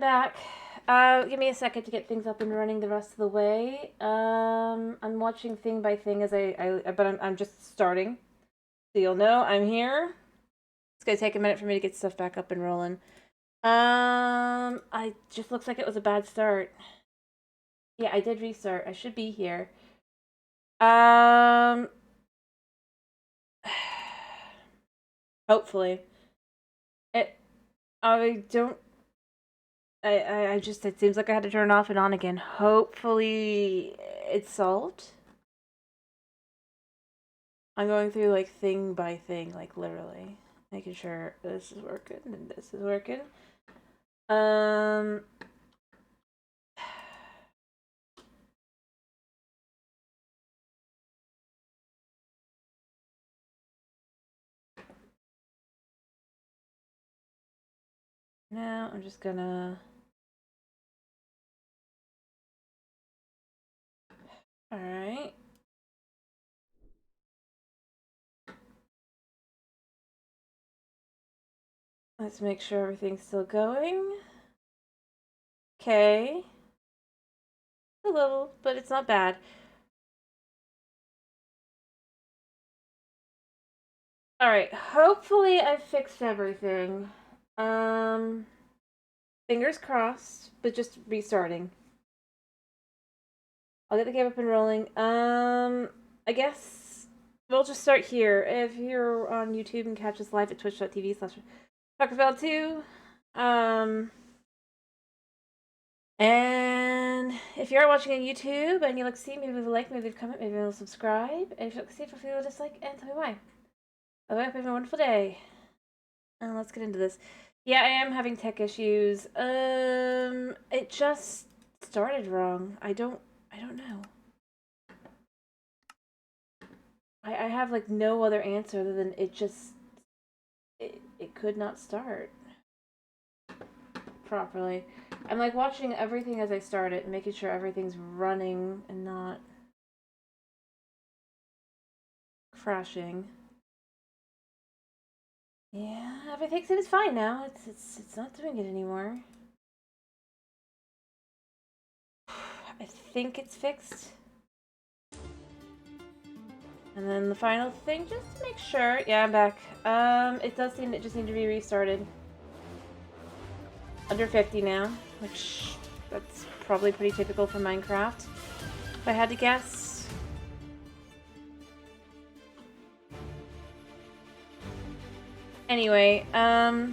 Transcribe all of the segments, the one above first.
Back. Give me a second to get things up and running the rest of the way. I'm watching thing by thing as but I'm just starting. So you'll know I'm here. It's gonna take a minute for me to get stuff back up and rolling. I just looks like it was a bad start. Yeah, I did restart. I should be here. Um, hopefully. It. I don't. I just. It seems like I had to turn it off and on again. Hopefully, it's solved. I'm going through like thing by thing, like literally making sure this is working and this is working. Um Now I'm just gonna. All right. Let's make sure everything's still going. Okay. A little, but it's not bad. All right. Hopefully I fixed everything. Um Fingers crossed, but just restarting. I'll get the game up and rolling. I guess we'll just start here. If you're on YouTube and catch us live at twitch.tv/TalkerFell2. And if you're watching on YouTube and you like to see, maybe leave a like, maybe leave a comment, maybe leave a subscribe. And if you like to see, feel free to dislike and tell me why. Otherwise, hope you have a wonderful day. And let's get into this. Yeah, I am having tech issues. It just started wrong. I don't know. I have like no other answer other than it could not start properly. I'm like watching everything as I start it and making sure everything's running and not crashing. Yeah, everything seems fine now. It's not doing it anymore. I think it's fixed. And then the final thing, just to make sure. Yeah, I'm back. It does seem it just need to be restarted. Under 50 now, which that's probably pretty typical for Minecraft, if I had to guess. Anyway, yeah,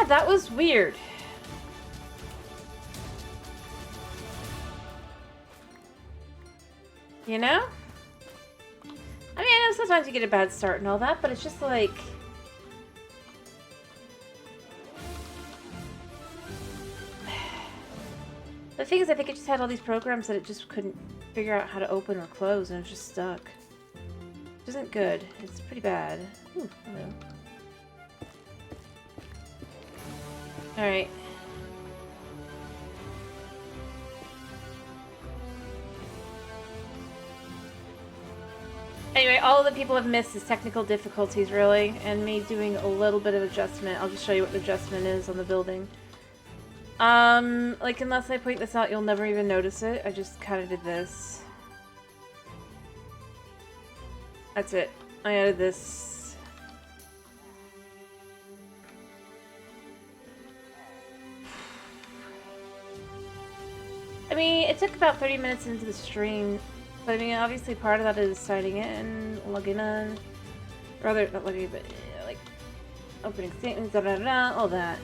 that was weird. You know? I mean, I know sometimes you get a bad start and all that, but it's just like... The thing is, I think it just had all these programs that it just couldn't figure out how to open or close, and it was just stuck. Which isn't good. It's pretty bad. Ooh, hello. Alright. Anyway, all of the people have missed is technical difficulties, really, and me doing a little bit of adjustment. I'll just show you what the adjustment is on the building. Like, unless I point this out, you'll never even notice it. I just kind of did this. That's it. I added this. I mean, it took about 30 minutes into the stream. But I mean, obviously part of that is signing in, logging in. Rather, not logging in, but like, opening statements, all that.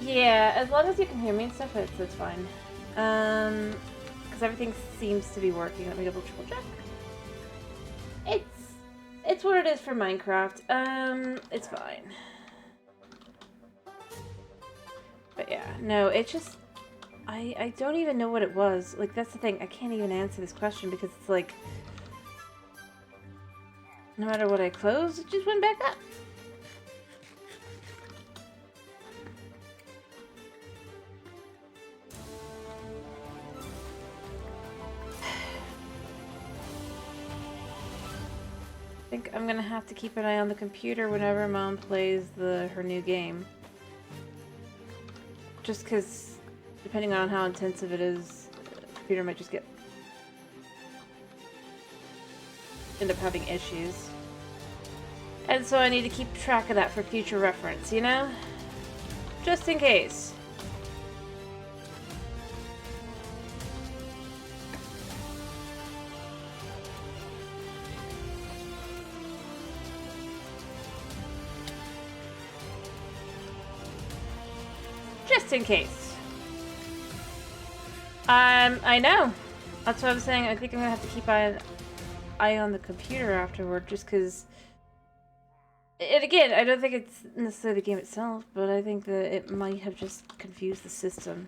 Yeah, as long as you can hear me and stuff, it's fine. Because everything seems to be working. Let me double triple check. It's what it is for Minecraft. It's fine. But yeah, no, it just... I don't even know what it was. Like, that's the thing. I can't even answer this question because it's like... No matter what I close, it just went back up. think I'm gonna have to keep an eye on the computer whenever Mom plays her new game. Just because, depending on how intensive it is, the computer might just end up having issues. And so I need to keep track of that for future reference, you know? Just in case. Just in case. I know. That's what I'm saying. I think I'm gonna have to keep an eye on the computer afterward, just because. And again, I don't think it's necessarily the game itself, but I think that it might have just confused the system.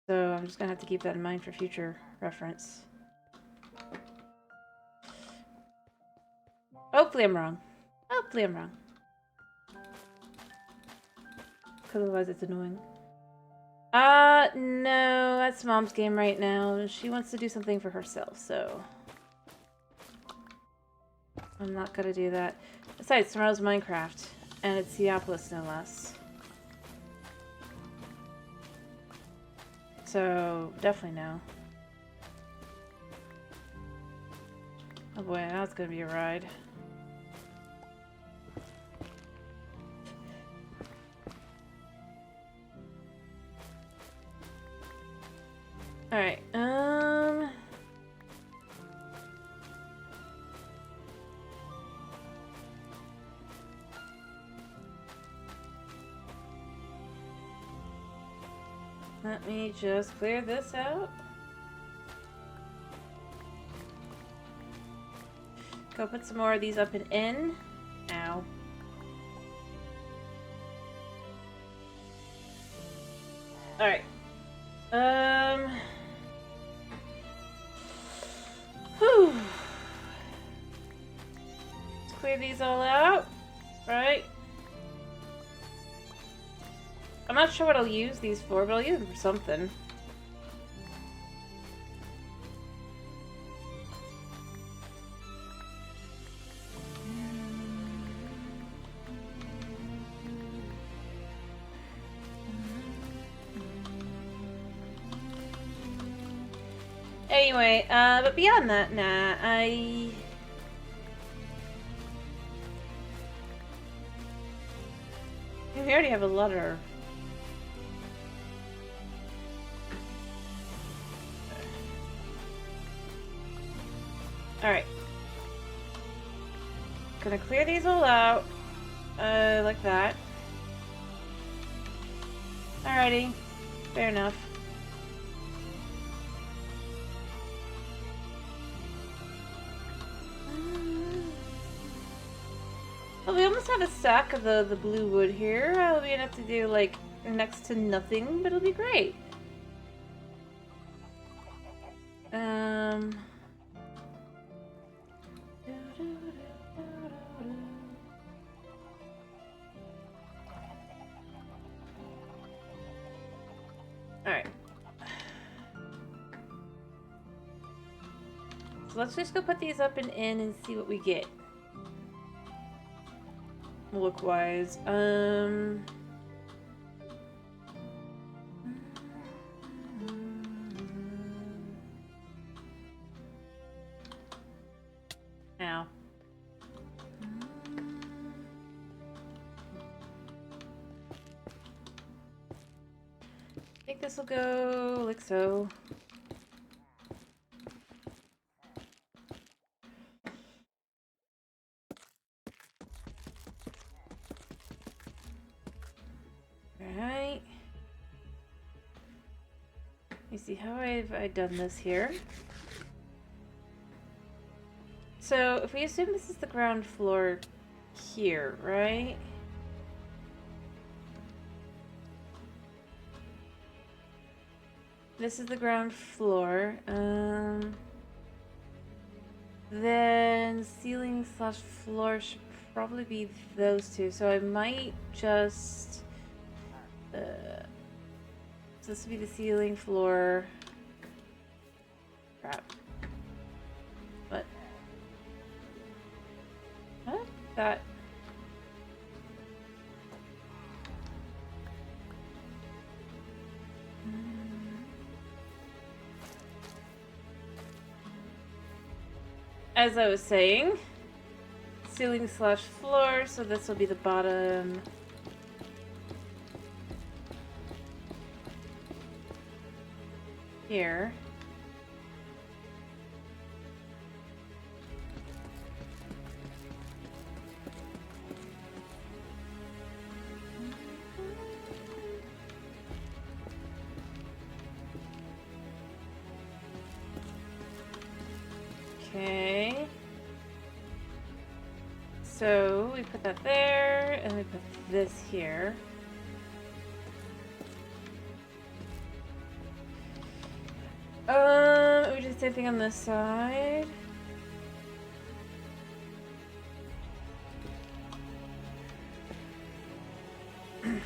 So I'm just gonna have to keep that in mind for future reference. Hopefully I'm wrong. Hopefully I'm wrong. Because otherwise it's annoying. No, that's Mom's game right now. She wants to do something for herself, so I'm not gonna do that. Besides, tomorrow's Minecraft, and it's Seopolis, no less. So, definitely no. Oh boy, now it's gonna be a ride. Alright, let me just clear this out. Go put some more of these up and in. Ow. Alright. Whew. Let's clear these all out. Right. I'm not sure what I'll use these for, but I'll use them for something. Anyway, but beyond that, nah, we already have a letter. Alright. Gonna clear these all out. Like that. Alrighty. Fair enough. Well, we almost have a stack of the blue wood here. I'll be enough to do, like, next to nothing, but it'll be great. Alright. So let's just go put these up and in and see what we get. Look-wise. Ow. I think this will go like so. Alright. You see how have I done this here? So if we assume this is the ground floor here, right? This is the ground floor. Then ceiling slash floor should probably be those two. So I might just... so this would be the ceiling, floor. Crap. But that. As I was saying, ceiling slash floor, so this will be the bottom. Here. Okay. So we put that there, and we put this here. We do the same thing on this side. And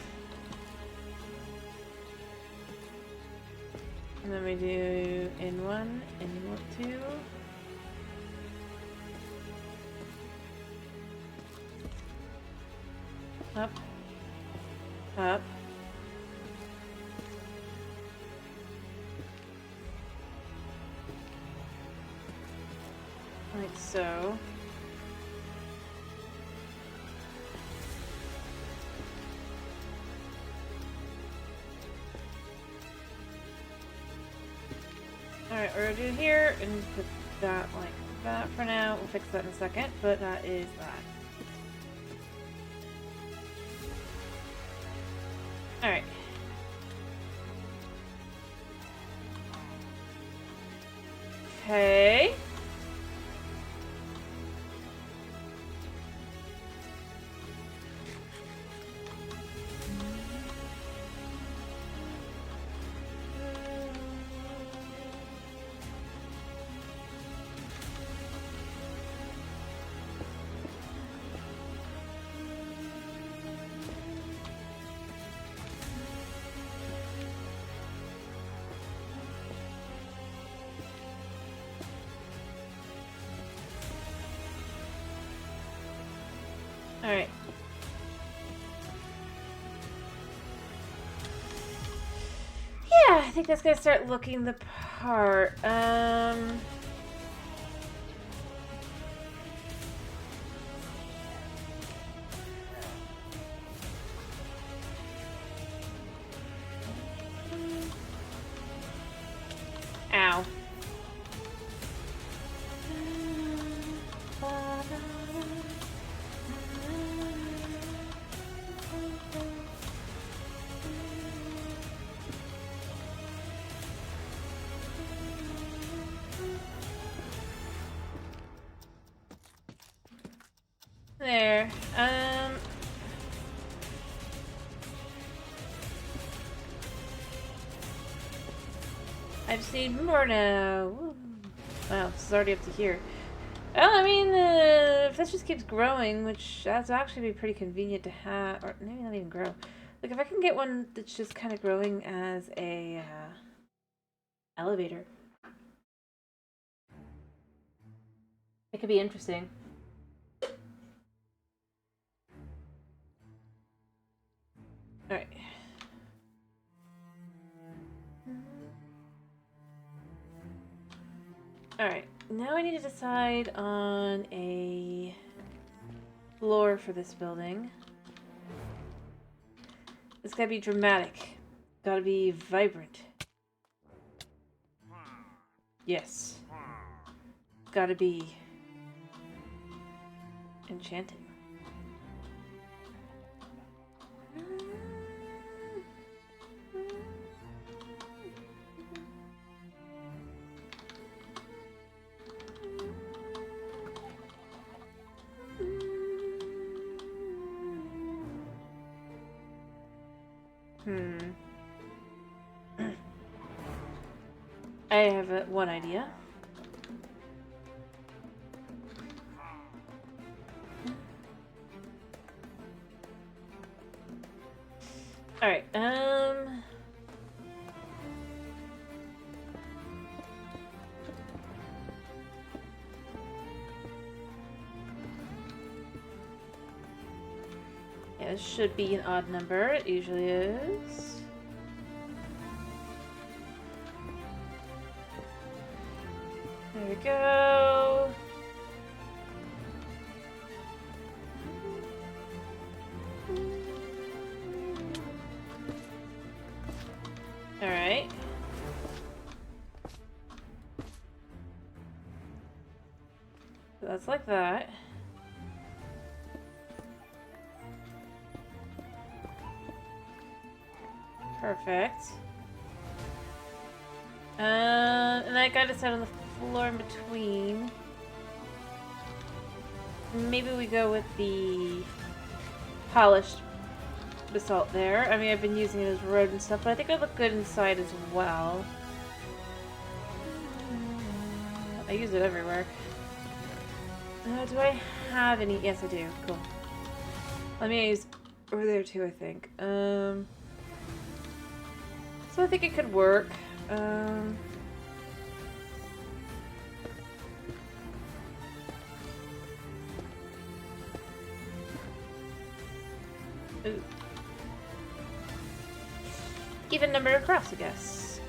then we do in one, in two. Up. Up. Like so. Alright, we're gonna do here and put that like that for now. We'll fix that in a second, but that is that. Alright. Okay. Alright. Yeah, I think that's gonna start looking the part. Ow. There. I just need more now. Woo. Wow, this is already up to here. Well, I mean, if this just keeps growing, which that's actually be pretty convenient to have, or maybe not even grow. Like, if I can get one that's just kind of growing as a elevator, it could be interesting. Alright. Alright, now I need to decide on a floor for this building. It's gotta be dramatic. Gotta be vibrant. Yes. Gotta be enchanting. I have one idea. Alright, Yeah, this should be an odd number. It usually is. There we go. Alright. So that's like that. Perfect. And I got us out on the floor in between. Maybe we go with the polished basalt there. I mean, I've been using it as road and stuff, but I think it would look good inside as well. I use it everywhere. Do I have any? Yes, I do. Cool. Let me use over there too, I think. So I think it could work. Ooh. Even number across, I guess.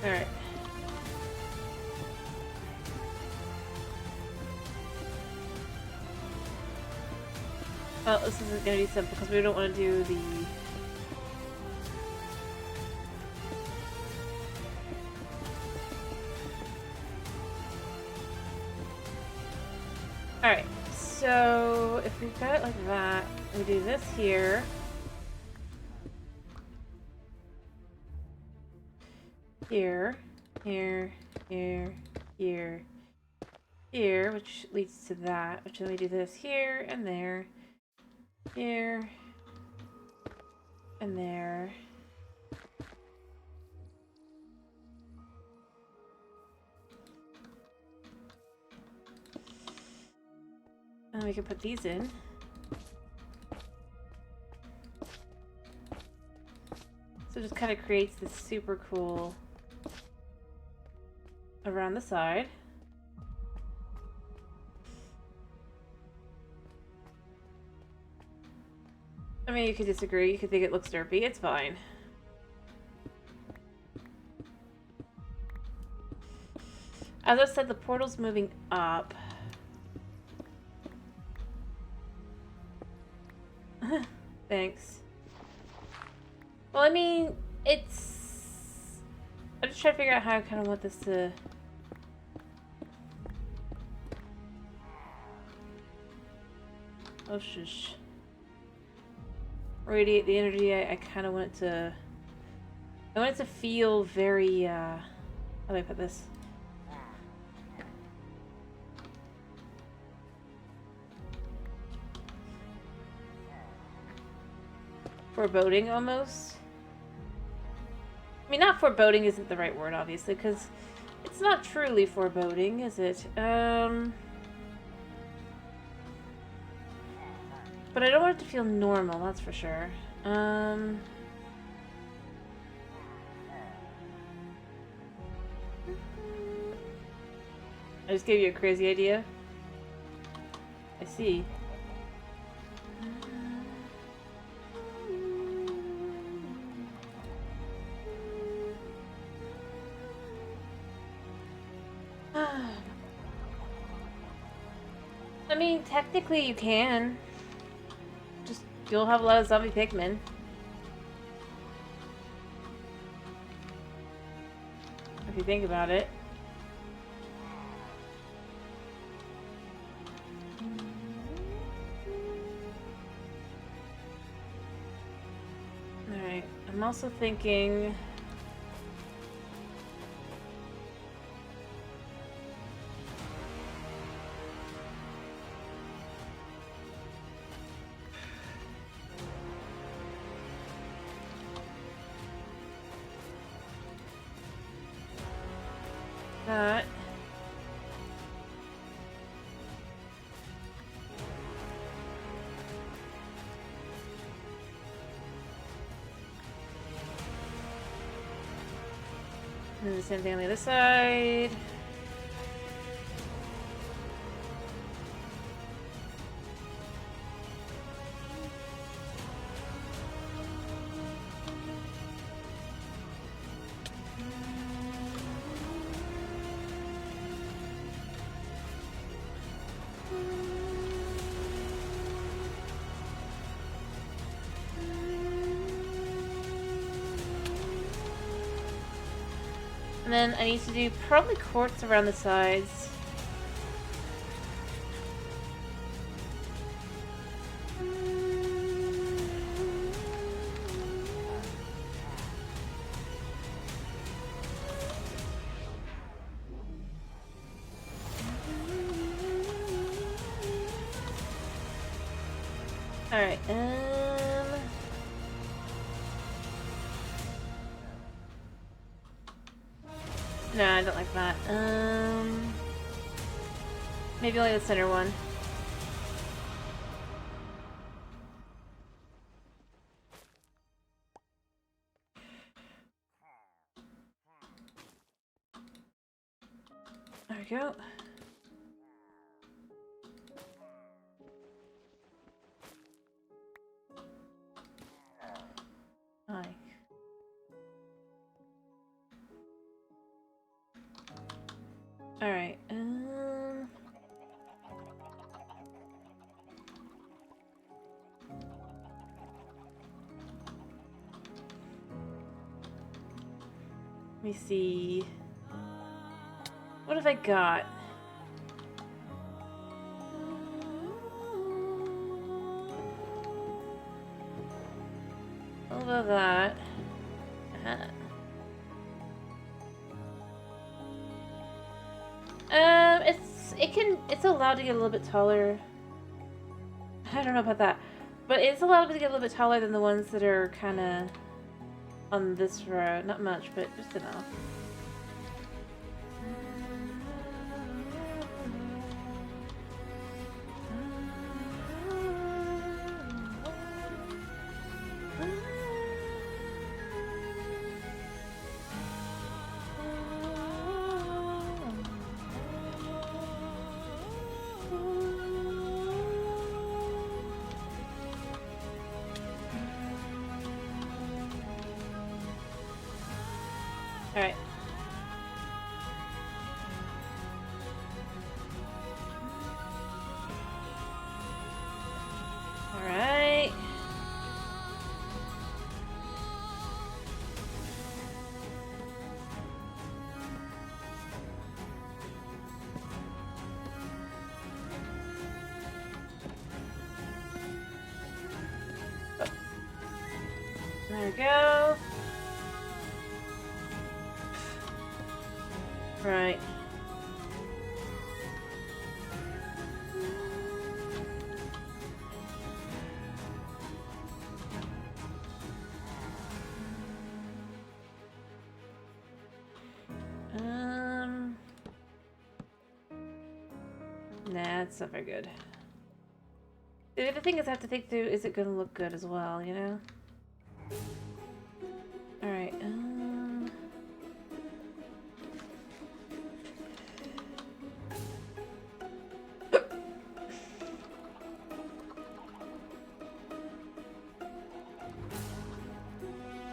Alright. Well, this isn't going to be simple because we don't want to do the... Alright, so if we've got it like that, we do this here. Here, here, here, here, here, which leads to that, which then we do this here and there, here, and there. And we can put these in. So it just kind of creates this super cool around the side. I mean, you could disagree. You could think it looks derpy. It's fine. As I said, the portal's moving up. Thanks. Well, I mean, it's... I'm just trying to figure out how I kind of want this to... Oh, shush. Radiate the energy. I kind of want it to... I want it to feel very, how do I put this? Foreboding, almost. I mean, not foreboding isn't the right word, obviously, because it's not truly foreboding, is it? But I don't want it to feel normal, that's for sure. I just gave you a crazy idea. I see. I mean, technically you can. Just, you'll have a lot of zombie Pikmin. If you think about it. Alright, I'm also thinking... that. And then the same thing on the other side. And then I need to do probably quartz around the sides. Alright, no, I don't like that. Maybe only the center one. There we go. Hi. Alright, let me see. What have I got? A little of that. It's allowed to get a little bit taller. I don't know about that, but it's allowed to get a little bit taller than the ones that are kind of on this row. Not much, but just enough. Alright. Alright. There we go. Right. Nah, it's not very good. The other thing is I have to think through, is it gonna look good as well, you know? Alright,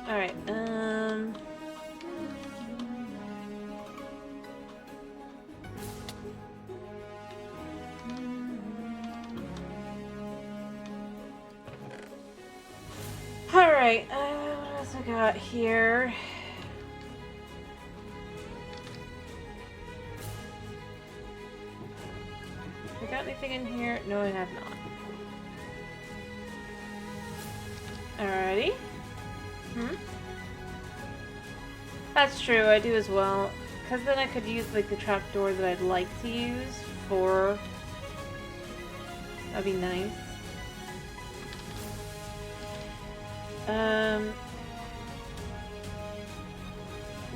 Alright, Alright, what else I got here? Have I got anything in here? No, I have not. Alrighty. That's true, I do as well. Because then I could use like the trapdoor that I'd like to use for... That'd be nice.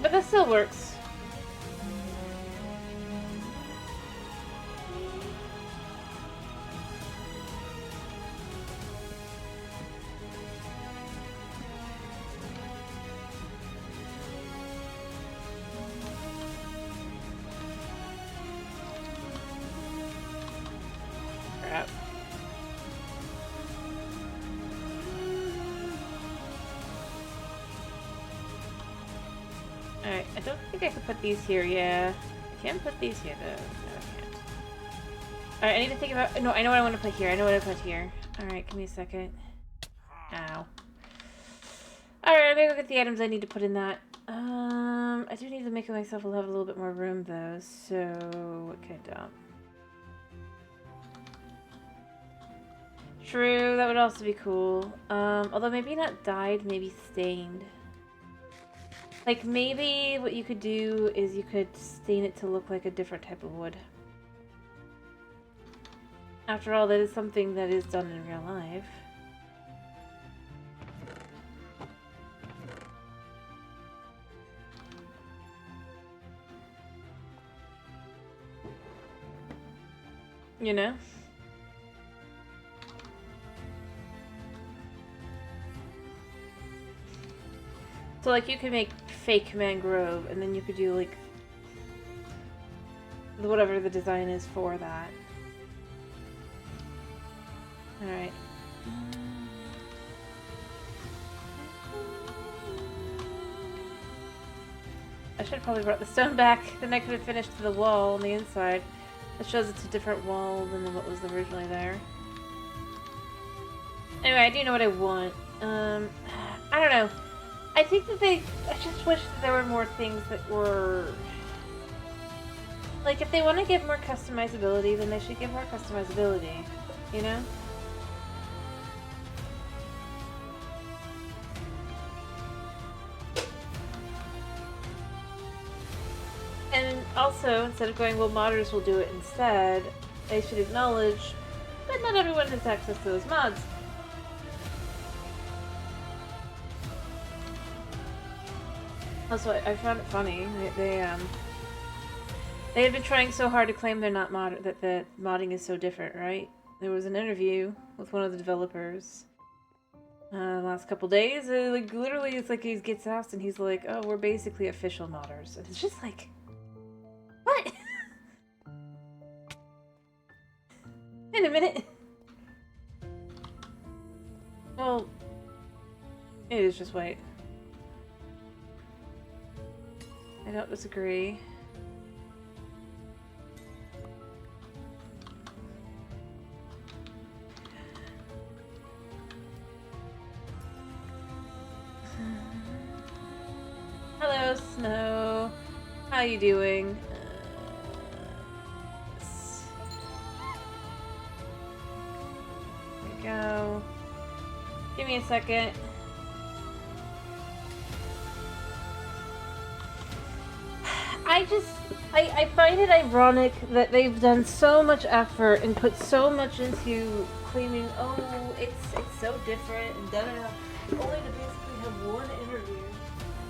But that still works. think I could put these here, yeah. I can put these here, though. No, I can't. Alright, I need to think about... No, I know what I want to put here. I know what I put here. Alright, give me a second. Ow. Alright, I'm gonna go get the items I need to put in that. I do need to make myself a little bit more room, though, so... What can I do? True, that would also be cool. Although maybe not dyed, maybe stained. Like, maybe what you could do is you could stain it to look like a different type of wood. After all, that is something that is done in real life. You know? So, like, you could make fake mangrove, and then you could do, like, whatever the design is for that. Alright. I should have probably brought the stone back, then I could have finished the wall on the inside. That shows it's a different wall than what was originally there. Anyway, I do know what I want. I don't know. I think that I just wish that there were more things that were... Like, if they want to give more customizability, then they should give more customizability. You know? And also, instead of going, well, modders will do it instead, they should acknowledge that not everyone has access to those mods. Also, I found it funny. They had been trying so hard to claim they're not that modding is so different, right? There was an interview with one of the developers last couple days. Like, literally, it's like he gets asked and he's like, "Oh, we're basically official modders," and it's just like, what? Wait a minute. Well, it is just wait. I don't disagree. Hello, Snow. How you doing? There we go. Give me a second. I find it ironic that they've done so much effort and put so much into claiming, oh, it's so different and da-da-da, only to basically have one interview,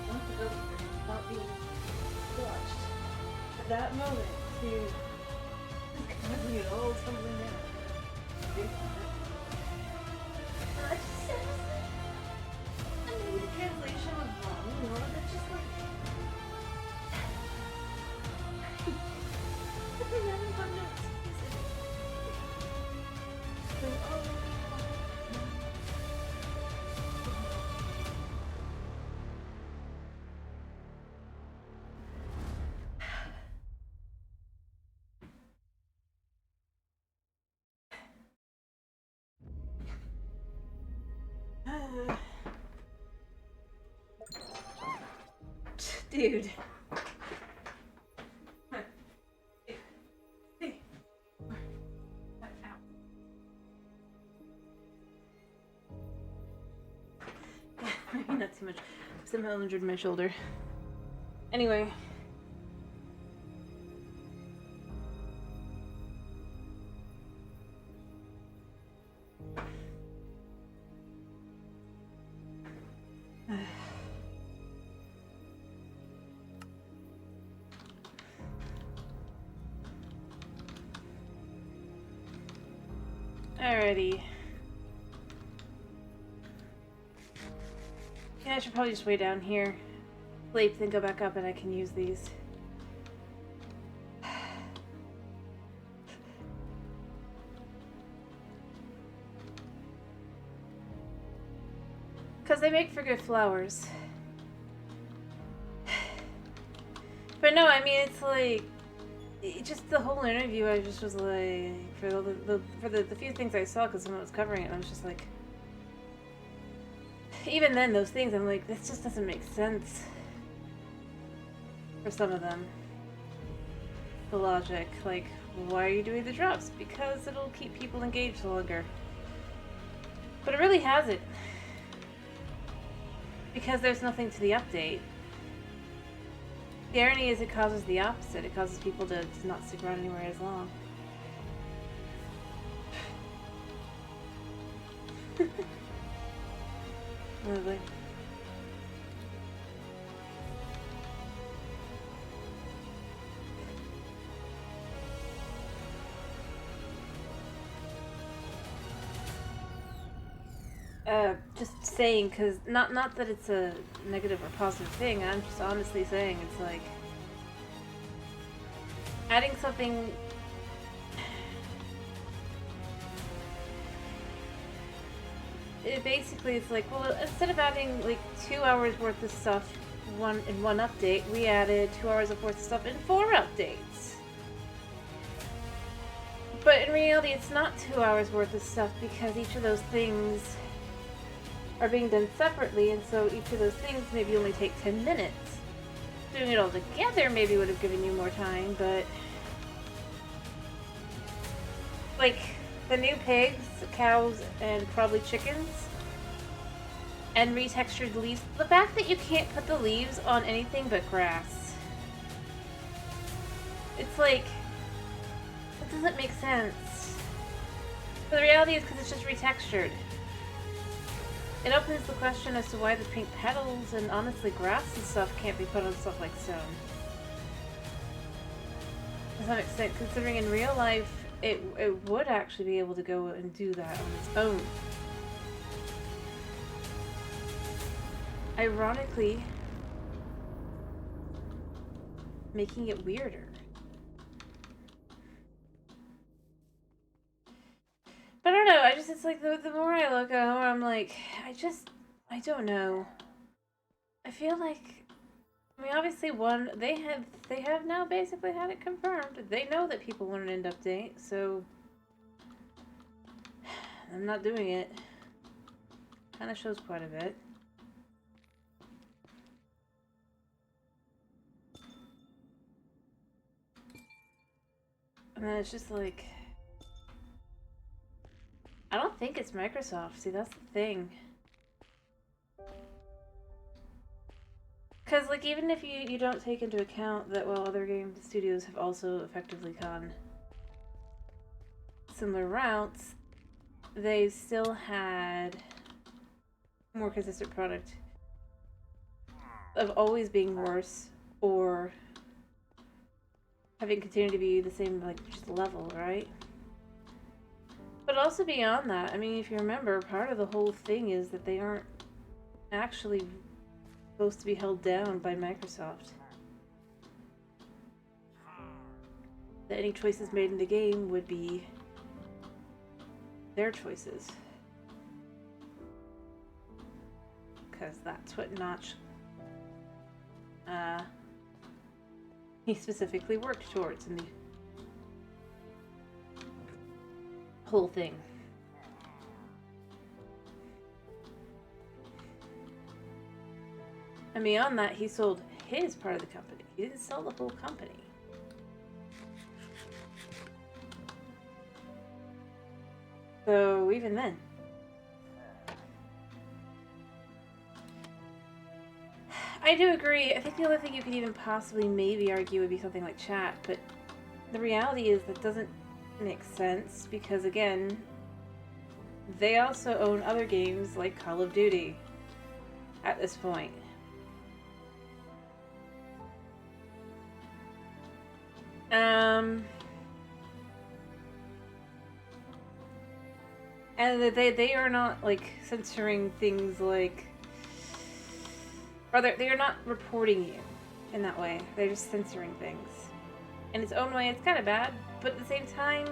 one developer not being watched at that moment to bring it all tumbling down. I just said, maybe the translation was wrong, you know, that's just like... Dude. Maybe not too much. I somehow injured my shoulder. Anyway. Alrighty. Yeah, I should probably just wait down here. Sleep, then go back up and I can use these. Because they make for good flowers. But no, I mean, it's like, just the whole interview, I just was like, for the few things I saw, because someone was covering it, I was just like, even then, those things, I'm like, this just doesn't make sense. For some of them. The logic, like, why are you doing the drops? Because it'll keep people engaged longer. But it really hasn't. Because there's nothing to the update. The irony is it causes the opposite. It causes people to not stick around anywhere as long. Lovely. Just saying, because not that it's a negative or positive thing, I'm just honestly saying it's like adding something basically it's like, well, instead of adding like 2 hours worth of stuff in one update, we added 2 hours worth of stuff in 4 updates. But in reality, it's not 2 hours worth of stuff because each of those things are being done separately, and so each of those things maybe only take 10 minutes. Doing it all together maybe would have given you more time, but like the new pigs, cows, and probably chickens, and retextured leaves. The fact that you can't put the leaves on anything but grass. It's like, it doesn't make sense. But the reality is because it's just retextured. It opens the question as to why the pink petals and honestly grass and stuff can't be put on stuff like stone. To some extent, considering in real life it would actually be able to go and do that on its own. Ironically, making it weirder. But I don't know, it's like, the more I look at it, the more I'm like, I don't know. I feel like, I mean, obviously, they have now basically had it confirmed. They know that people want an end update, so I'm not doing it. Kind of shows quite a bit. And then it's just like, I don't think it's Microsoft. See, that's the thing. Because, like, even if you don't take into account that, well, other game studios have also effectively gone similar routes, they still had more consistent product of always being worse or having continued to be the same, like, just level, right? But also beyond that, I mean, if you remember, part of the whole thing is that they aren't actually supposed to be held down by Microsoft. That any choices made in the game would be their choices. Because that's what Notch he specifically worked towards in the whole thing. And beyond that, he sold his part of the company. He didn't sell the whole company. So even then, I do agree. I think the only thing you could even possibly maybe argue would be something like chat, but the reality is that doesn't make sense because, again, they also own other games like Call of Duty at this point. And they are not, like, censoring things like... Or they are not reporting you in that way. They're just censoring things. In its own way, it's kind of bad, but at the same time,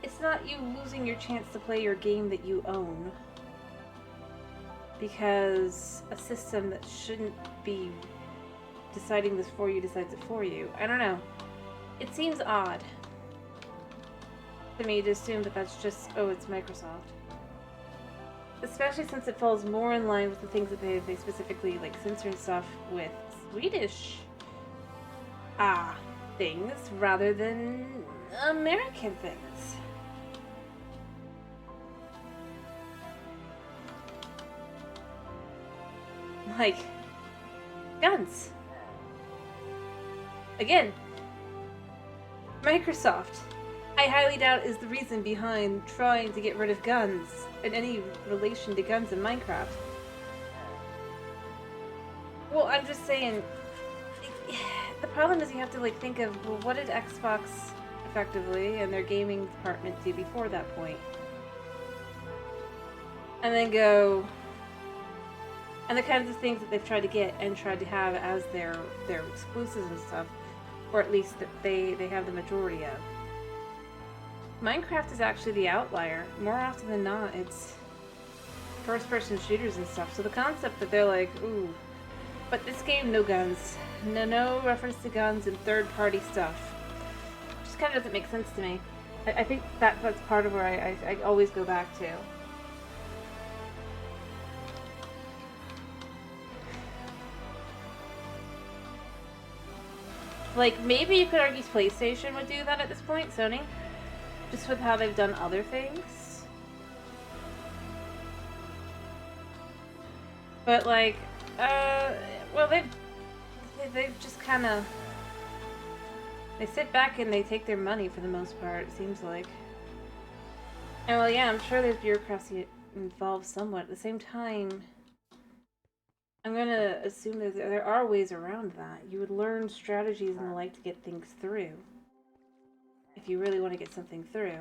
it's not you losing your chance to play your game that you own because a system that shouldn't be deciding this for you decides it for you. I don't know. It seems odd to me to assume that that's just, oh, it's Microsoft. Especially since it falls more in line with the things that they specifically, like, censor and stuff with Swedish things rather than American things. Like, guns. Again, Microsoft, I highly doubt, is the reason behind trying to get rid of guns and any relation to guns in Minecraft. Well, I'm just saying, the problem is you have to, like, think of, well, what did Xbox effectively and their gaming department do before that point? And then go, and the kinds of things that they've tried to get and tried to have as their exclusives and stuff, or at least that they have the majority of. Minecraft is actually the outlier. More often than not, it's first-person shooters and stuff. So the concept that they're like, ooh, but this game, no guns. No reference to guns and third-party stuff. Just kind of doesn't make sense to me. I think that's part of where I always go back to. Like, maybe you could argue PlayStation would do that at this point, Sony. Just with how they've done other things. But, like, well, they've just kind of, they sit back and they take their money for the most part, it seems like. And, well, yeah, I'm sure there's bureaucracy involved somewhat. At the same time, I'm gonna assume that there are ways around that. You would learn strategies and the like to get things through. If you really want to get something through.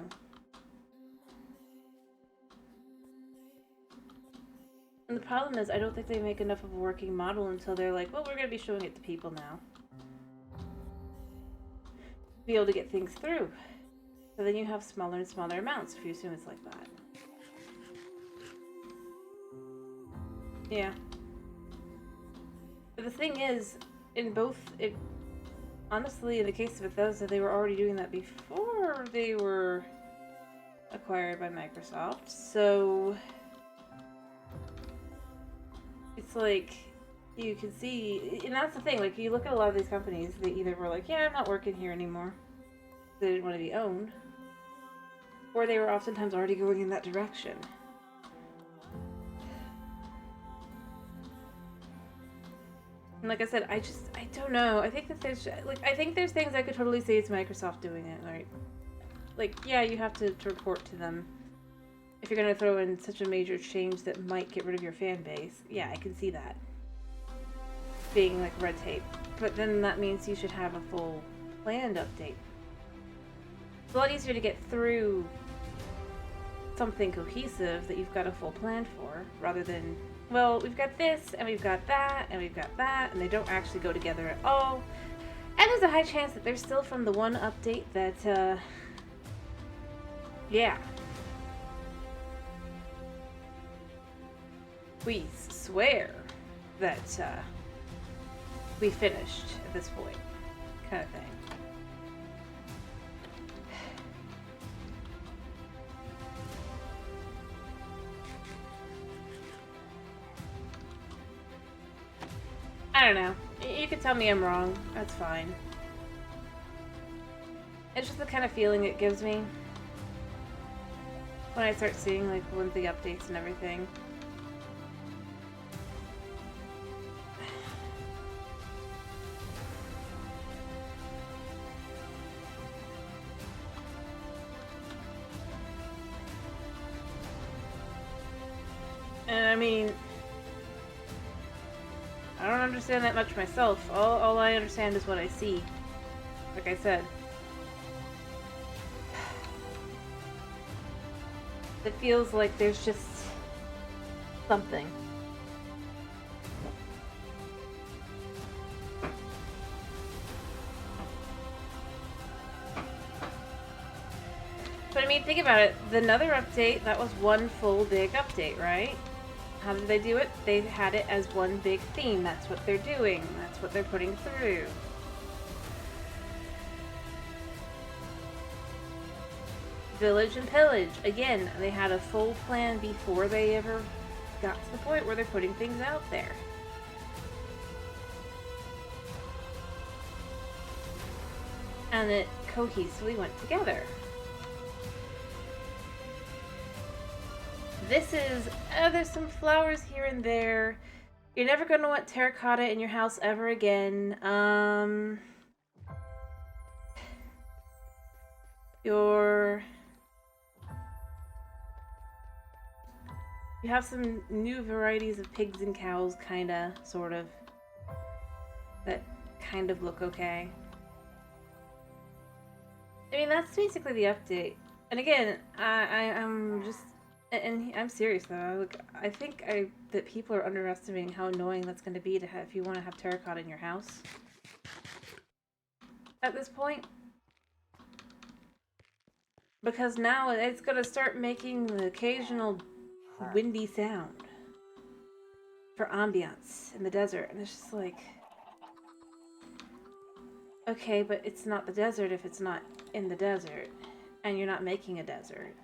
And the problem is, I don't think they make enough of a working model until they're like, well, we're gonna be showing it to people now. Be able to get things through. So then you have smaller and smaller amounts if you assume it's like that. Yeah. But the thing is, in both, honestly, in the case of Bethesda, they were already doing that before they were acquired by Microsoft, so it's like, you can see, and that's the thing, like, you look at a lot of these companies, they either were like, yeah, I'm not working here anymore, they didn't want to be owned, or they were oftentimes already going in that direction. And like I said, I don't know. I think that there's, like, I think there's things I could totally say it's Microsoft doing it, right? Like, yeah, you have to report to them if you're gonna throw in such a major change that might get rid of your fan base. Yeah, I can see that being like red tape. But then that means you should have a full planned update. It's a lot easier to get through something cohesive that you've got a full plan for, rather than, well, we've got this, and we've got that, and we've got that, and they don't actually go together at all. And there's a high chance that they're still from the one update that, yeah. We swear that, we finished at this point, kind of thing. I don't know. You can tell me I'm wrong. That's fine. It's just the kind of feeling it gives me when I start seeing, like, the updates and everything. And I mean, I don't understand that much myself. All I understand is what I see. Like I said. It feels like there's just something. But I mean, think about it. The Nether update, that was one full big update, right? How did they do it? They had it as one big theme. That's what they're doing. That's what they're putting through. Village and pillage. Again, they had a full plan before they ever got to the point where they're putting things out there. And it cohesively went together. This is, there's some flowers here and there. You're never going to want terracotta in your house ever again. You have some new varieties of pigs and cows, kinda, sort of, that kind of look okay. I mean, that's basically the update. And again, I'm just, and I'm serious though. I think that people are underestimating how annoying that's going to be to have if you want to have terracotta in your house. At this point, because now it's going to start making the occasional windy sound for ambiance in the desert, and it's just like, okay, but it's not the desert if it's not in the desert, and you're not making a desert.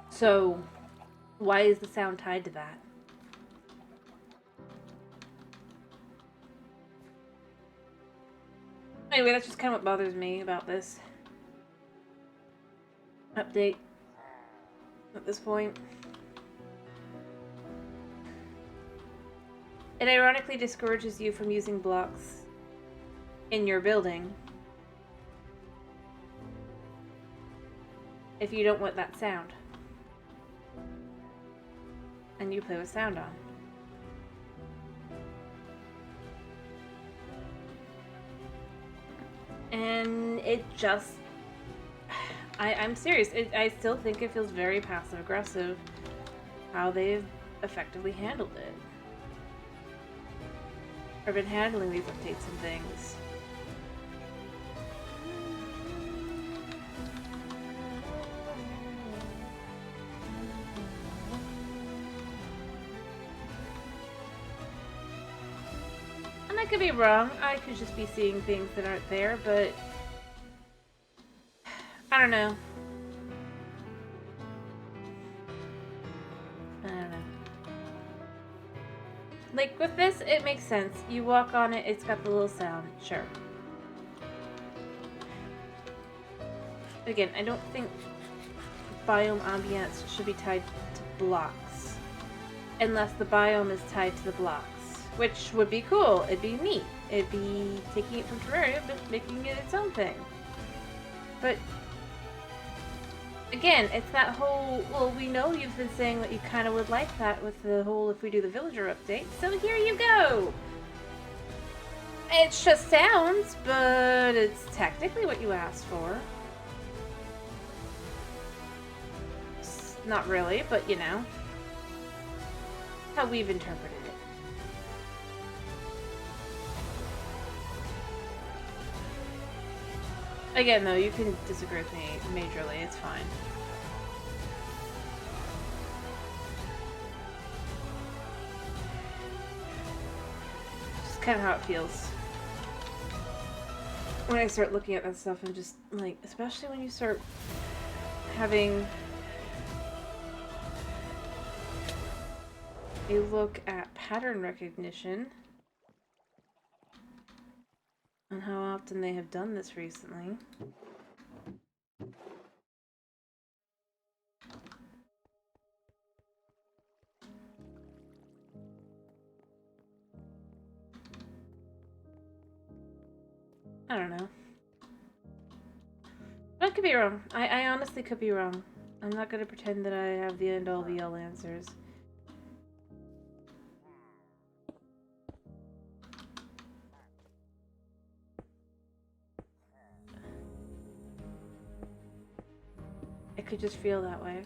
So, why is the sound tied to that? Anyway, that's just kind of what bothers me about this update at this point. It ironically discourages you from using blocks in your building if you don't want that sound. And you play with sound on. And it just... I'm serious. I still think it feels very passive-aggressive how they've effectively handled it. Or been handling these updates and things. And I could be wrong. I could just be seeing things that aren't there, but... I don't know. Like, with this, it makes sense. You walk on it, it's got the little sound. Sure. Again, I don't think biome ambience should be tied to blocks. Unless the biome is tied to the blocks. Which would be cool. It'd be neat. It'd be taking it from Terraria, but making it its own thing. But... again, it's that whole, well, we know you've been saying that you kind of would like that with the whole if we do the villager update, so here you go! It's just sounds, but it's technically what you asked for. Not really, but you know. How we've interpreted it. Again, though, you can disagree with me majorly, it's fine. Just kind of how it feels. When I start looking at that stuff, I'm just, like, especially when you start having a look at pattern recognition. And how often they have done this recently. I don't know. I could be wrong. I honestly could be wrong. I'm not going to pretend that I have the end-all be-all answers. It could just feel that way.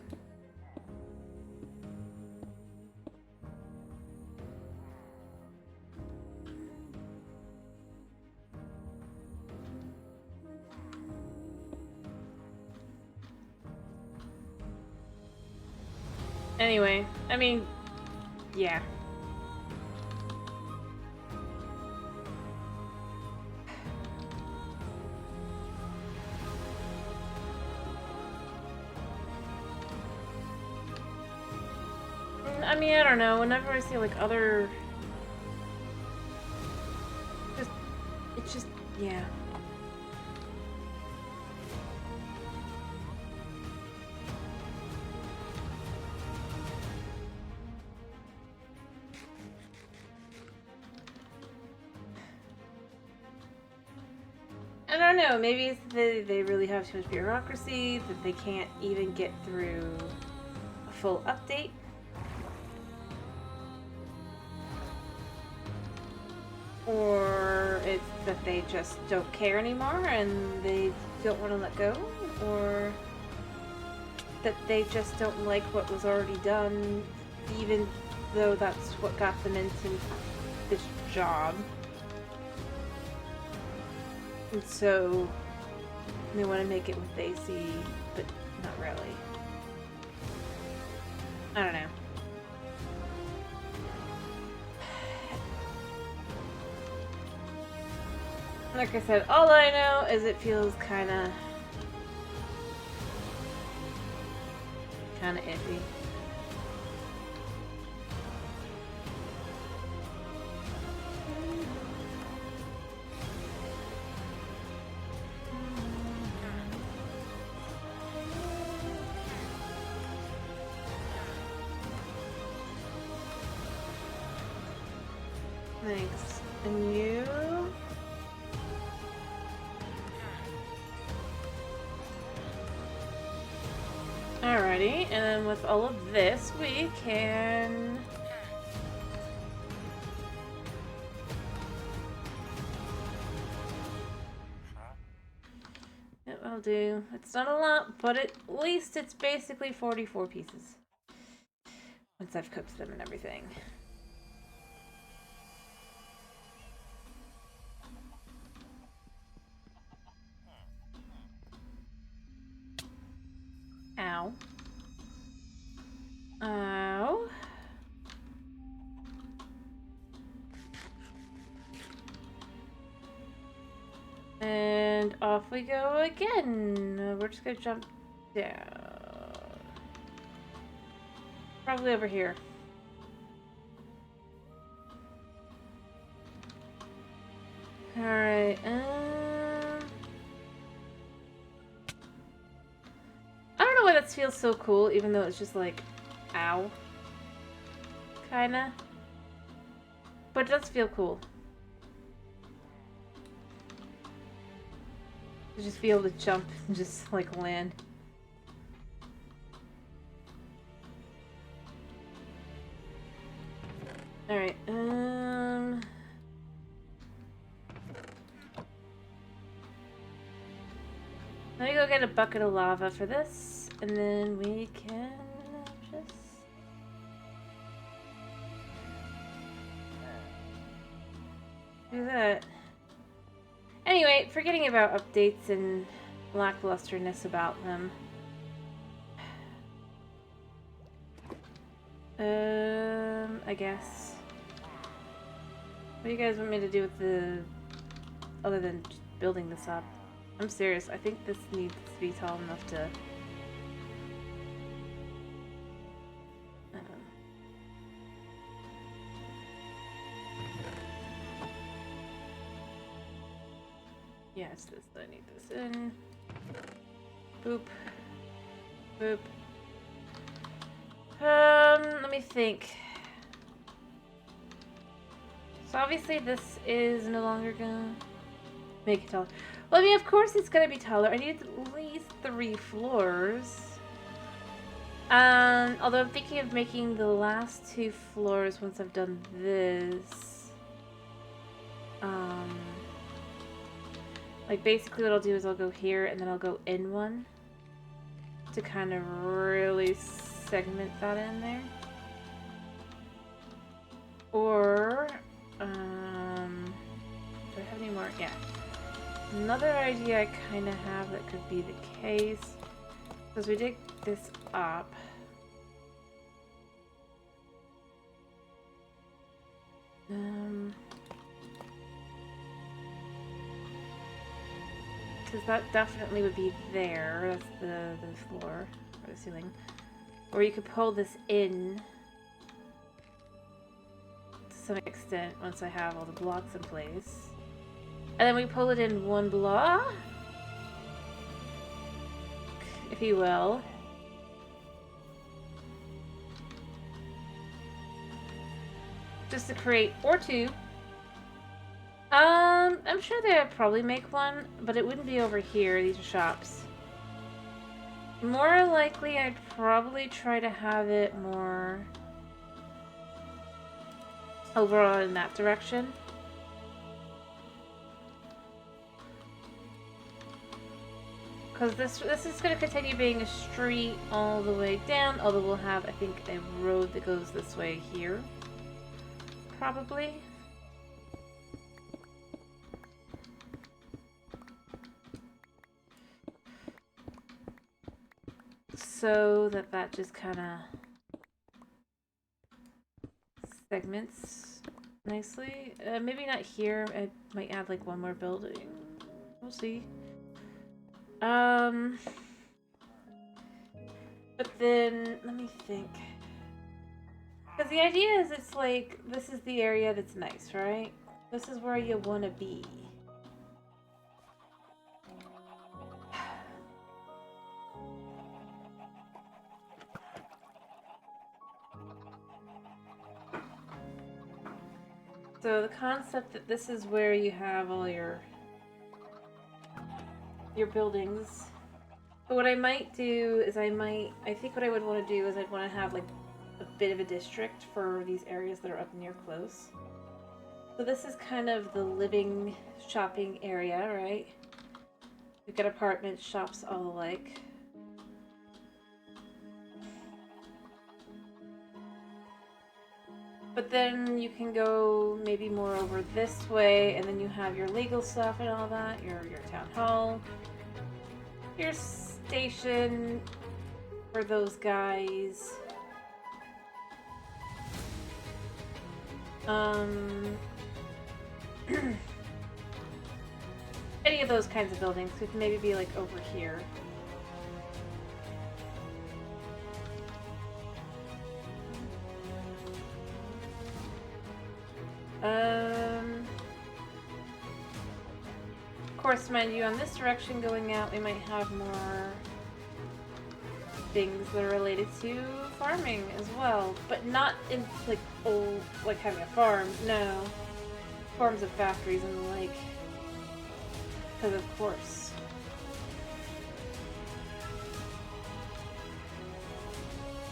Anyway, I mean, yeah. I mean, I don't know. Whenever I see like other, it's just, yeah. I don't know. Maybe they really have too much bureaucracy that they can't even get through a full update. Or it's that they just don't care anymore and they don't want to let go, or that they just don't like what was already done, even though that's what got them into this job. And so they want to make it what they see, but not really. I don't know. Like I said, all I know is it feels kind of iffy. Thanks. And you? Alrighty, and then with all of this, we can... Yep, I'll do. It's not a lot, but at least it's basically 44 pieces. Once I've cooked them and everything. Ow. Ow. And off we go again. We're just gonna jump down. Probably over here. Alright, I don't know why that feels so cool, even though it's just like, ow. Kinda. But it does feel cool. To just be able to jump and just, like, land. Alright, let me go get a bucket of lava for this, and then we can just... do that. Anyway, forgetting about updates and lacklusterness about them. I guess. What do you guys want me to do with the... other than just building this up? I'm serious, I think this needs to be tall enough to... Yeah, it's this. I need this in. Boop. Boop. Let me think. So obviously this is no longer gonna make it taller. Well, I mean, of course it's gonna be taller. I need at least 3 floors. Although I'm thinking of making the last 2 floors once I've done this. Like, basically what I'll do is I'll go here and then I'll go in one to kind of really segment that in there. Or, do I have any more? Yeah. Another idea I kind of have that could be the case, because we dig this up. Because that definitely would be there. That's the floor, or the ceiling. Or you could pull this in to some extent once I have all the blocks in place. And then we pull it in one block, if you will. Just to create, or two. I'm sure they'd probably make one, but it wouldn't be over here. These are shops. More likely, I'd probably try to have it more over in that direction. Because this is going to continue being a street all the way down, although we'll have, I think, a road that goes this way here. Probably. So that just kind of segments nicely. Maybe not here. I might add like one more building. We'll see. But then let me think. Because the idea is it's like this is the area that's nice, right? This is where you want to be. So the concept that this is where you have all your buildings. But what I might do is I think what I would want to do is I'd want to have like a bit of a district for these areas that are up near close. So this is kind of the living shopping area, right? We've got apartments, shops, all alike. But then you can go maybe more over this way, and then you have your legal stuff and all that, your town hall, your station for those guys. Any of those kinds of buildings could maybe be like over here. Of course, mind you, on this direction going out, we might have more things that are related to farming as well, but not in like old, like having a farm. No, farms of factories and the like. Because of course.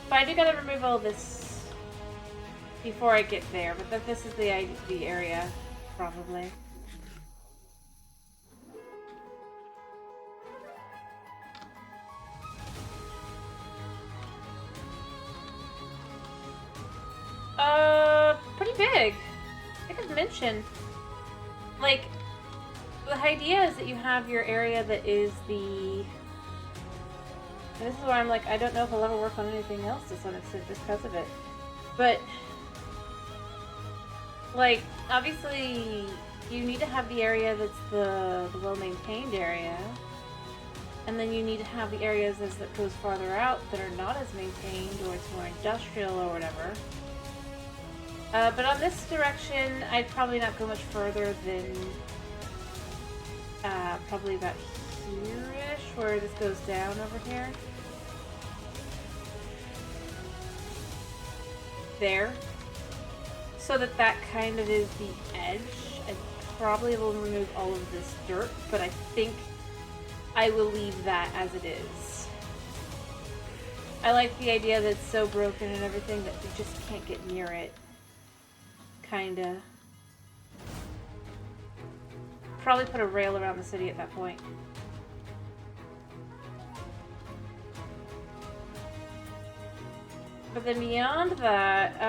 But I do gotta remove all this before I get there. But this is the area, probably. Pretty big. I think I've mentioned, like, the idea is that you have your area that is the... And this is where I'm like, I don't know if I'll ever work on anything else to some extent just because of it. But, like, obviously, you need to have the area that's the well-maintained area. And then you need to have the areas that goes farther out that are not as maintained, or it's more industrial or whatever. But on this direction, I'd probably not go much further than probably about here-ish, where this goes down over here. There. So that kind of is the edge. I probably will remove all of this dirt, but I think I will leave that as it is. I like the idea that it's so broken and everything that you just can't get near it. Kinda. Probably put a rail around the city at that point. But then beyond that,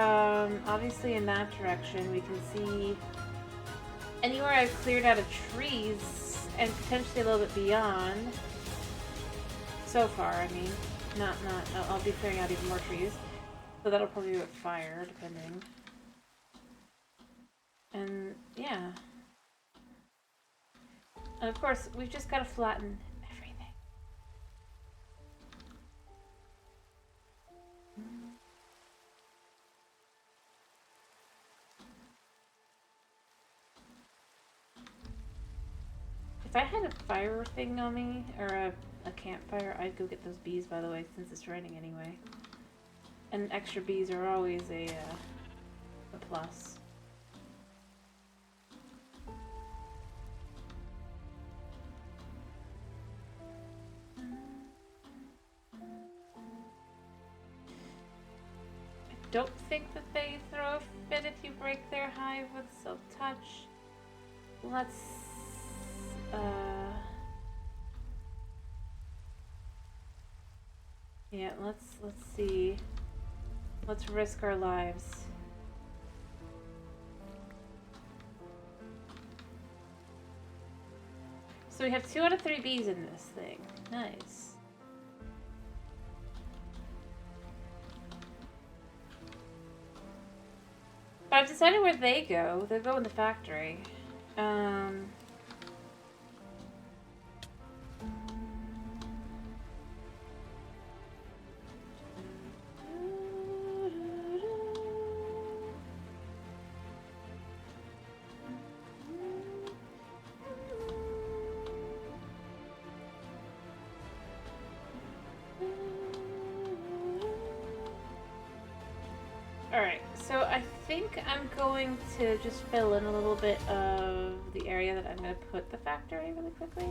obviously in that direction, we can see anywhere I've cleared out of trees, and potentially a little bit beyond. So far, I mean. I'll be clearing out even more trees. So that'll probably be with fire, depending. And yeah. And of course, we've just got to flatten everything. If I had a fire thing on me, or a campfire, I'd go get those bees, by the way, since it's raining anyway. And extra bees are always a plus. I don't think that they throw a fit if you break their hive with self-touch. Let's yeah, let's see. Let's risk our lives. So we have 2 out of 3 bees in this thing. Nice. But I've decided where they go. They'll go in the factory. Alright, so I think I'm going to just fill in a little bit of the area that I'm going to put the factory really quickly.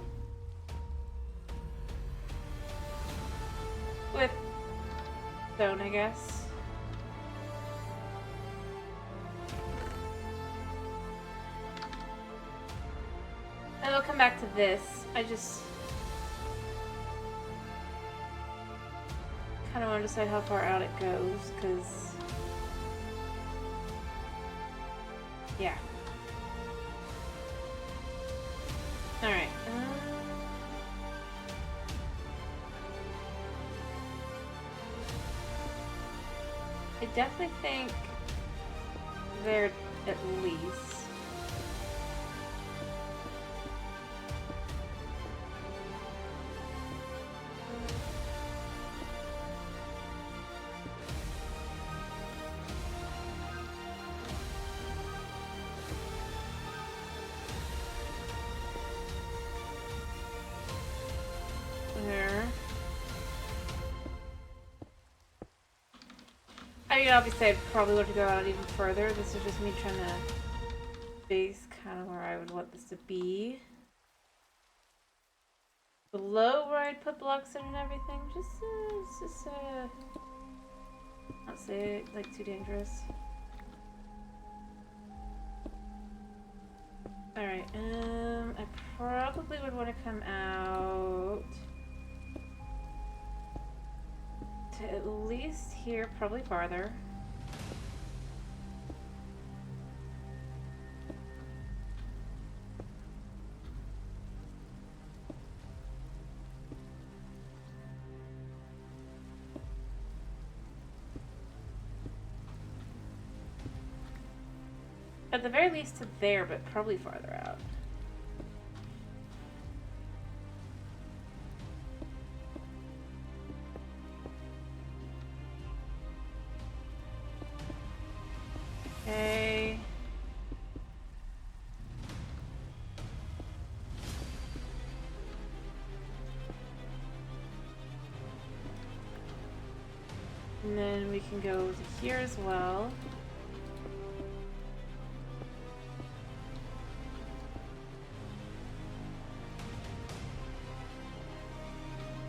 With stone, I guess. And I'll come back to this. I just kind of want to decide how far out it goes, because yeah. Alright. I definitely think they're at least. I mean, obviously, I probably want to go out even further. This is just me trying to base kind of where I would want this to be. Below where I'd put blocks in and everything. Just not say it, like, too dangerous. Alright, I probably would want to come out to at least here, probably farther. At the very least to there, but probably farther out. Okay. And then we can go to here as well.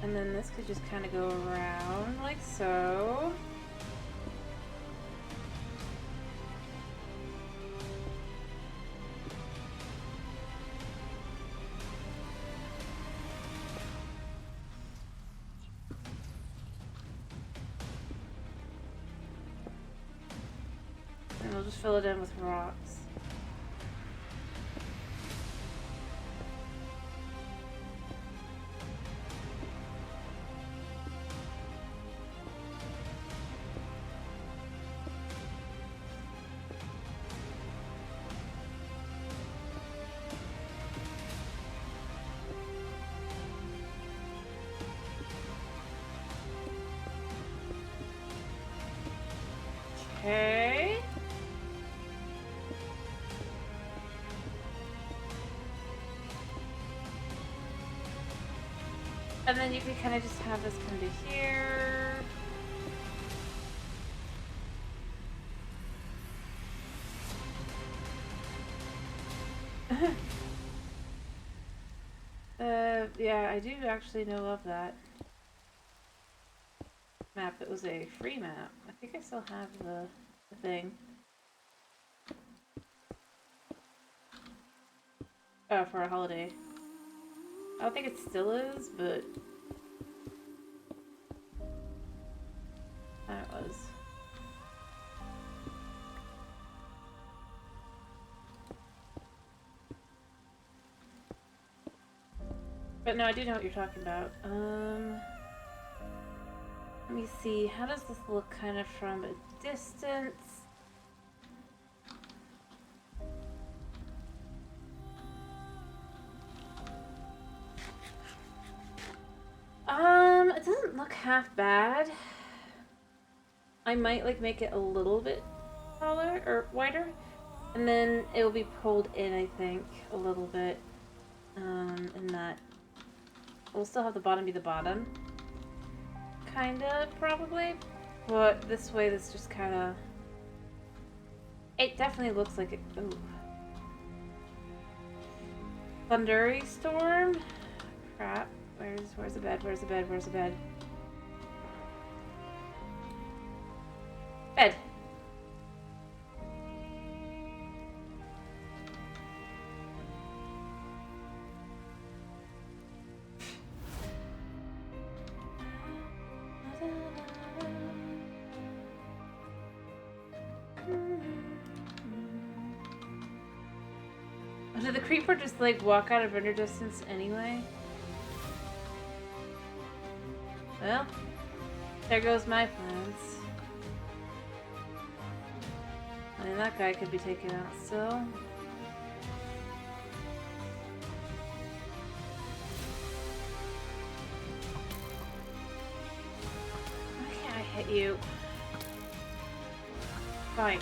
And then this could just kind of go around like so. And we'll just fill it in with rocks. Okay. And then you can kind of just have this come to here. Yeah, I do actually know of that map. It was a free map. I think I still have the thing. Oh, for a holiday. I don't think it still is, but that was. But no, I do know what you're talking about. Let me see. How does this look kind of from a distance? It doesn't look half bad. I might like make it a little bit taller or wider, and then it will be pulled in, I think, a little bit. In that we'll still have the bottom be the bottom, kinda probably, but this way, this just kind of. It definitely looks like it. Ooh. Thundery storm. Crap. Where's the bed? Where's the bed? Where's the bed? Bed. Did the creeper just like walk out of render distance anyway? Well, there goes my plans. I mean, that guy could be taken out still. Why can't I hit you? Fine.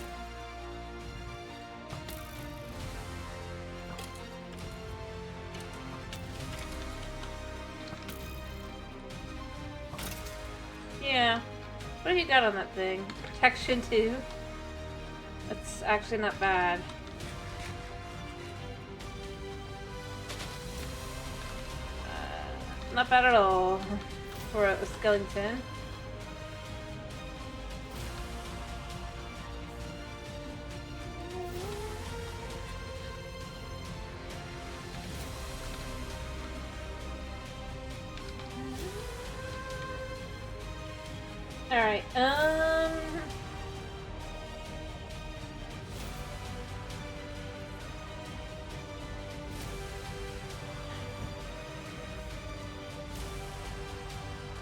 Yeah. What have you got on that thing? Protection 2? That's actually not bad. Not bad at all for a skeleton. Alright,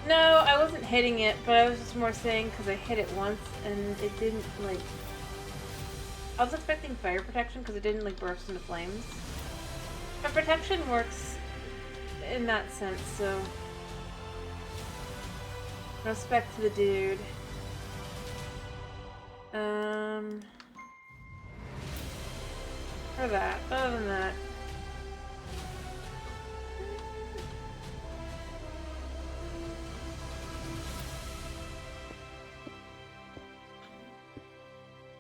no, I wasn't hitting it, but I was just more saying because I hit it once and it didn't, like... I was expecting fire protection because it didn't, like, burst into flames. But protection works in that sense, so... Respect to the dude. For that. Other than that.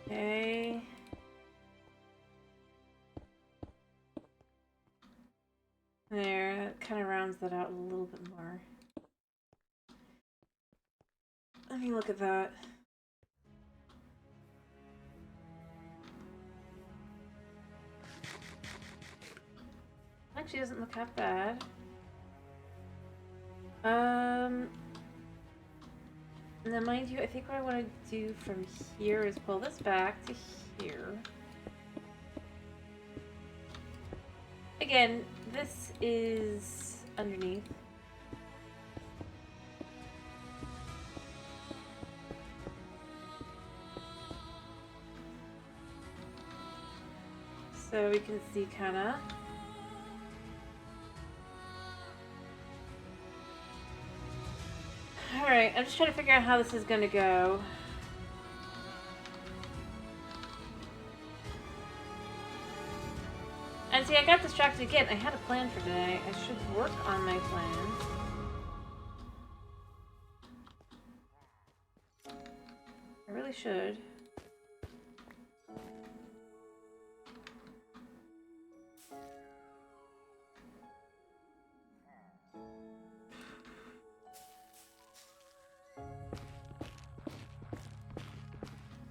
Okay. There, that kind of rounds that out a little bit more. Let me look at that. Actually doesn't look half bad. And then mind you, I think what I want to do from here is pull this back to here. Again, this is underneath. So we can see kinda. Alright, I'm just trying to figure out how this is gonna go. See, I got distracted again. I had a plan for today. I should work on my plan. I really should.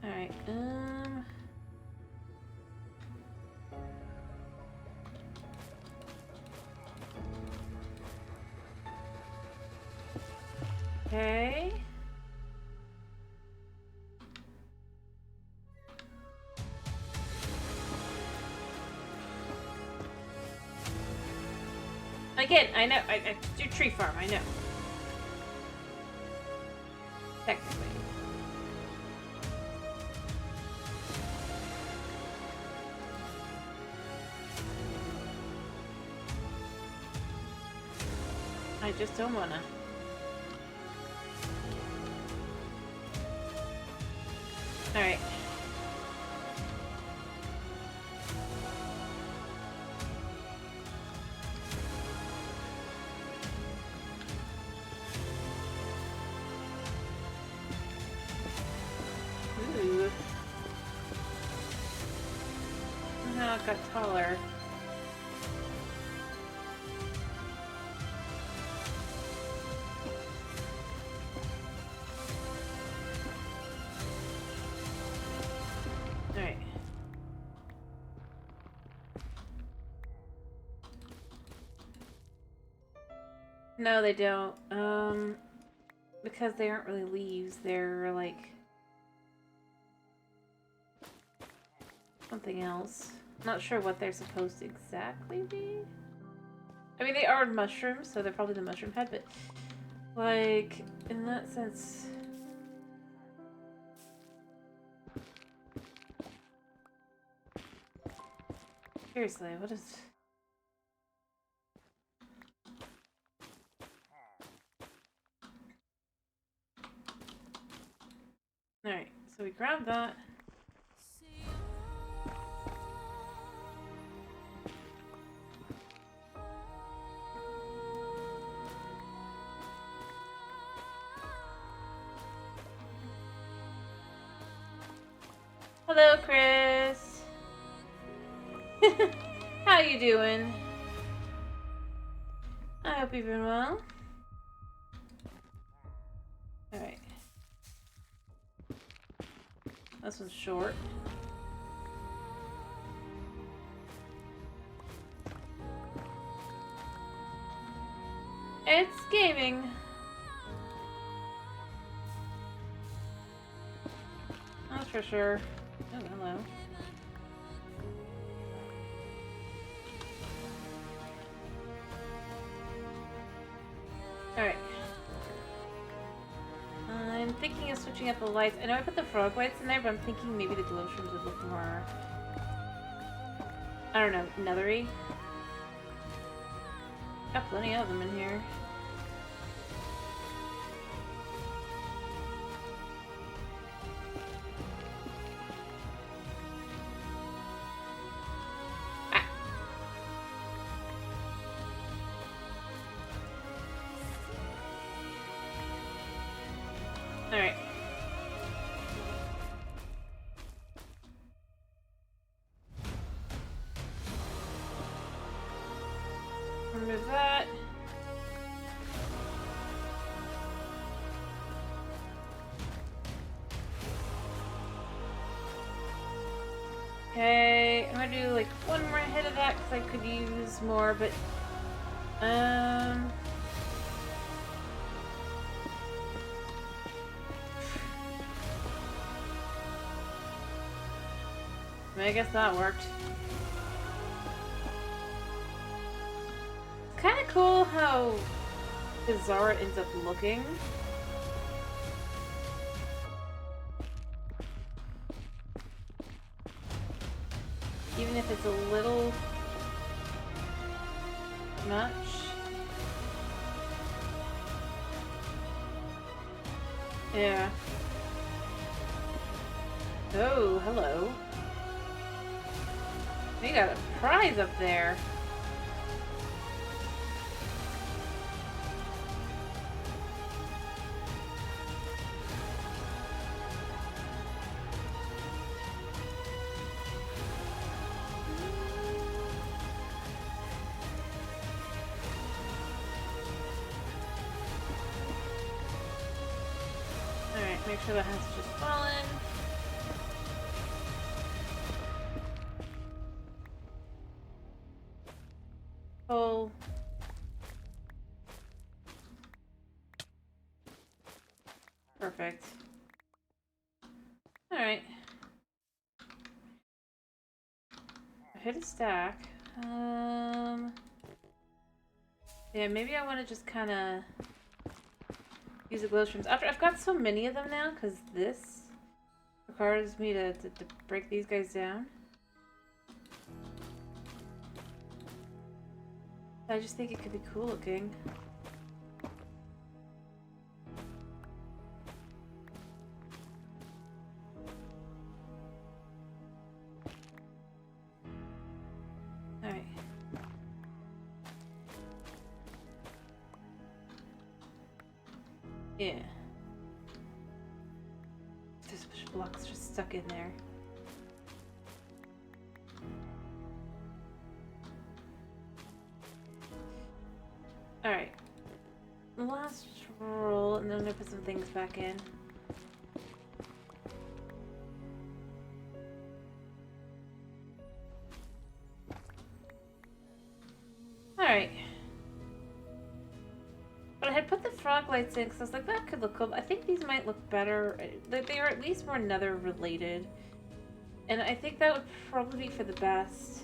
Alright, okay. Again, I know, I do tree farm, I know. Technically. I just don't wanna. Alright. Ooh. Somehow it got taller. Alright. No, they don't. Because they aren't really leaves, they're like something else. Not sure what they're supposed to exactly be. I mean, they are mushrooms, so they're probably the mushroom head, but like in that sense. Seriously, what is... Alright, so we grab that. Hello, Chris. How you doing? I hope you're doing well. Alright. This one's short. It's gaming. That's for sure. Oh, hello. Alright. I'm thinking of switching up the lights. I know I put the frog lights in there, but I'm thinking maybe the glow shrooms would look more... I don't know, nethery. Got plenty of them in here. Alright. Remove that. Okay, I'm gonna do like one more hit of that because I could use more, but I mean, I guess that worked. It's kind of cool how bizarre it ends up looking. Even if it's a little much. Yeah. Oh, hello. We got a prize up there. Alright, make sure that has just fallen. Oh. Perfect. Alright. I hit a stack. Yeah, maybe I want to just kind of use the glow streams. After I've got so many of them now, because this requires me to break these guys down. I just think it could be cool looking. Alright. Yeah. This block's just stuck in there. Alright. Last roll, and then I'm gonna put some things back in. Alright. But I had put the frog lights in because I was like, that could look cool. I think these might look better. They are at least more Nether related. And I think that would probably be for the best.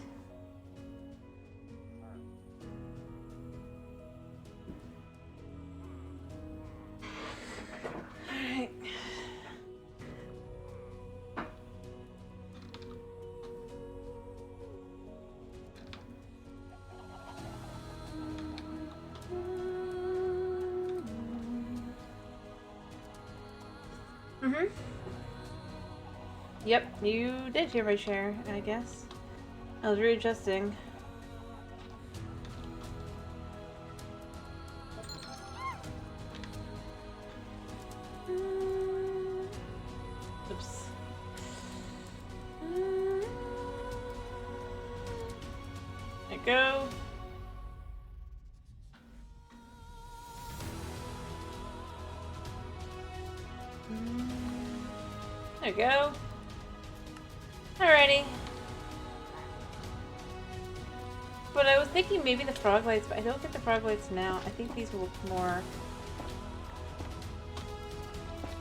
Alright. Yep, you did hear my share, I guess. I was readjusting. Oops. There we go. There we go. Alrighty. But I was thinking maybe the frog lights, but I don't think the frog lights now. I think these will look more...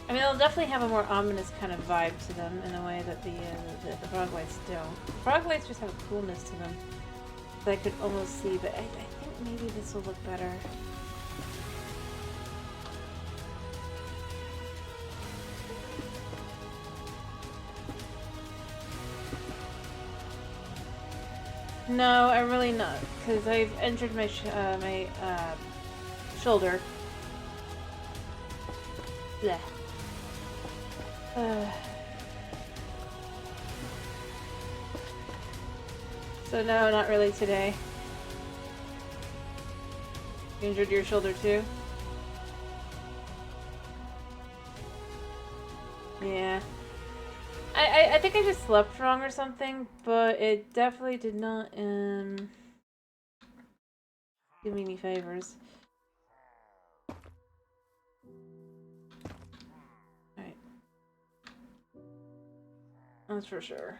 I mean, they'll definitely have a more ominous kind of vibe to them in a way that the frog lights don't. The frog lights just have a coolness to them that I could almost see, but I think maybe this will look better. No, I'm really not, because I've entered my shoulder. Blech. So no, not really today. You injured your shoulder too? Yeah. I think I just slept wrong or something, but it definitely did not do me any favors. Alright. That's for sure.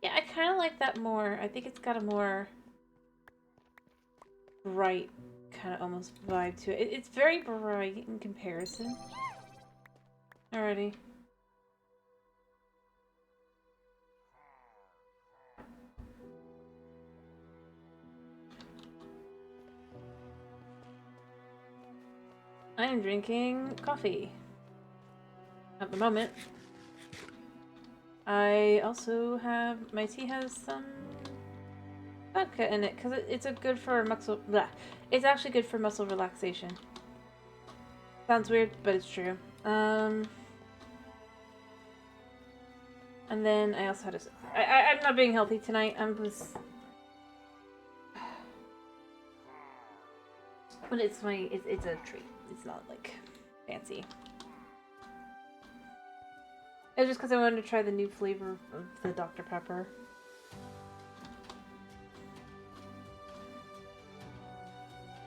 Yeah, I kind of like that more. I think it's got a more bright kind of almost vibe to it. It's very bright in comparison. Alrighty. I am drinking coffee at the moment. I also have, my tea has some vodka in it because it's a good for muscle. Blah. It's actually good for muscle relaxation. Sounds weird, but it's true. And then I also had a... I'm not being healthy tonight. But it's a treat. It's not, like, fancy. It was just because I wanted to try the new flavor of the Dr. Pepper.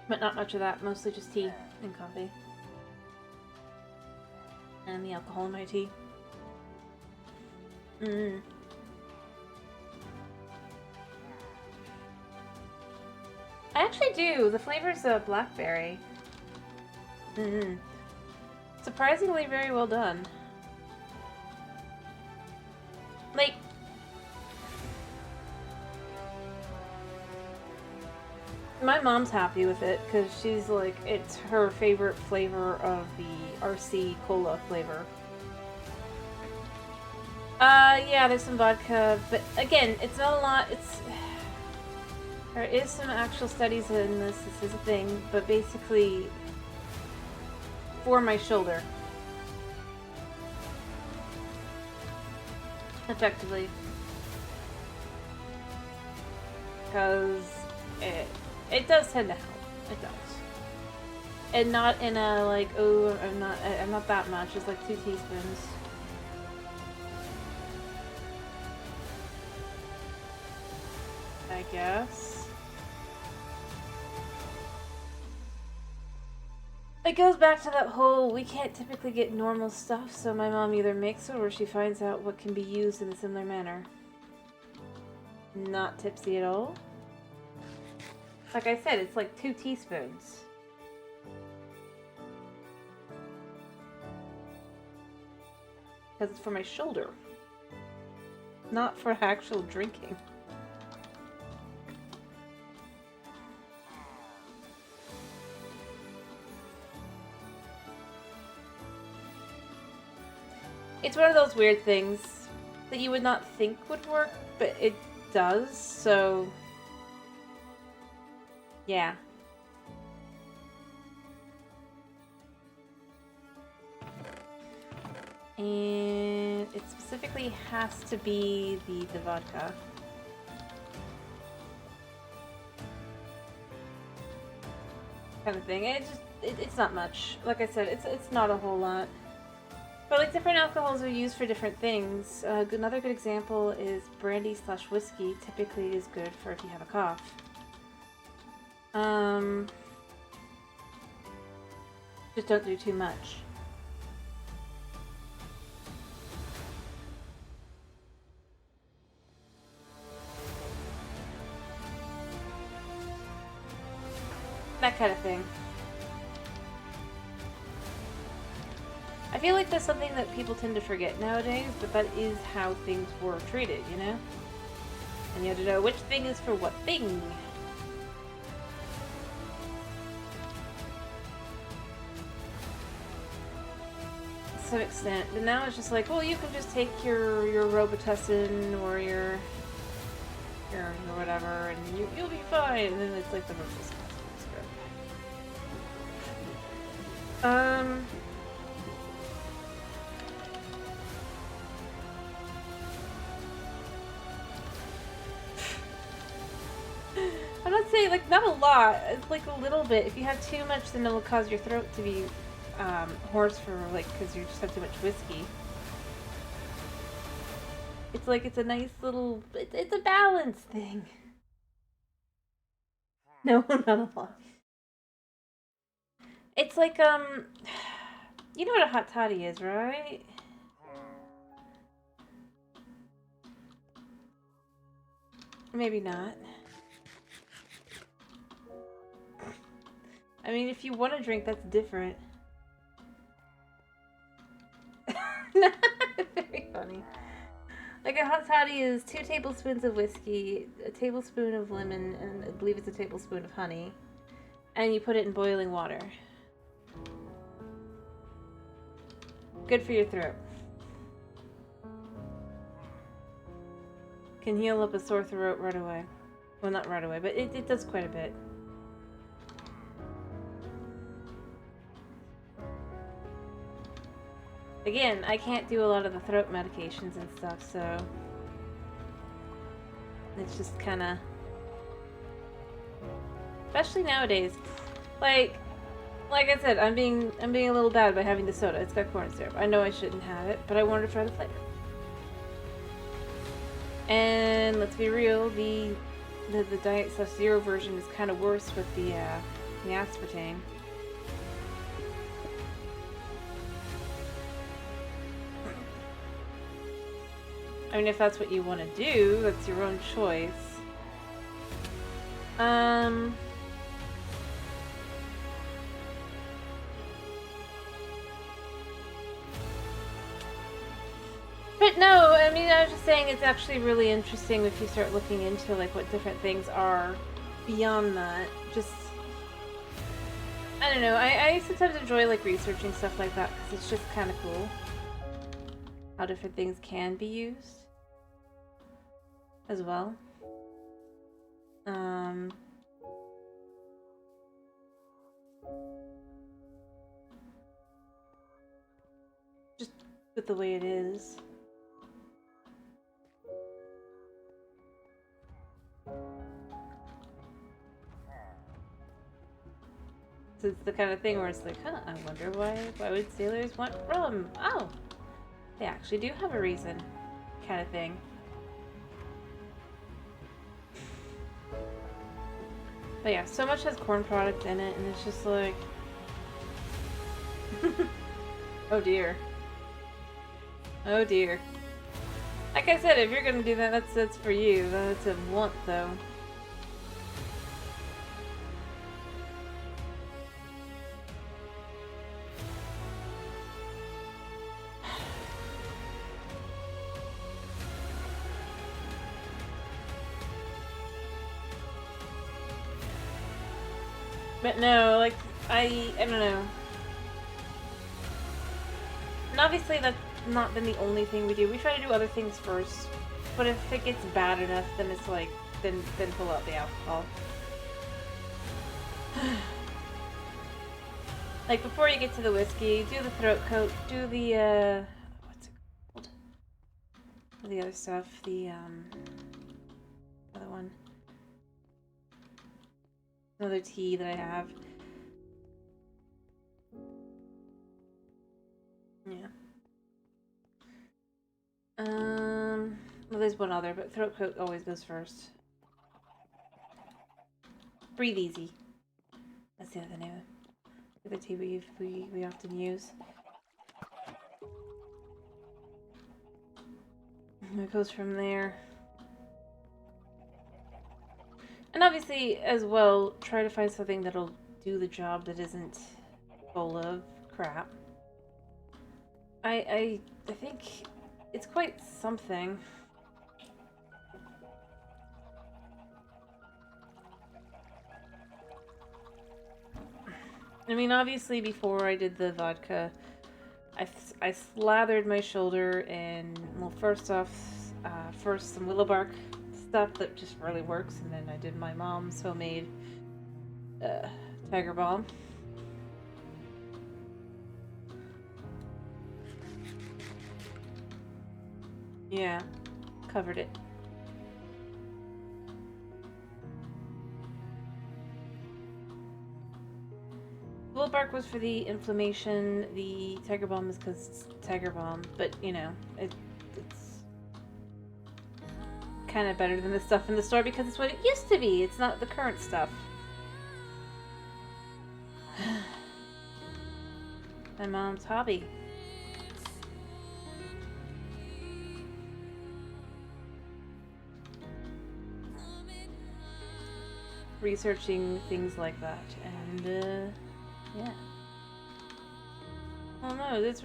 But not much of that. Mostly just tea and coffee. And the alcohol in my tea. I actually do. The flavor's blackberry. Surprisingly very well done. Like, my mom's happy with it because she's like, it's her favorite flavor of the RC Cola flavor. Yeah, there's some vodka, but again, it's not a lot. There is some actual studies in this. This is a thing, but basically, for my shoulder. Effectively. Because it does tend to help. It does. And not in a, like, oh, I'm not that much. It's like 2 teaspoons. I guess. It goes back to that whole, we can't typically get normal stuff, so my mom either makes it or she finds out what can be used in a similar manner. Not tipsy at all. Like I said, it's like 2 teaspoons. Because it's for my shoulder. Not for actual drinking. It's one of those weird things that you would not think would work, but it does, so... yeah. And it specifically has to be the vodka. Kind of thing. It's not much. Like I said, it's not a whole lot. But like different alcohols are used for different things. Another good example is brandy/whiskey. Typically is good for if you have a cough. Just don't do too much. That kind of thing. I feel like that's something that people tend to forget nowadays, but that is how things were treated, you know? And you have to know which thing is for what thing. To some extent. But now it's just like, well, you can just take your Robitussin or your whatever, and you'll be fine. And then it's like the most disgusting script. I'm not saying, like, not a lot. It's like a little bit. If you have too much, then it'll cause your throat to be hoarse for, like, because you just have too much whiskey. It's like, it's a nice little, it's a balance thing. No, not a lot. It's like, you know what a hot toddy is, right? Maybe not. I mean, if you want to drink, that's different. Very funny. Like a hot toddy is 2 tablespoons of whiskey, a tablespoon of lemon, and I believe it's a tablespoon of honey. And you put it in boiling water. Good for your throat. Can heal up a sore throat right away. Well, not right away, but it does quite a bit. Again, I can't do a lot of the throat medications and stuff, so it's just kind of, especially nowadays, like I said, I'm being a little bad by having the soda. It's got corn syrup. I know I shouldn't have it, but I wanted to try the flavor. And let's be real, the Diet Zero version is kind of worse with the aspartame. I mean, if that's what you want to do, that's your own choice. But no, I mean, I was just saying it's actually really interesting if you start looking into, like, what different things are beyond that. Just, I don't know, I sometimes enjoy, like, researching stuff like that, because it's just kind of cool how different things can be used as well. Just with the way it is. So it's the kind of thing where it's like, huh, I wonder why would sailors want rum? Oh, they actually do have a reason, kind of thing. But yeah, so much has corn product in it, and it's just like, oh dear. Oh dear. Like I said, if you're gonna do that, that's for you. That's a want, though. But no, like, I don't know. And obviously that's not been the only thing we do. We try to do other things first. But if it gets bad enough, then it's like, then pull out the alcohol. Like, before you get to the whiskey, do the throat coat, do the, what's it called? The other stuff, the, other one. Another tea that I have. Yeah. Well, there's one other, but throat coat always goes first. Breathe easy. That's the other name. The tea we often use. And it goes from there. And obviously, as well, try to find something that'll do the job that isn't full of crap. I think it's quite something. I mean, obviously, before I did the vodka, I slathered my shoulder in, well, first off, first some willow bark stuff that just really works, and then I did my mom's homemade Tiger Balm. Yeah, covered it. Willow bark was for the inflammation. The Tiger Balm is because it's Tiger Balm, but you know, it's kind of better than the stuff in the store because it's what it used to be. It's not the current stuff. My mom's hobby. Researching things like that, and yeah. Oh no, it's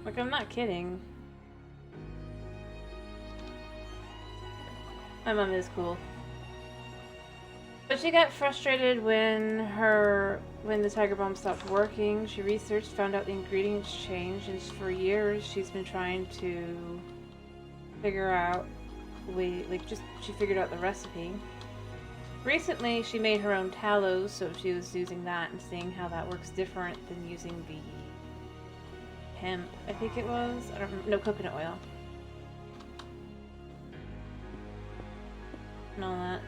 like, I'm not kidding. My mom is cool. But she got frustrated when the Tiger Balm stopped working. She researched, found out the ingredients changed, and for years she's been trying to figure out she figured out the recipe. recently she made her own tallow, so she was using that and seeing how that works different than using the hemp, I think it was. I don't remember. No, coconut oil. And all that.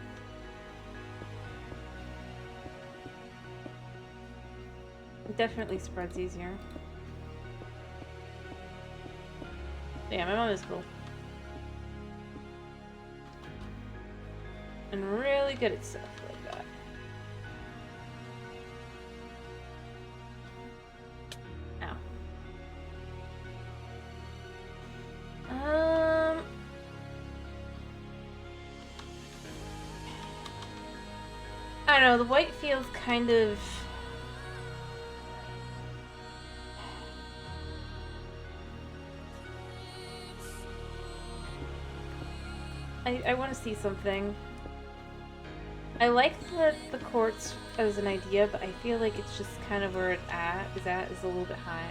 It definitely spreads easier. Yeah, my mom is cool. And really good at stuff like that. Ow. I don't know, the white feels kind of... I want to see something. I like the quartz as an idea, but I feel like it's just kind of where it is a little bit high.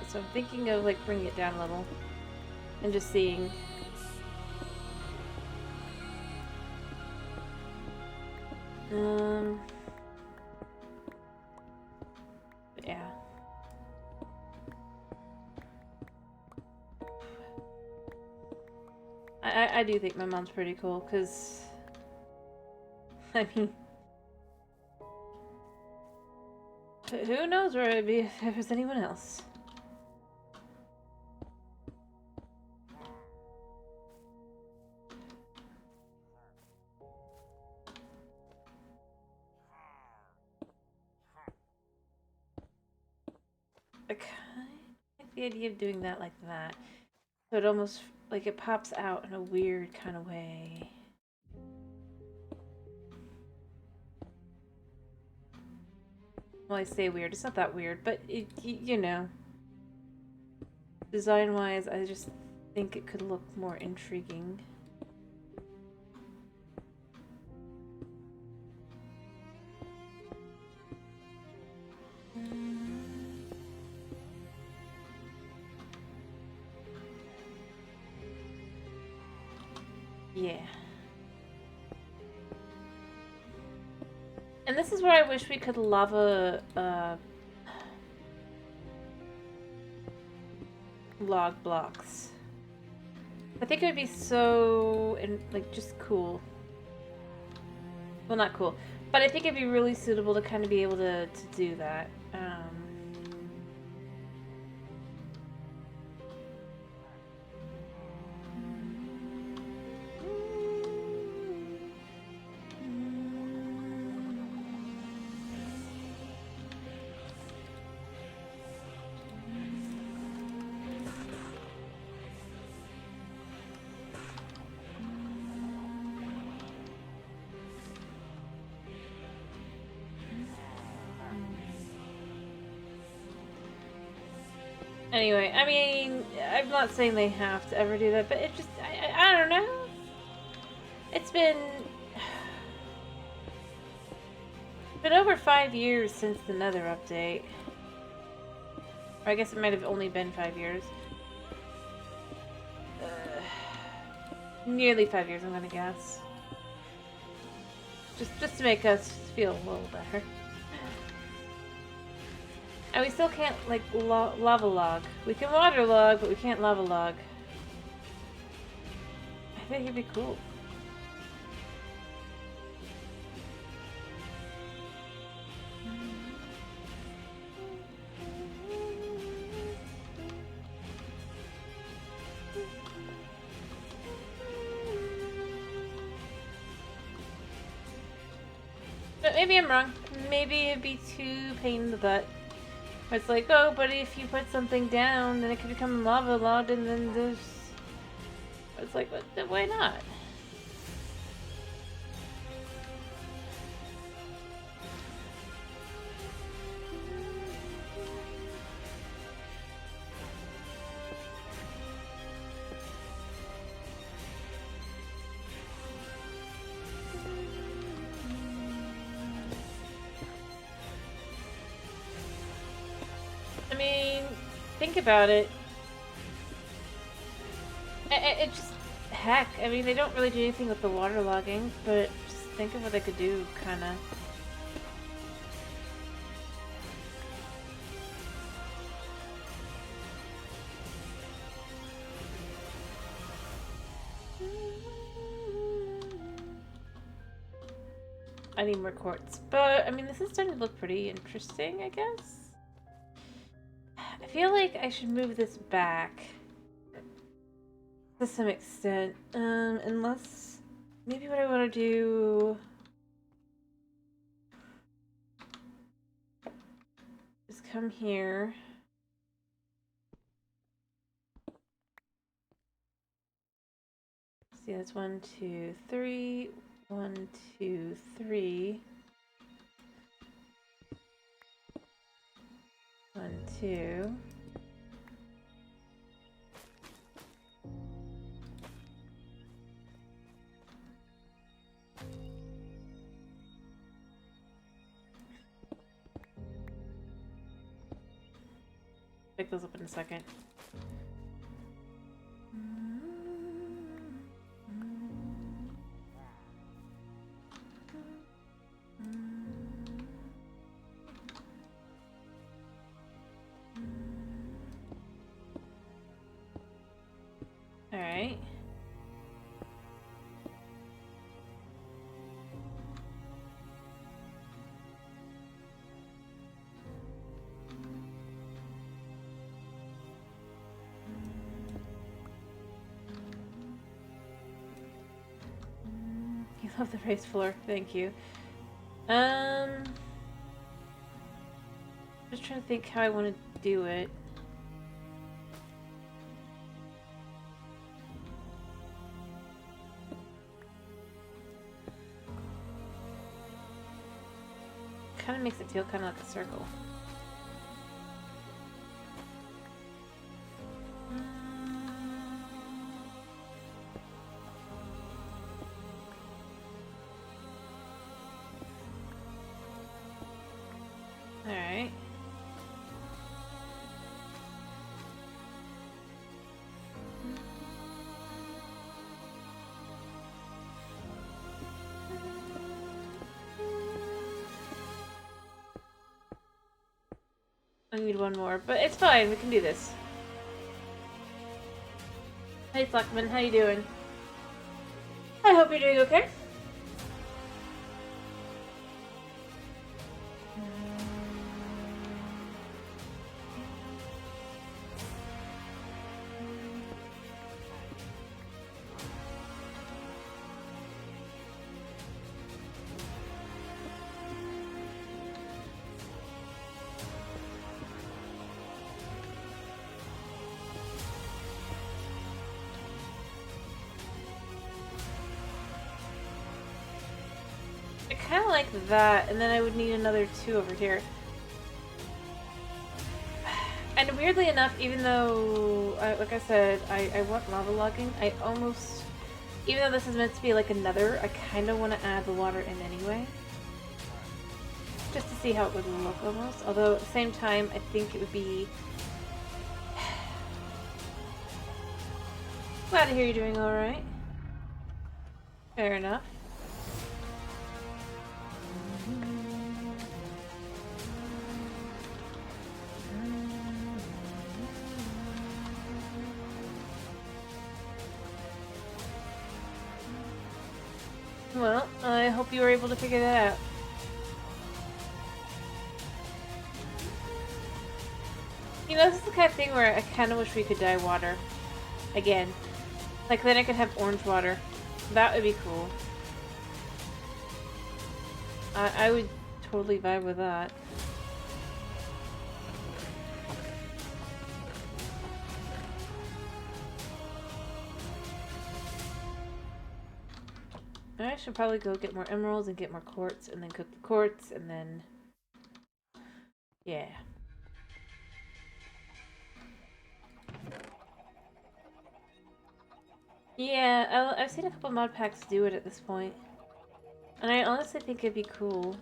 So I'm thinking of like bringing it down a little and just seeing. Yeah. I do think my mom's pretty cool, because, I mean, who knows where it'd be if it was anyone else. I kind of like the idea of doing that like that. So it almost, like, it pops out in a weird kind of way. Well, I say weird. It's not that weird, but it, you know. Design-wise, I just think it could look more intriguing. Yeah. And this is where I wish we could lava, log blocks. I think it would be so, like, just cool. Well, not cool, but I think it'd be really suitable to kind of be able to do that. Anyway, I mean, I'm not saying they have to ever do that, but it just, I don't know. It's been over 5 years since the Nether update. Or I guess it might have only been 5 years. Nearly 5 years, I'm gonna guess. Just to make us feel a little better. And we still can't, like, lava log. We can water log, but we can't lava log. I think it'd be cool. But maybe I'm wrong. Maybe it'd be too pain in the butt. It's like, oh, but if you put something down, then it could become lava log, and then there's... It's like, why not? I mean, think about it. It just, heck, I mean, they don't really do anything with the waterlogging, but just think of what I could do, kinda. I need more quartz, but I mean, this is starting to look pretty interesting, I guess. I feel like I should move this back to some extent, unless maybe what I want to do is come here. See, that's 1, 2, 3. 1, 2, 3. 1, 2. Pick those up in a second. Alright. You love the raised floor, thank you. Just trying to think how I want to do it. Kind of makes it feel kind of like a circle. Alright. I need one more, but it's fine. We can do this. Hey, Fleckman, how you doing? I hope you're doing okay. Kind of like that, and then I would need another 2 over here. And weirdly enough, even though, like I said, I want lava logging, I almost, even though this is meant to be like another, I kind of want to add the water in anyway. Just to see how it would look almost. Although at the same time, I think it would be... Glad to hear you're doing alright. Fair enough. Well, I hope you were able to figure that out. You know, this is the kind of thing where I kind of wish we could dye water. Again. Like, then I could have orange water. That would be cool. I would totally vibe with that. I should probably go get more emeralds and get more quartz and then cook the quartz and then... Yeah. Yeah, I've seen a couple mod packs do it at this point. And I honestly think it'd be cool.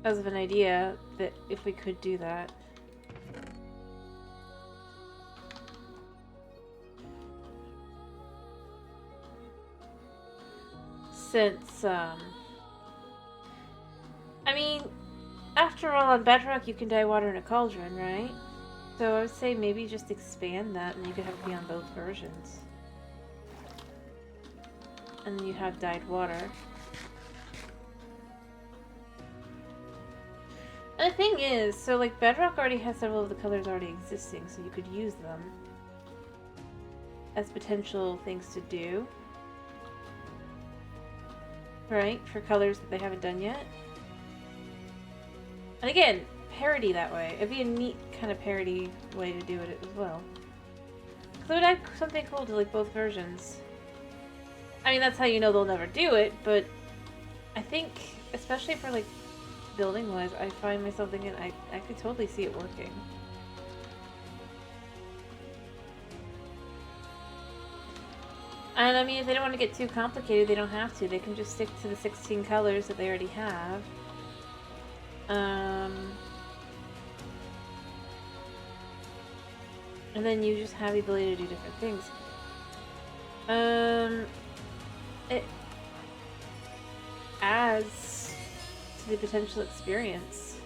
As of an idea, that if we could do that. since, I mean, after all, on Bedrock you can dye water in a cauldron, right? So I would say maybe just expand that and you could have it be on both versions. And then you have dyed water. And the thing is, so like Bedrock already has several of the colors already existing, so you could use them as potential things to do. Right? For colors that they haven't done yet. And again, parody that way. It'd be a neat kind of parody way to do it as well. Because it would add something cool to like both versions. I mean, that's how you know they'll never do it, but I think, especially for like building wise, I find myself thinking I could totally see it working. And I mean, if they don't want to get too complicated, they don't have to. They can just stick to the 16 colors that they already have. And then you just have the ability to do different things. It adds to the potential experience.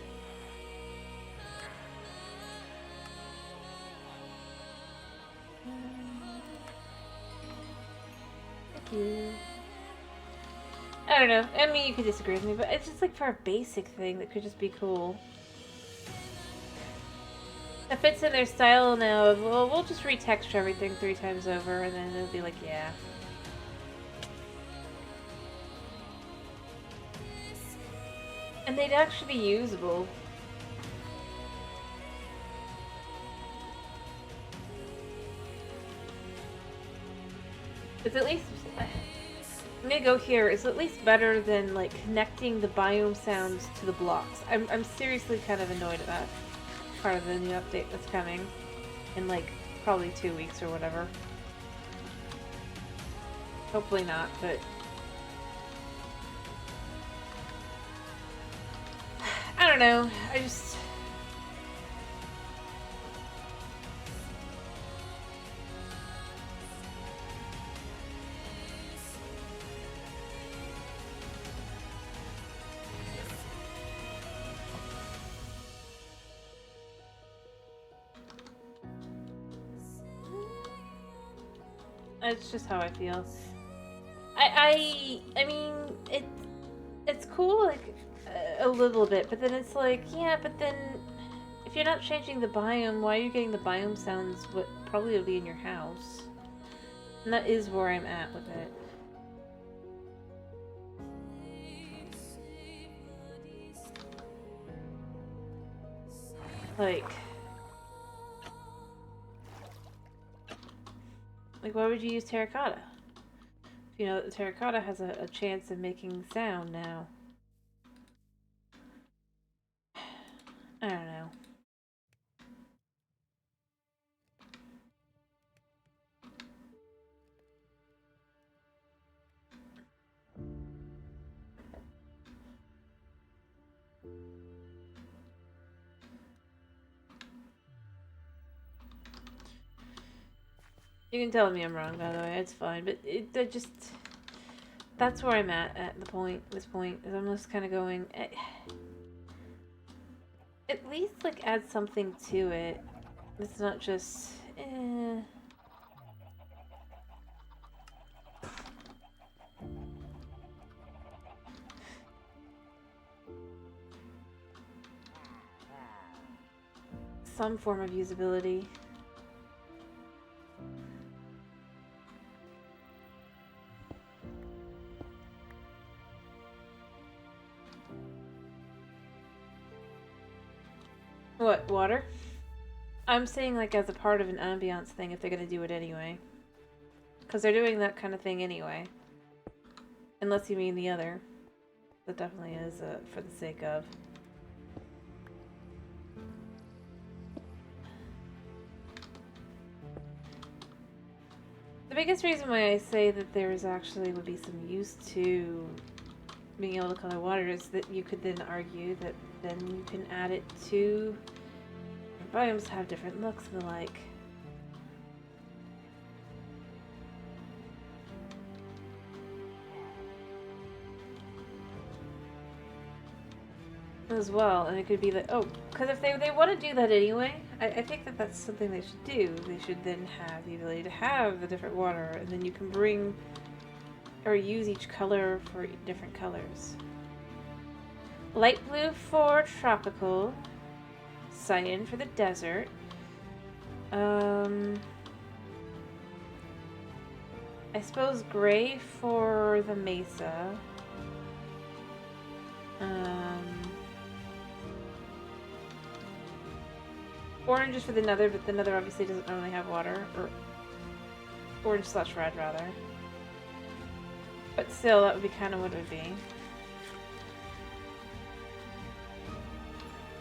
Thank you. I don't know. I mean, you could disagree with me, but it's just like for a basic thing that could just be cool. It fits in their style now of, well, we'll just retexture everything 3 times over, and then it'll be like, yeah. And they'd actually be usable. It's at least... I'm gonna go here. It's at least better than, like, connecting the biome sounds to the blocks. I'm seriously kind of annoyed at that part of the new update that's coming in, like, probably 2 weeks or whatever. Hopefully not, but... I don't know. I just... It's just how I feel. I mean, it's cool, like, a little bit, but then it's like, yeah, but then if you're not changing the biome, why are you getting the biome sounds what probably will be in your house? And that is where I'm at with it. Like, why would you use terracotta? If you know that the terracotta has a chance of making sound now. I don't know. You can tell me I'm wrong, by the way. It's fine, but it just... That's where I'm at this point, is I'm just kind of going... At least, like, add something to it. It's not just... Some form of usability. What, water? I'm saying, like, as a part of an ambiance thing if they're gonna do it anyway. Because they're doing that kind of thing anyway. Unless you mean the other. That definitely is for the sake of. The biggest reason why I say that there's actually would be some use to being able to color water is that you could then argue that then you can add it to biomes have different looks and the like. as well, and it could be that, oh, because if they want to do that anyway, I think that that's something they should do. They should then have the ability to have the different water, and then you can bring or use each color for different colors. Light blue for tropical, cyan for the desert. I suppose gray for the mesa. Orange is for the nether, but the nether obviously doesn't normally have water. Or orange/red, rather. But still, that would be kind of what it would be.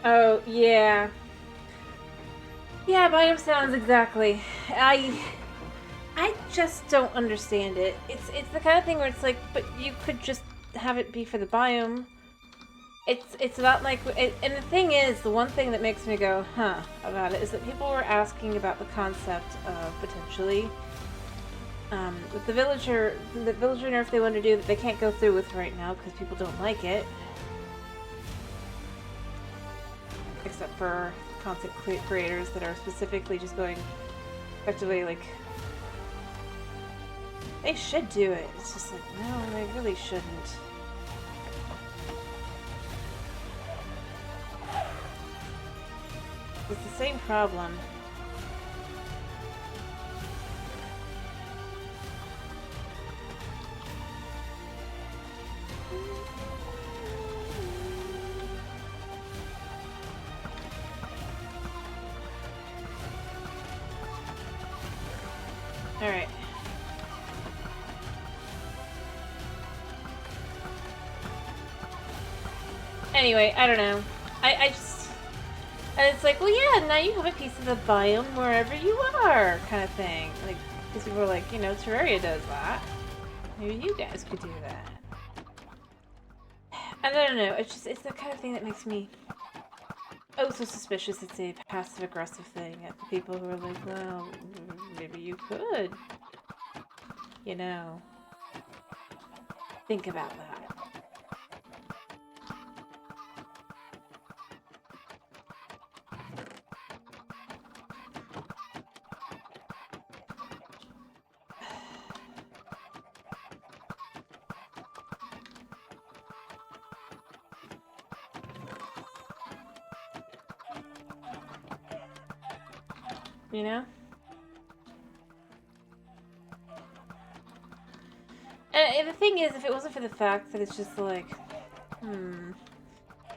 Oh, yeah. Yeah, biome sounds exactly. I just don't understand it. It's the kind of thing where it's like, but you could just have it be for the biome. It's about like, and the thing is, the one thing that makes me go, huh, about it is that people were asking about the concept of potentially, with the villager nerf they want to do that they can't go through with right now because people don't like it. Except for content creators that are specifically just going, effectively, like, they should do it. It's just like, no, they really shouldn't. It's the same problem. Alright. Anyway, I don't know. I just... And it's like, well, yeah, now you have a piece of the biome wherever you are, kind of thing. Like, because people are like, you know, Terraria does that. Maybe you guys could do that. And I don't know, it's the kind of thing that makes me oh so suspicious. It's a passive-aggressive thing at the people who are like, well, maybe you could. You know. Think about that. You know? And the thing is, if it wasn't for the fact that it's just like,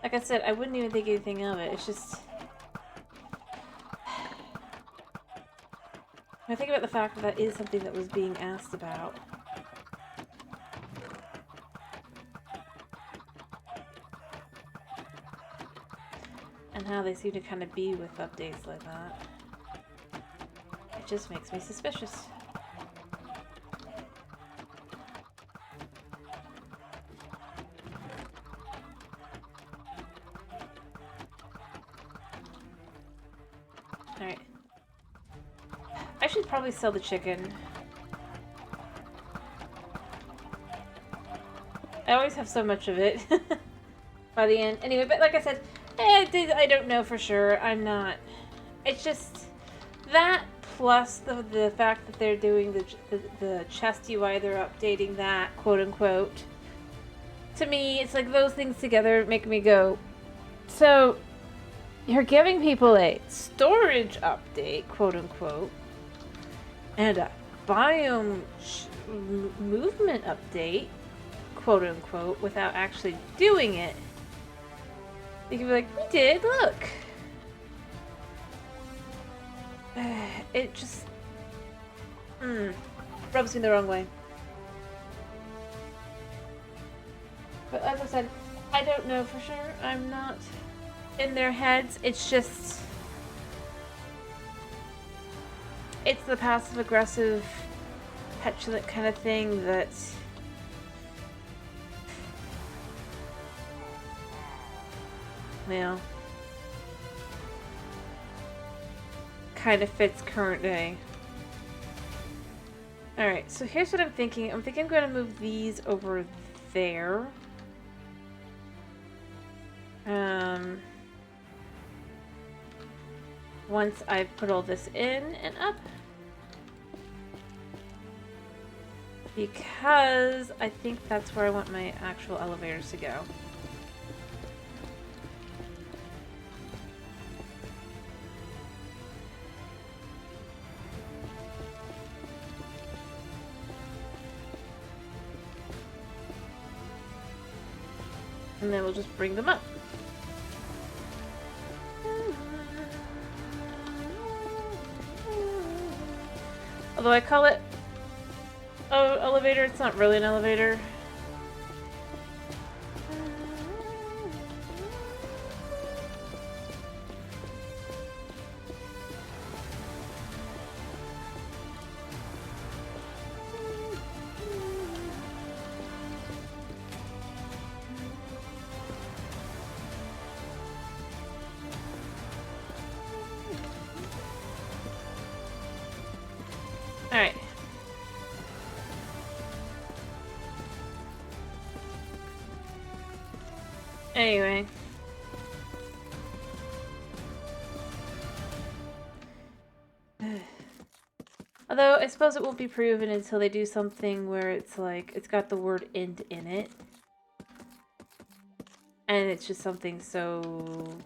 like I said, I wouldn't even think anything of it. It's just... I think about the fact that that is something that was being asked about. And how they seem to kind of be with updates like that. It just makes me suspicious. Alright. I should probably sell the chicken. I always have so much of it by the end. Anyway, but like I said, I don't know for sure. I'm not. It's just that plus the fact that they're doing the chest UI, they're updating that, quote unquote. To me, it's like those things together make me go, so you're giving people a storage update, quote unquote, and a biome movement update, quote unquote, without actually doing it. You can be like, we did, look. It just rubs me the wrong way. But as I said, I don't know for sure. I'm not in their heads. It's just... it's the passive-aggressive, petulant kind of thing that... well... kind of fits current day. Alright, so here's what I'm thinking. I'm thinking I'm going to move these over there. Once I've put all this in and up. Because I think that's where I want my actual elevators to go. And then we'll just bring them up. Although I call it elevator, it's not really an elevator. Alright. Anyway. Although, I suppose it won't be proven until they do something where it's like, it's got the word "end" in it. And it's just something so...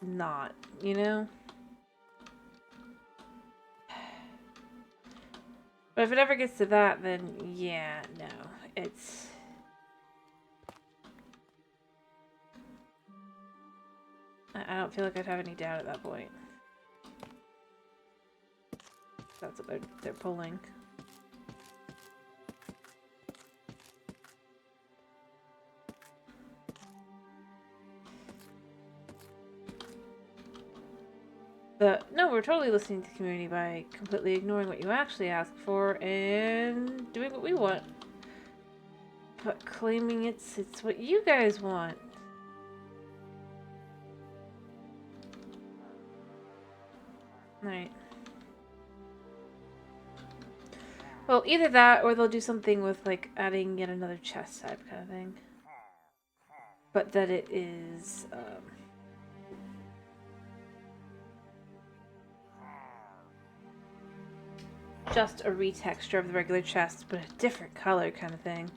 not, you know? But if it ever gets to that, then yeah, no. It's... I don't feel like I'd have any doubt at that point. That's what they're pulling. No, we're totally listening to the community by completely ignoring what you actually asked for and doing what we want. But claiming it's what you guys want. Right. Well, either that or they'll do something with like adding yet another chest type kind of thing. But that it is just a retexture of the regular chest, but a different color kind of thing.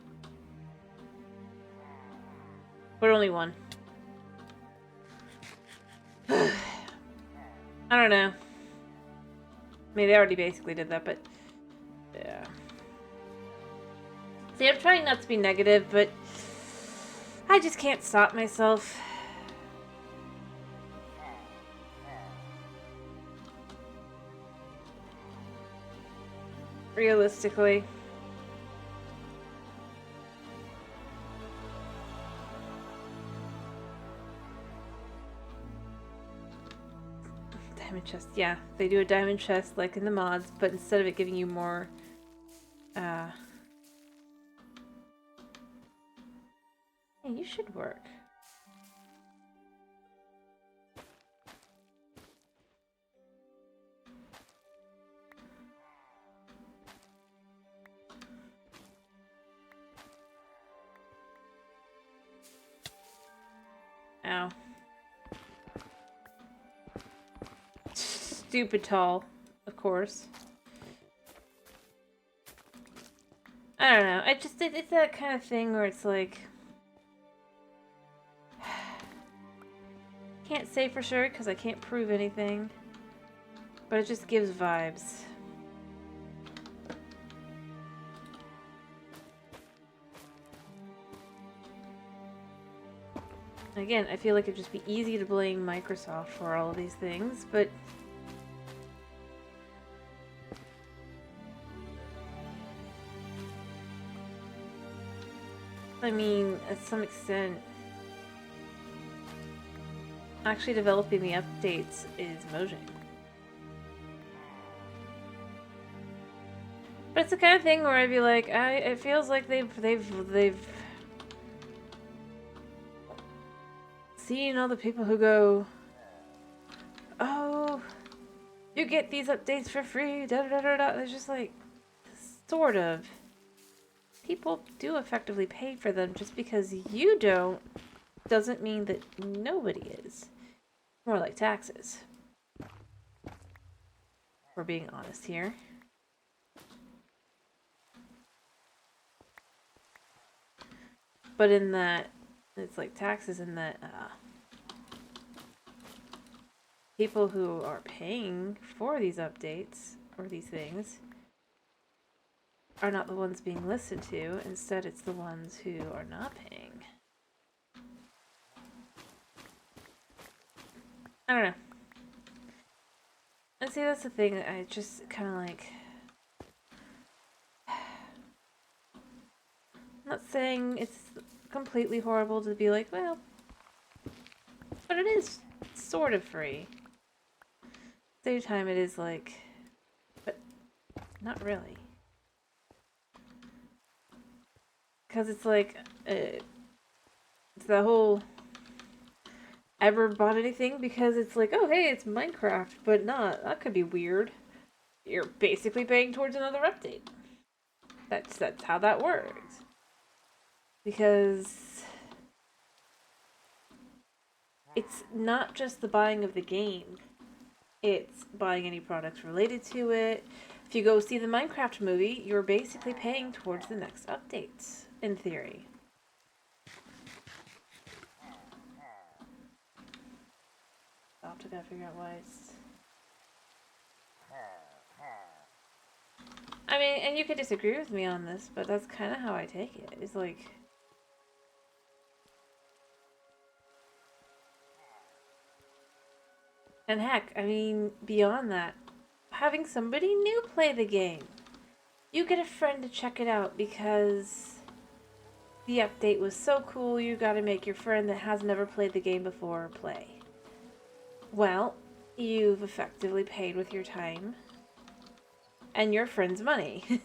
But only one. I don't know. I mean, they already basically did that, but... yeah. See, I'm trying not to be negative, but... I just can't stop myself. Realistically. Diamond chest. Yeah, they do a diamond chest like in the mods, but instead of it giving you more... Hey, you should work. Ow. Stupid tall, of course. I don't know. It's that kind of thing where it's like... can't say for sure because I can't prove anything. But it just gives vibes. Again, I feel like it'd just be easy to blame Microsoft for all of these things, but... I mean, at some extent, actually developing the updates is Mojang. But it's the kind of thing where I'd be like, it feels like they've seen all the people who go, oh, you get these updates for free, da da da da. It's just like, sort of. People do effectively pay for them just because you don't. doesn't mean that nobody is. More like taxes. We're being honest here. But in that, it's like taxes in that people who are paying for these updates or these things are not the ones being listened to. Instead, it's the ones who are not paying. I don't know. And see, that's the thing that I just kind of like... I'm not saying it's completely horrible to be like, well, but it is sort of free. At the same time, it is like, but not really. Because it's like, it's the whole ever bought anything because it's like, oh hey, it's Minecraft, but not. That could be weird. You're basically paying towards another update. That's how that works. Because it's not just the buying of the game. It's buying any products related to it. If you go see the Minecraft movie, you're basically paying towards the next updates, in theory. I'll have to gotta figure out why it's... I mean, and you could disagree with me on this, but that's kind of how I take it. It's like... And heck, I mean, beyond that, having somebody new play the game. You get a friend to check it out because the update was so cool, you gotta make your friend that has never played the game before play. Well, you've effectively paid with your time and your friend's money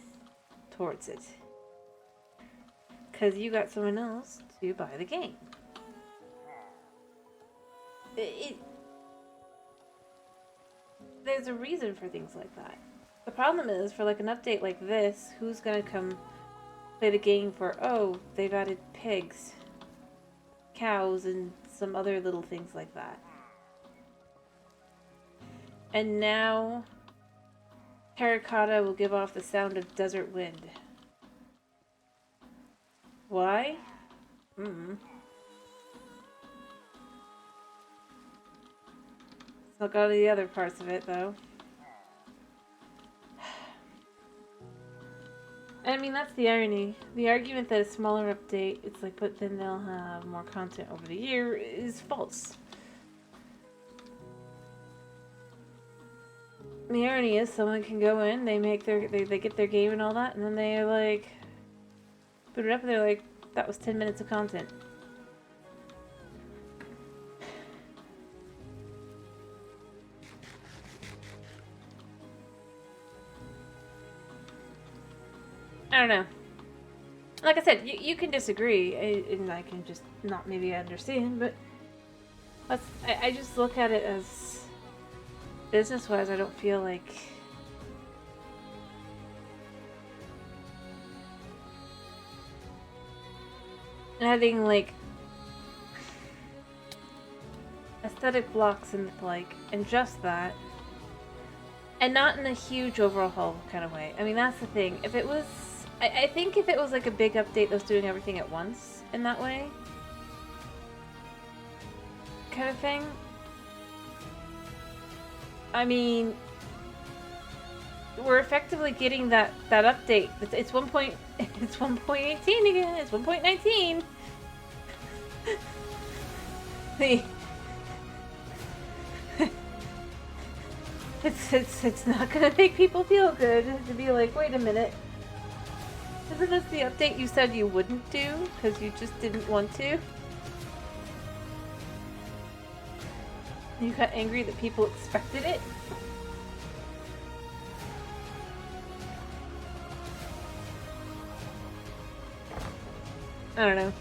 towards it. Because you got someone else to buy the game. There's a reason for things like that. The problem is, for like an update like this, who's gonna come play the game for, oh, they've added pigs, cows, and some other little things like that. And now, terracotta will give off the sound of desert wind. Why? It's not got any other parts of it, though. I mean, that's the irony. The argument that a smaller update, it's like, but then they'll have more content over the year, is false. The irony is, someone can go in, they make their, they get their game and all that, and then they like, put it up and they're like, that was 10 minutes of content. I don't know. Like I said, you can disagree, and I can just not maybe understand, but I just look at it as business-wise. I don't feel like adding like aesthetic blocks and like, and just that, and not in a huge overhaul kind of way. I mean, that's the thing. If it was, I think if it was like a big update that was doing everything at once in that way, kind of thing. I mean, we're effectively getting that update. It's 1.18 again. It's 1.19. It's not gonna make people feel good to be like, wait a minute. Isn't this the update you said you wouldn't do because you just didn't want to? You got angry that people expected it? I don't know.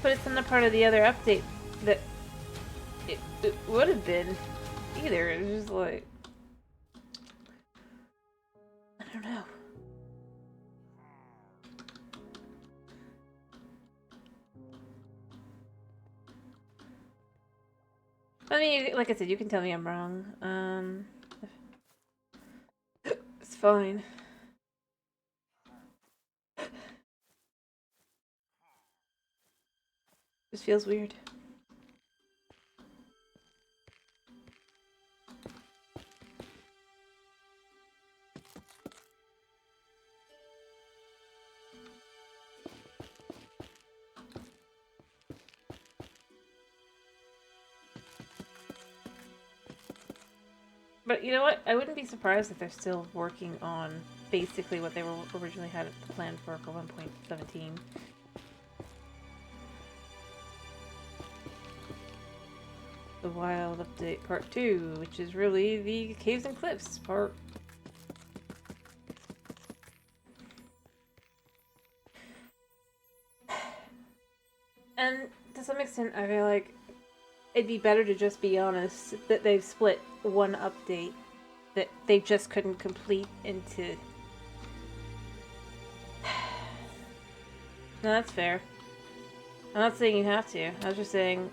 But it's in the part of the other update that it would have been either. It was just like, I don't know. I mean, like I said, you can tell me I'm wrong. It's fine. This feels weird. But you know what? I wouldn't be surprised if they're still working on basically what they were originally had planned for 1.17. The Wild Update Part 2, which is really the Caves and Cliffs part. And to some extent, I feel like it'd be better to just be honest that they've split one update that they just couldn't complete into... No, that's fair. I'm not saying you have to. I was just saying,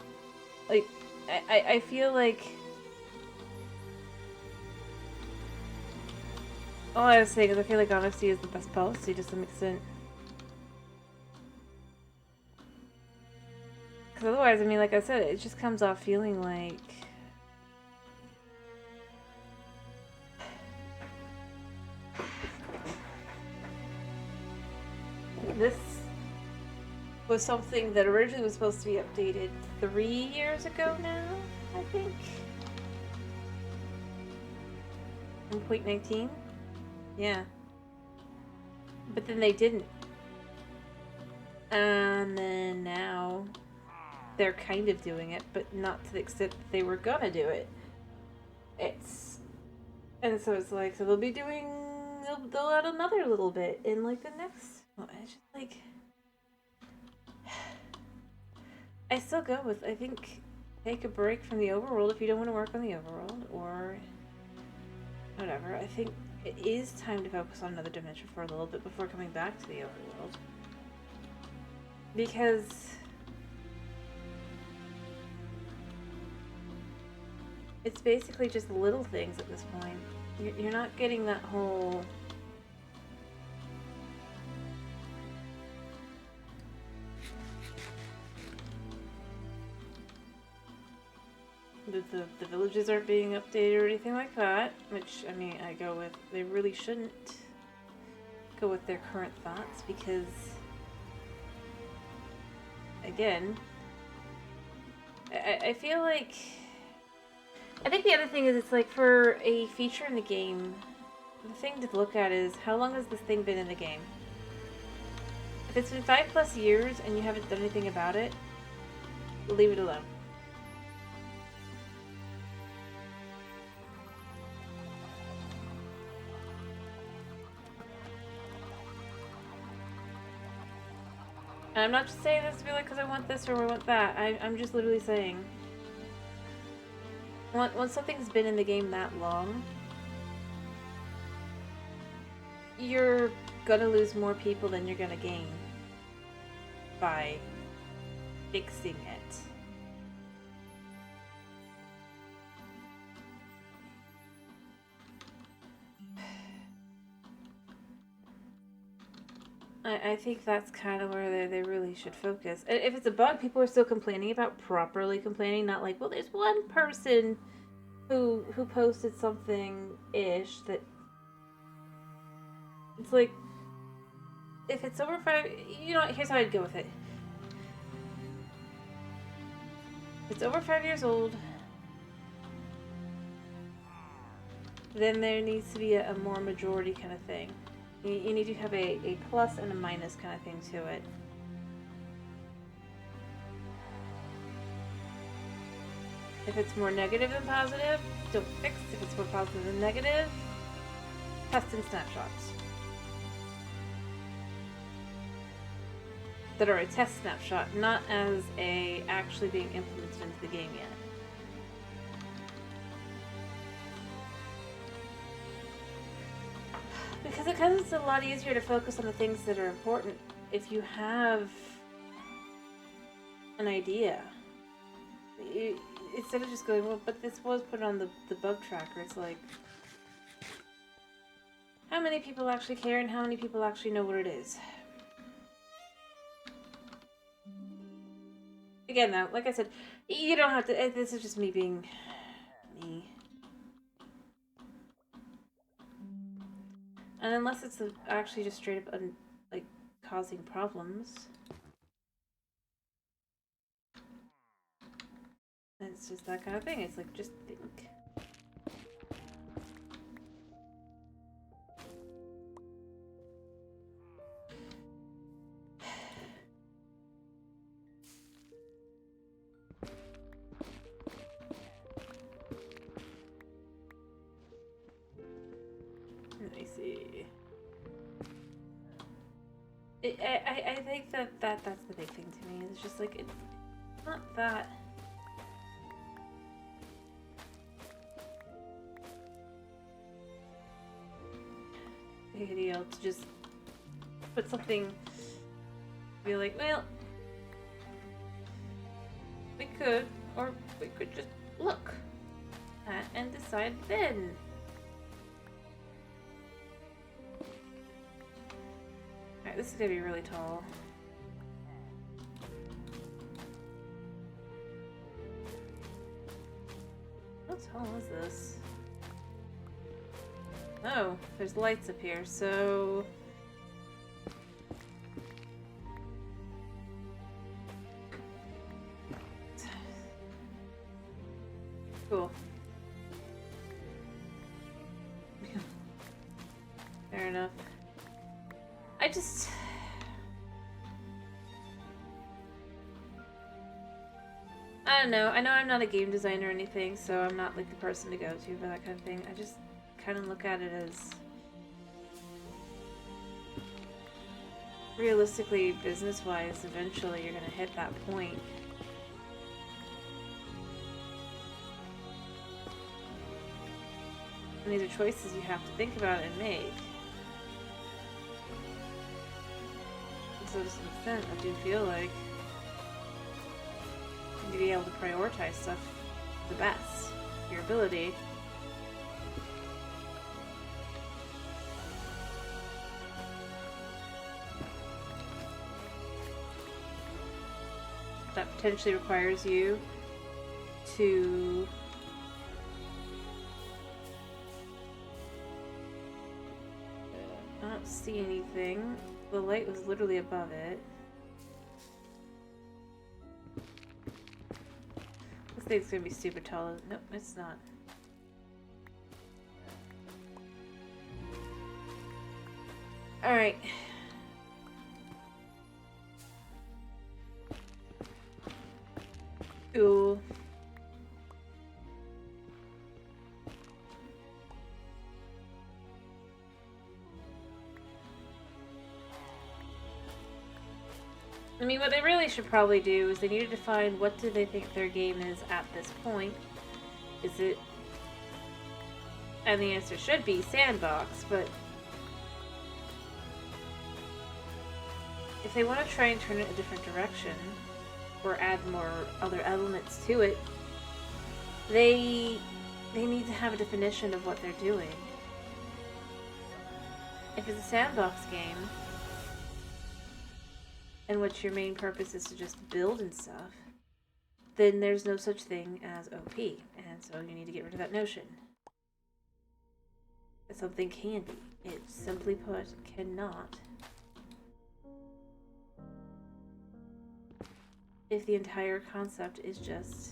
like, I feel like... All I was saying is I feel like honesty is the best policy to some extent. Because otherwise, I mean, like I said, it just comes off feeling like... This was something that originally was supposed to be updated 3 years ago now, I think. 1.19? Yeah. But then they didn't. And then now they're kind of doing it, but not to the extent that they were gonna do it. And so it's like, so they'll be doing, they'll add another little bit in like the next, well, it's just like, I still go with, I think, take a break from the overworld if you don't want to work on the overworld, or whatever. I think it is time to focus on another dimension for a little bit before coming back to the overworld. Because it's basically just little things at this point. You're not getting that whole... The villages aren't being updated or anything like that, which, I mean, I go with, they really shouldn't go with their current thoughts because, again, I feel like, I think the other thing is it's like for a feature in the game, the thing to look at is how long has this thing been in the game? If it's been 5+ years and you haven't done anything about it, leave it alone. And I'm not just saying this to be like because I want this or I want that. I'm just literally saying, once something's been in the game that long, you're gonna lose more people than you're gonna gain by fixing it. I think that's kind of where they really should focus. If it's a bug people are still complaining about, properly complaining, not like, well, there's one person who posted something-ish that... It's like, if it's over 5... You know what, here's how I'd go with it. If it's over 5 years old, then there needs to be a more majority kind of thing. You need to have a plus and a minus kind of thing to it. If it's more negative than positive, don't fix. If it's more positive than negative, test and snapshots. that are a test snapshot, not as a actually being implemented into the game yet. Because it's a lot easier to focus on the things that are important if you have an idea. Instead of just going, well, but this was put on the bug tracker, it's like, how many people actually care and how many people actually know what it is? Again, though, like I said, you don't have to, this is just me being me. And unless it's actually just straight up, like, causing problems. It's just that kind of thing. It's like, just think. Let me see. I think that's the big thing to me. It's just like, it's not that. Big a deal to just put something, be like, well, we could, or we could just look at and decide then. Alright, this is gonna be really tall. How tall is this? Oh, there's lights up here, so... Cool. Fair enough. I don't know. I know I'm not a game designer or anything, so I'm not like the person to go to for that kind of thing. I just kind of look at it as realistically, business-wise, eventually you're gonna hit that point. And these are choices you have to think about and make. And so to some extent, I do feel like you need to be able to prioritize stuff the best, your ability. That potentially requires you to I don't see anything. The light was literally above it. This thing's gonna be stupid tall. Nope, it's not. Alright. Cool. I mean, what they really should probably do is they need to define what do they think their game is at this point. Is it... And the answer should be sandbox, but... if they want to try and turn it a different direction, or add more other elements to it, they need to have a definition of what they're doing. If it's a sandbox game, and what your main purpose is to just build and stuff, then there's no such thing as OP, and so you need to get rid of that notion. That something can be. It, simply put, cannot. If the entire concept is just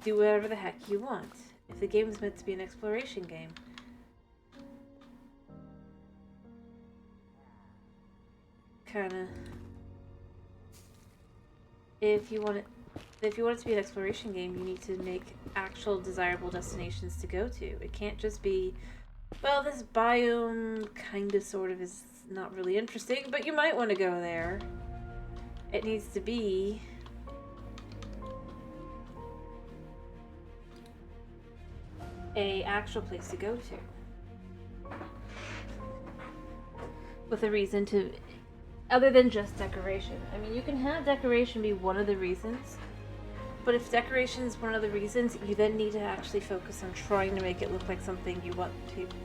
do whatever the heck you want. If the game is meant to be an exploration game, kinda. If you want it to be an exploration game, you need to make actual desirable destinations to go to. It can't just be Well, this biome kind of sort of is not really interesting, but you might want to go there. It needs to be a actual place to go to. With a reason to, other than just decoration. I mean, you can have decoration be one of the reasons, but if decoration is one of the reasons, you then need to actually focus on trying to make it look like something you want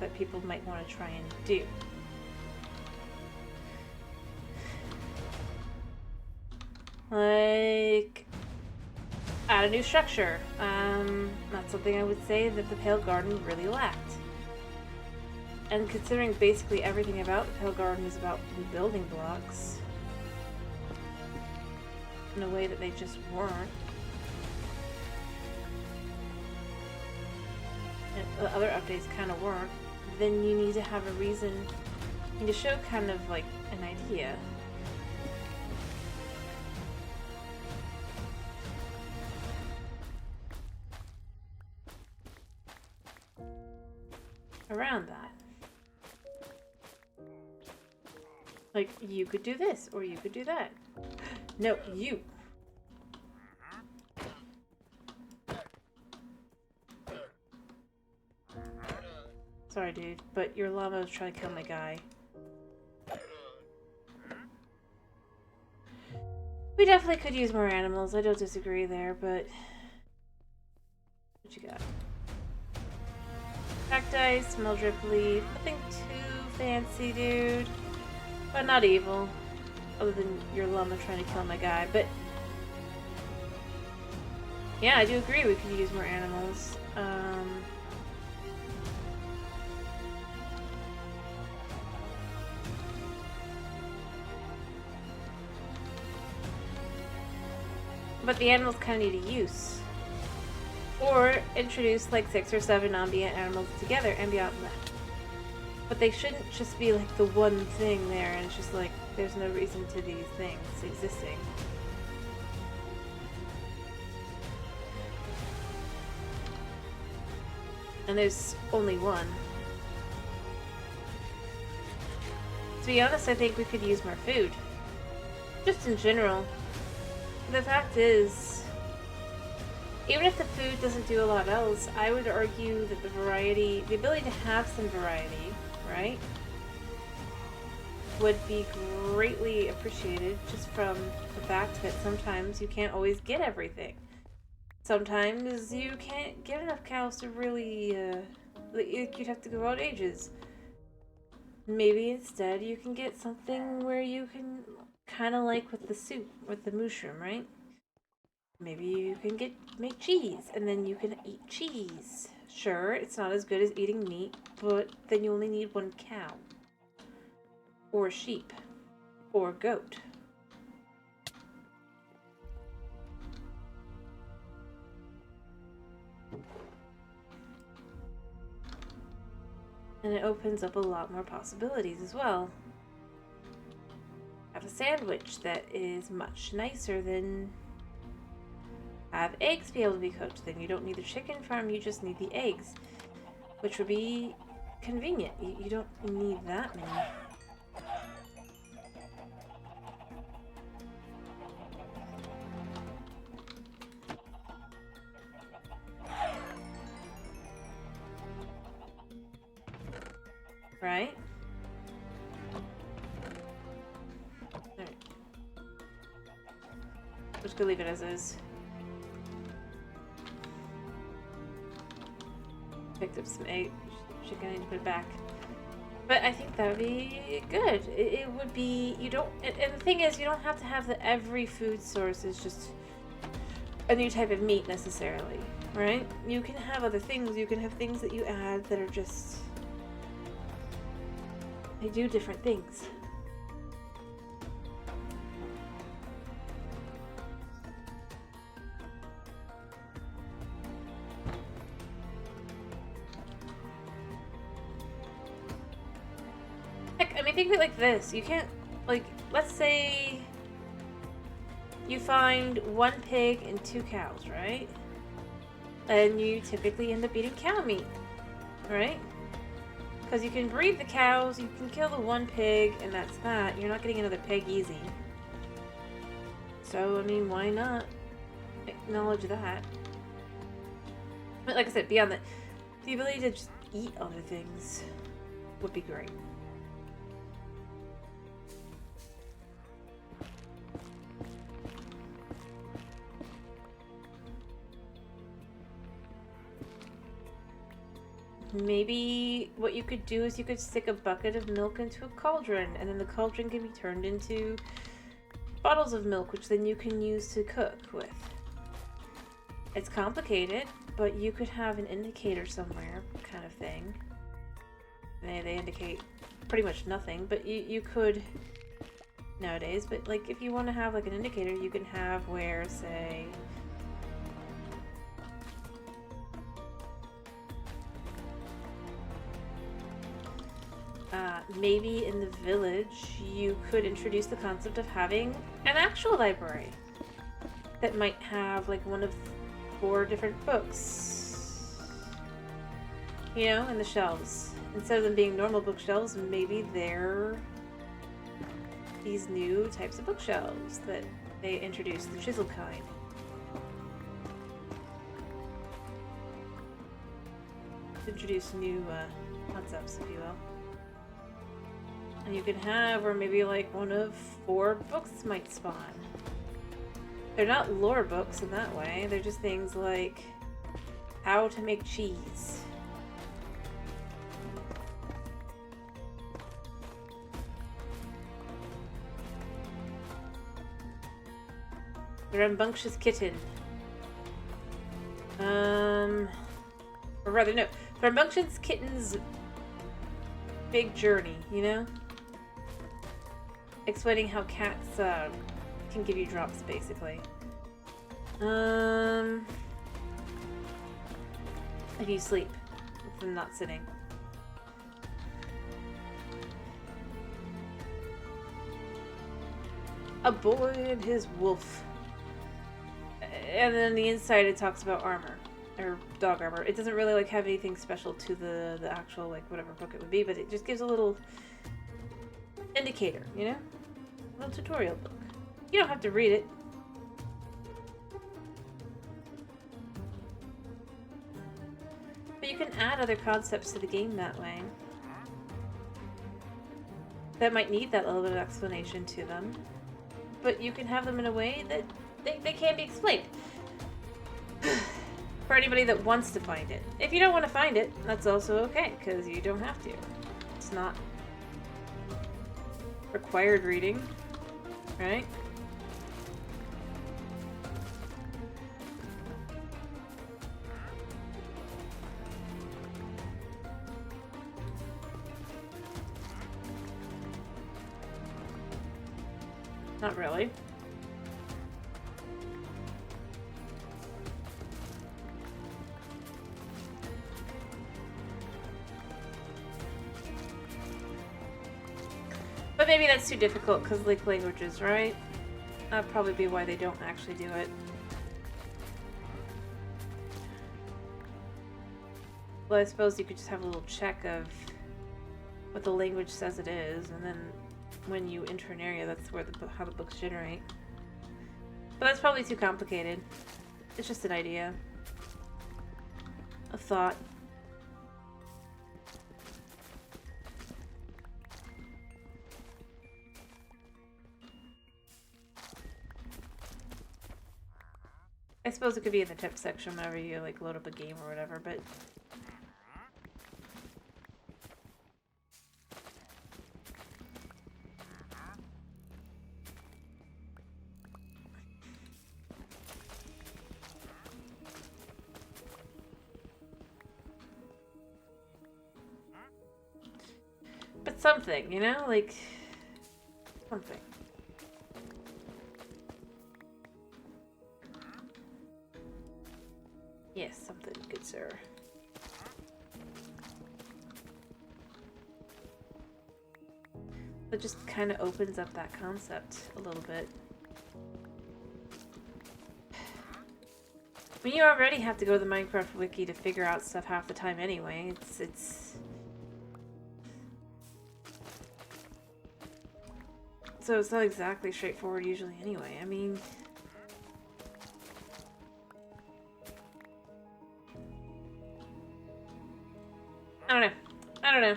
that people might want to try and do. Like, add a new structure. That's something I would say that the Pale Garden really lacked. And considering basically everything about the Pale Garden is about building blocks, in a way that they just weren't. And the other updates kind of weren't. Then you need to have a reason, you need to show kind of like an idea. Around that. Like, you could do this, or you could do that. No, you. Sorry, dude, but your llama was trying to kill my guy. We definitely could use more animals. I don't disagree there, but... What you got? Cacti, smell drip leaf. Nothing too fancy, dude. But not evil. Other than your llama trying to kill my guy. But yeah, I do agree we could use more animals. But the animals kind of need a use. Or introduce like 6 or 7 ambient animals together and beyond that. But they shouldn't just be like the one thing there and it's just like there's no reason to these things existing. And there's only one. To be honest, I think we could use more food. Just in general. The fact is, even if the food doesn't do a lot else, I would argue that the variety, the ability to have some variety, right, would be greatly appreciated just from the fact that sometimes you can't always get everything. Sometimes you can't get enough cows to really, you'd have to go out ages. Maybe instead you can get something where you can, kind of like with the soup, with the mushroom, right? Maybe you can make cheese, and then you can eat cheese. Sure, it's not as good as eating meat, but then you only need 1 cow. Or sheep. Or goat. And it opens up a lot more possibilities as well. Have a sandwich that is much nicer than have eggs be able to be cooked. Then you don't need the chicken farm, you just need the eggs, which would be convenient. You don't need that many. Right? Alright. I'm just gonna leave it as is. Picked up some egg chicken and put it back. But I think that would be good. It would be, you don't, and the thing is, you don't have to have that every food source is just a new type of meat necessarily, right? You can have other things. You can have things that you add that are just, they do different things. Heck, I mean, think of it like this. You can't, like, let's say you find 1 pig and 2 cows, right? And you typically end up eating cow meat, right? Because you can breed the cows, you can kill the one pig, and that's that. You're not getting another pig easy. So, I mean, why not acknowledge that? But like I said, beyond that, the ability to just eat other things would be great. Maybe what you could do is you could stick a bucket of milk into a cauldron, and then the cauldron can be turned into bottles of milk, which then you can use to cook with. It's complicated, but you could have an indicator somewhere, kind of thing. They indicate pretty much nothing, but you could nowadays. But like, if you want to have like an indicator, you can have where, say, maybe in the village you could introduce the concept of having an actual library that might have like one of 4 different books, you know, in the shelves. Instead of them being normal bookshelves, maybe they're these new types of bookshelves that they introduced, the chisel kind. Introduce new concepts, if you will. And you can have, or maybe like one of 4 books might spawn. They're not lore books in that way, they're just things like how to make cheese. The Rambunctious Kitten. Or rather, no. The Rambunctious Kitten's big journey, you know? Explaining how cats can give you drops, basically. If you sleep with them not sitting. A boy and his wolf. And then the inside it talks about armor. Or dog armor. It doesn't really like have anything special to the actual like whatever book it would be, but it just gives a little indicator, you know? A little tutorial book. You don't have to read it. But you can add other concepts to the game that way. That might need that little bit of explanation to them. But you can have them in a way that they can be explained. For anybody that wants to find it. If you don't want to find it, that's also okay, because you don't have to. It's not required reading, right? Not really. But maybe that's too difficult because like languages, right? That'd probably be why they don't actually do it. Well, I suppose you could just have a little check of what the language says it is, and then when you enter an area, that's where how the books generate. But that's probably too complicated. It's just an idea. A thought. I suppose it could be in the tip section whenever you like load up a game or whatever, but something, you know? Like, something. Yes, something, good sir. It just kind of opens up that concept a little bit. I mean, you already have to go to the Minecraft wiki to figure out stuff half the time anyway. It's So it's not exactly straightforward usually anyway. I mean... I don't know. I don't know.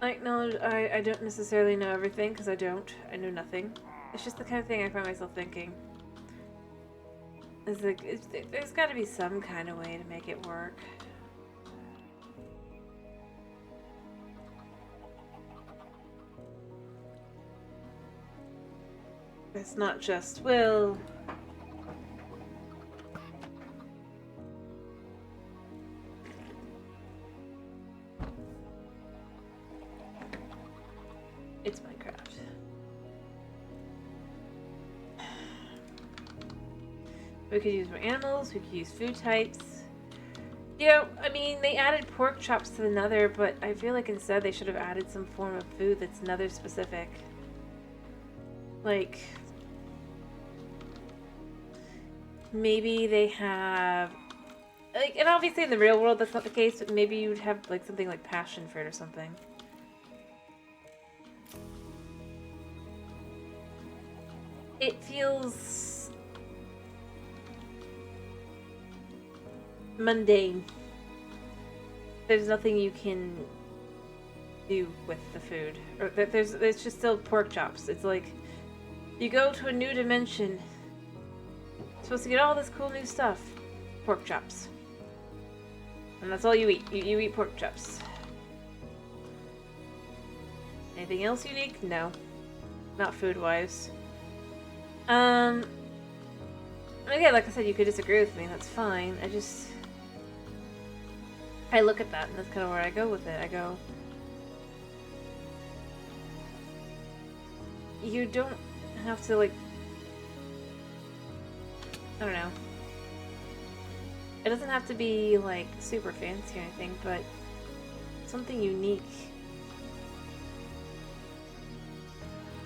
I acknowledge I don't necessarily know everything, because I don't. I know nothing. It's just the kind of thing I find myself thinking. It's like, there's got to be some kind of way to make it work. It's not just, well... It's Minecraft. We could use more animals, we could use food types. You know, I mean, they added pork chops to the Nether, but I feel like instead they should have added some form of food that's Nether specific. Like... maybe they have... like, and obviously in the real world that's not the case, but maybe you'd have like something like passion fruit or something. It feels mundane. There's nothing you can do with the food. Or there's just still pork chops. It's like you go to a new dimension. Supposed to get all this cool new stuff. Pork chops. And that's all you eat. You eat pork chops. Anything else unique? No. Not food-wise. Again, like I said, you could disagree with me. That's fine. I look at that, and that's kind of where I go with it. I go... you don't have to, like... I don't know. It doesn't have to be, like, super fancy or anything, but something unique,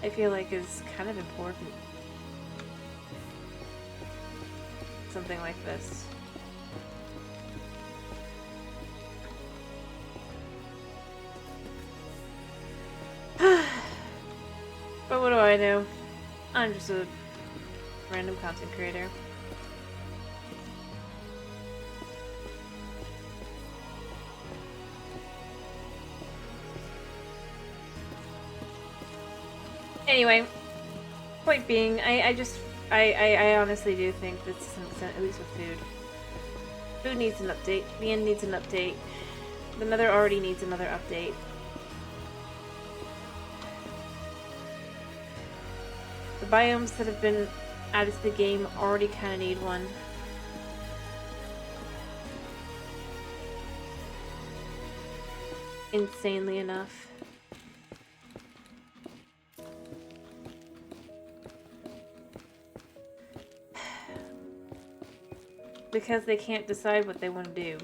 I feel like is kind of important. Something like this. But what do I know? I'm just a random content creator. Anyway, point being, I honestly do think that to some extent, at least with food, food needs an update. The end needs an update. The Nether already needs another update. The biomes that have been added to the game already kind of need one. Insanely enough. Because they can't decide what they want to do.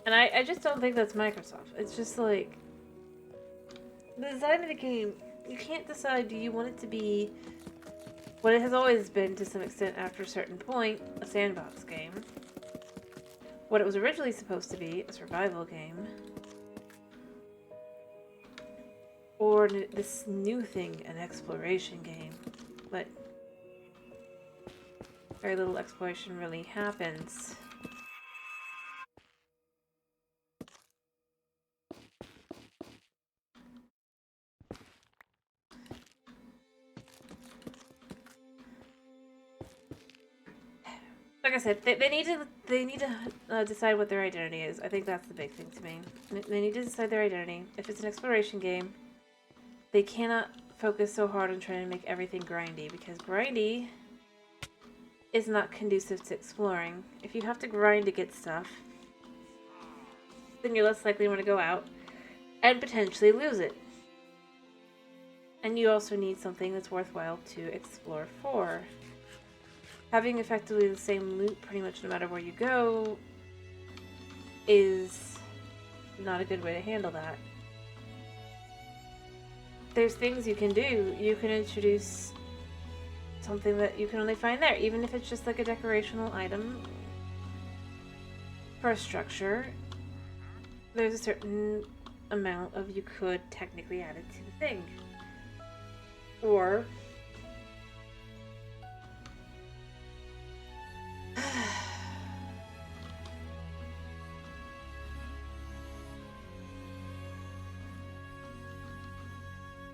And I just don't think that's Microsoft. It's just like... the design of the game, you can't decide, do you want it to be what it has always been to some extent after a certain point, a sandbox game. What it was originally supposed to be, a survival game. Or this new thing, an exploration game. But very little exploration really happens. Like I said, they need to decide what their identity is. I think that's the big thing to me. They need to decide their identity. If it's an exploration game, they cannot focus so hard on trying to make everything grindy, because grindy is not conducive to exploring. If you have to grind to get stuff, then you're less likely to want to go out and potentially lose it. And you also need something that's worthwhile to explore for. Having effectively the same loot pretty much no matter where you go is not a good way to handle that. There's things you can do. You can introduce something that you can only find there, even if it's just like a decorational item. for a structure, there's a certain amount of you could technically add it to the thing. Or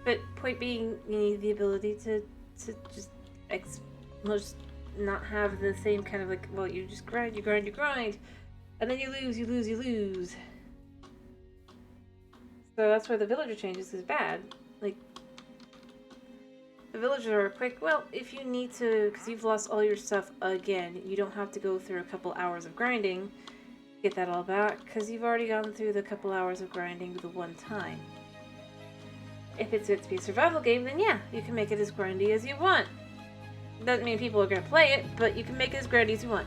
but point being, you need the ability to just not have the same kind of like, well, you just grind, you grind, you grind, and then you lose, you lose, you lose. So that's where the villager changes is bad. Like, the villagers are quick, well, if you need to, because you've lost all your stuff again, you don't have to go through a couple hours of grinding, get that all back, because you've already gone through the couple hours of grinding the one time. If it's meant to be a survival game, then yeah, you can make it as grindy as you want. Doesn't mean people are going to play it, but you can make it as grindy as you want.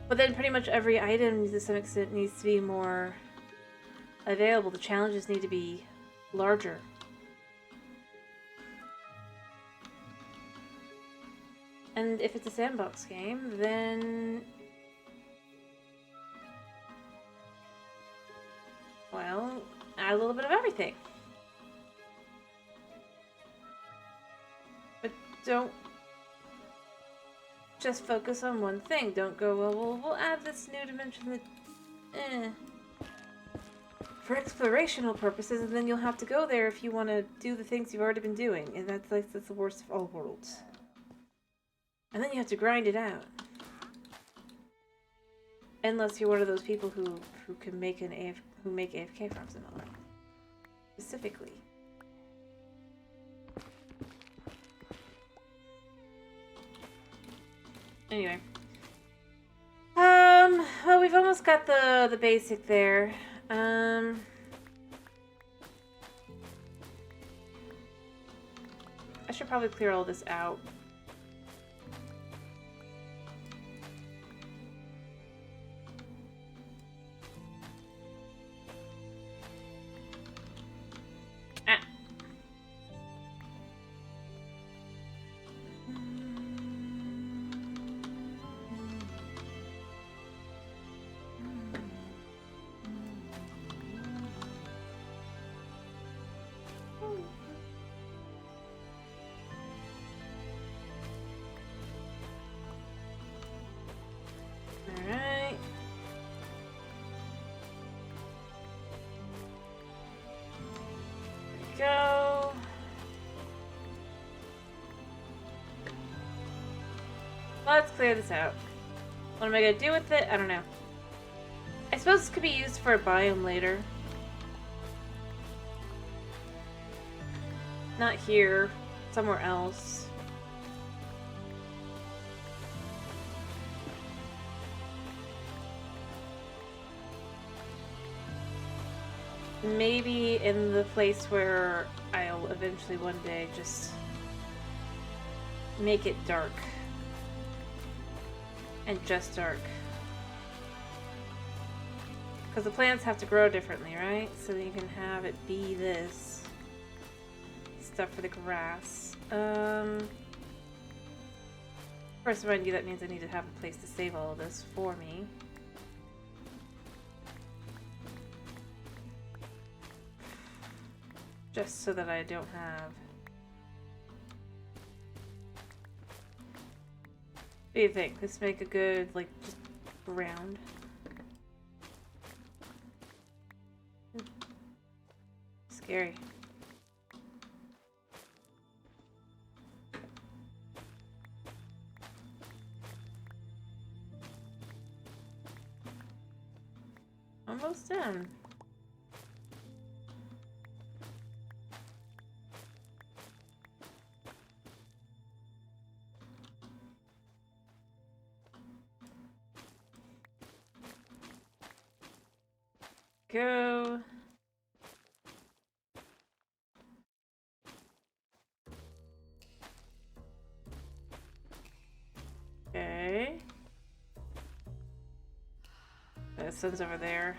But then pretty much every item, to some extent, needs to be more available. The challenges need to be larger. And if it's a sandbox game, then, well, add a little bit of everything. But don't just focus on one thing. Don't go, well, we'll add this new dimension that, for explorational purposes, and then you'll have to go there if you want to do the things you've already been doing, and that's the worst of all worlds. And then you have to grind it out. Unless you're one of those people who can make who make AFK farms and all that. Specifically. Anyway. Well, we've almost got the basic there. I should probably clear all this out. Alright. There we go. Let's clear this out. What am I gonna do with it? I don't know. I suppose this could be used for a biome later. Not here. Somewhere else. Maybe in the place where I'll eventually one day just make it dark. And just dark. Because the plants have to grow differently, right? So that you can have it be this stuff for the grass. First, mind you, that means I need to have a place to save all of this for me. Just so that I don't have... What do you think? This make a good, like, just round? Scary. Almost done. Go. Okay. The sun's over there.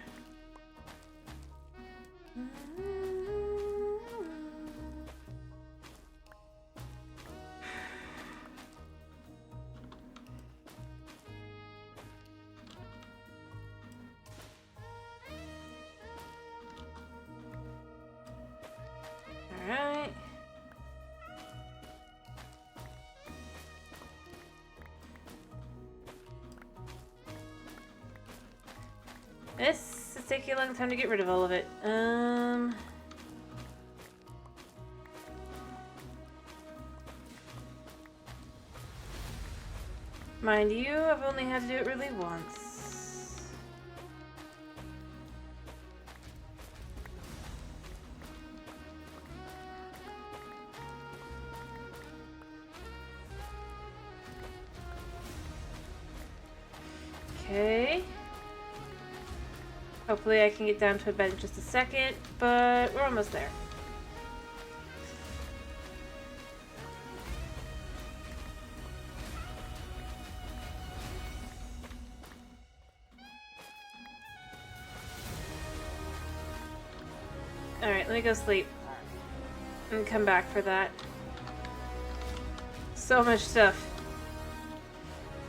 This is taking a long time to get rid of all of it. Mind you, I've only had to do it really once. Okay. Hopefully I can get down to a bed in just a second, but we're almost there. Alright, let me go sleep. And come back for that. So much stuff.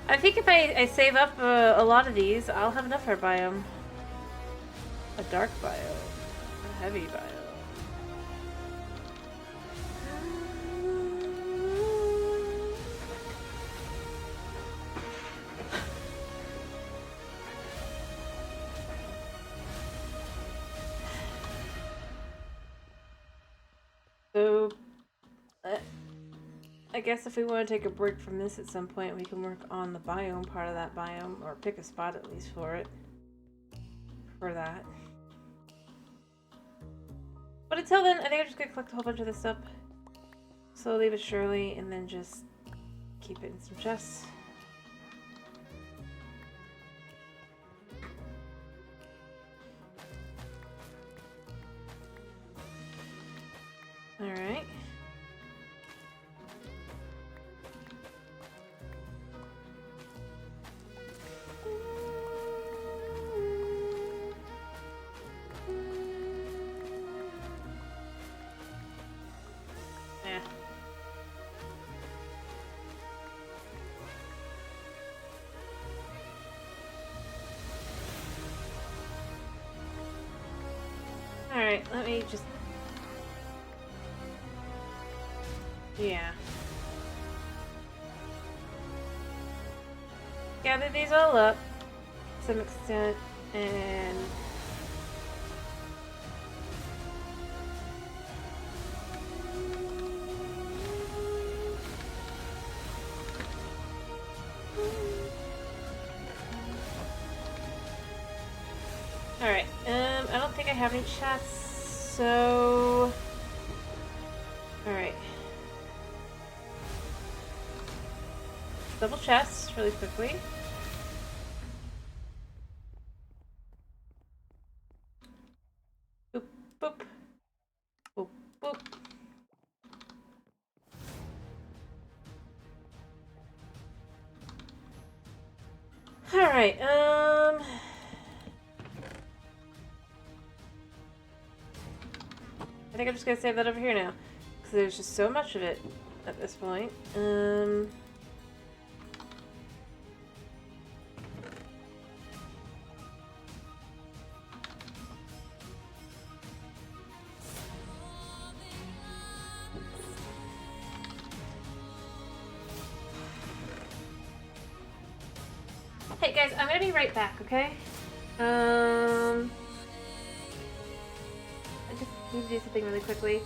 I think if I save up a lot of these, I'll have enough for a biome. A dark biome. A heavy biome. So, I guess if we want to take a break from this at some point, we can work on the biome part of that biome, or pick a spot at least for it. For that. But until then, I think I'm just gonna collect a whole bunch of this stuff slowly but surely, and then just keep it in some chests. Alright. Yeah. Alright, let me just... Yeah. Gather these all up to some extent, and... Alright, I don't think I have any chests, so... Alright. Double chests really quickly. Boop, boop. Boop, boop. Alright, I think I'm just gonna save that over here now. Because there's just so much of it at this point. Hey guys, I'm gonna be right back, okay? I just need to do something really quickly.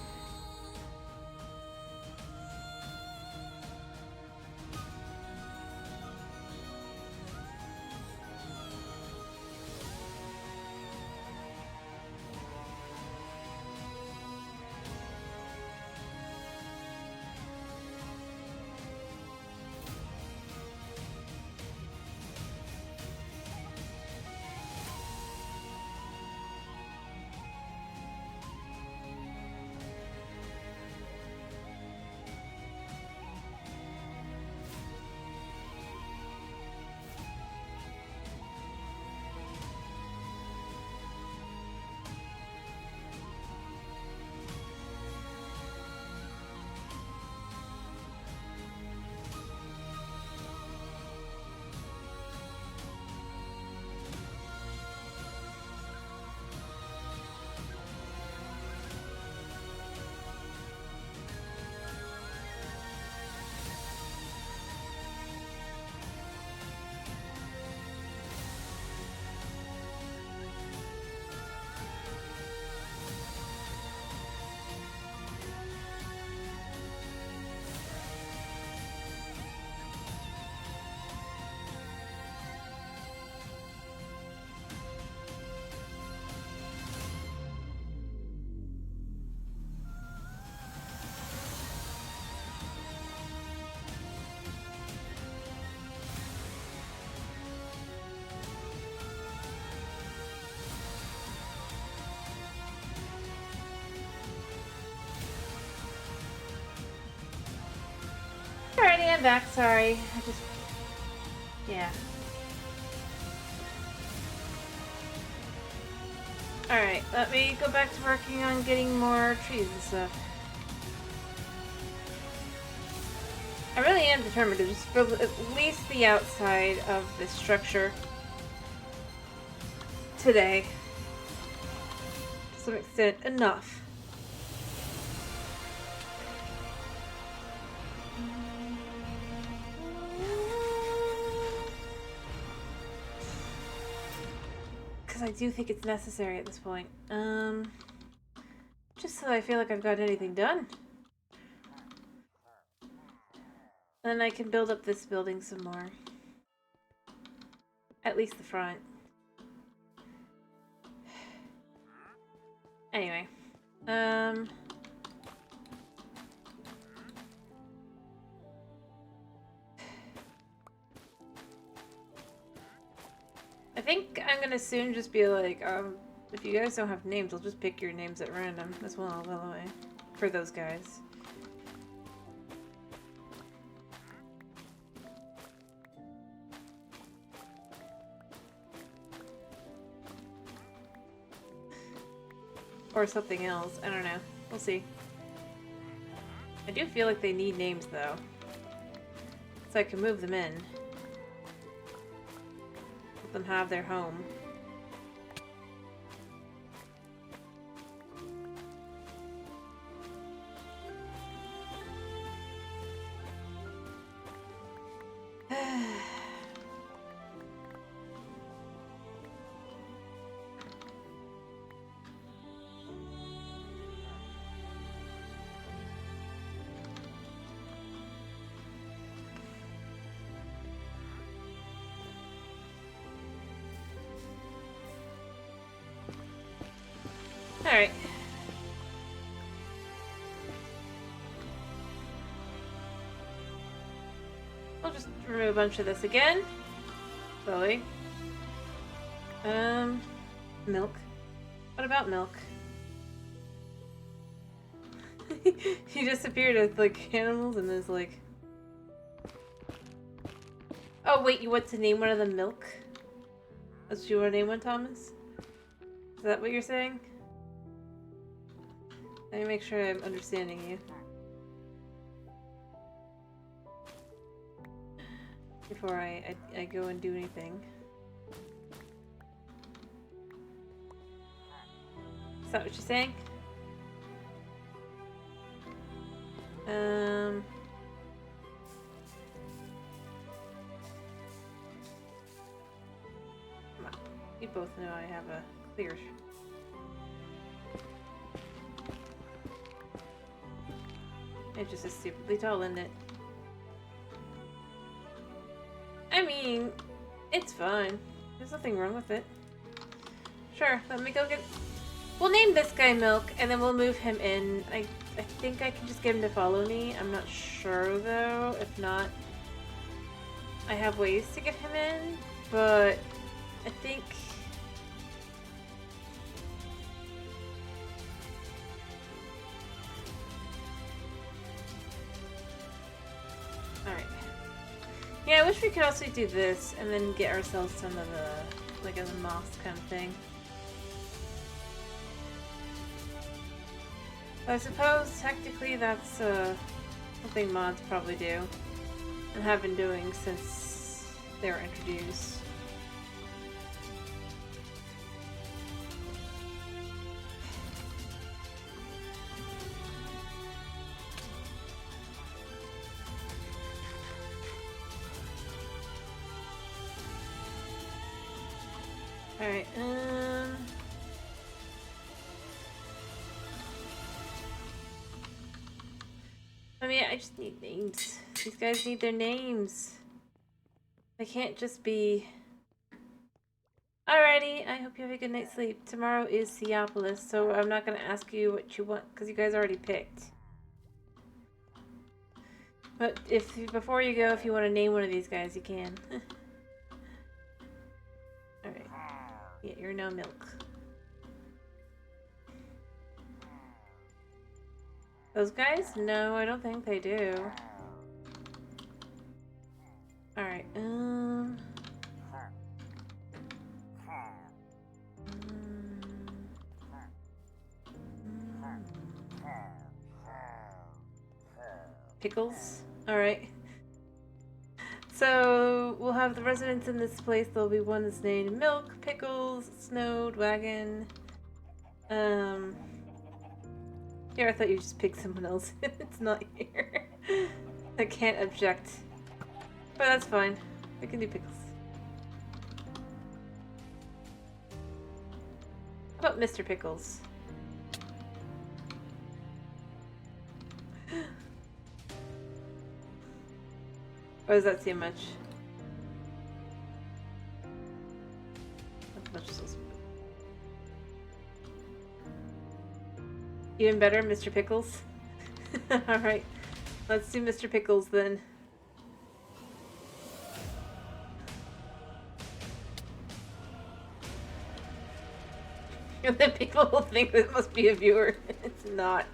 I'm back, sorry. I just... Yeah. Alright, let me go back to working on getting more trees and stuff. I really am determined to just build at least the outside of this structure today. To some extent, enough. Because I do think it's necessary at this point. Just so I feel like I've got anything done. Then I can build up this building some more. At least the front. Anyway. I think I'm gonna soon just be like, if you guys don't have names, I'll just pick your names at random as well, by the way. For those guys. Or something else. I don't know. We'll see. I do feel like they need names, though. So I can move them in. Let them have their home. Alright. I'll just remove a bunch of this again. Slowly. Milk. What about milk? He disappeared as, like, animals and there's, like... Oh, wait, you want to name one of them Milk? That's what you want to name one, Thomas? Is that what you're saying? Let me make sure I'm understanding you. Before I go and do anything. Is that what you're saying? Come on. You both know I have a clear... It's just a stupidly tall, isn't it? I mean, it's fine. There's nothing wrong with it. Sure, let me go get... We'll name this guy Milk, and then we'll move him in. I think I can just get him to follow me. I'm not sure, though. If not, I have ways to get him in, but I think... Alright. Yeah, I wish we could also do this, and then get ourselves some of the, like, a moss kind of thing. I suppose, technically, that's something mods probably do, and have been doing since they were introduced. Alright, I mean, I just need names. These guys need their names. They can't just be... Alrighty, I hope you have a good night's sleep. Tomorrow is Seopolis, so I'm not going to ask you what you want, because you guys already picked. But before you go, if you want to name one of these guys, you can. Alright. Yeah, you're no Milk. Those guys? No, I don't think they do. Pickles. Alright. So we'll have the residents in this place. There'll be one that's named Milk, Pickles, Snowed, Wagon. Here, I thought you just picked someone else. It's not here. I can't object. But that's fine. I can do Pickles. How about Mr. Pickles? Or does that seem much? Not much sauce. Even better, Mr. Pickles? Alright, let's do Mr. Pickles then. And then people will think this must be a viewer. It's not.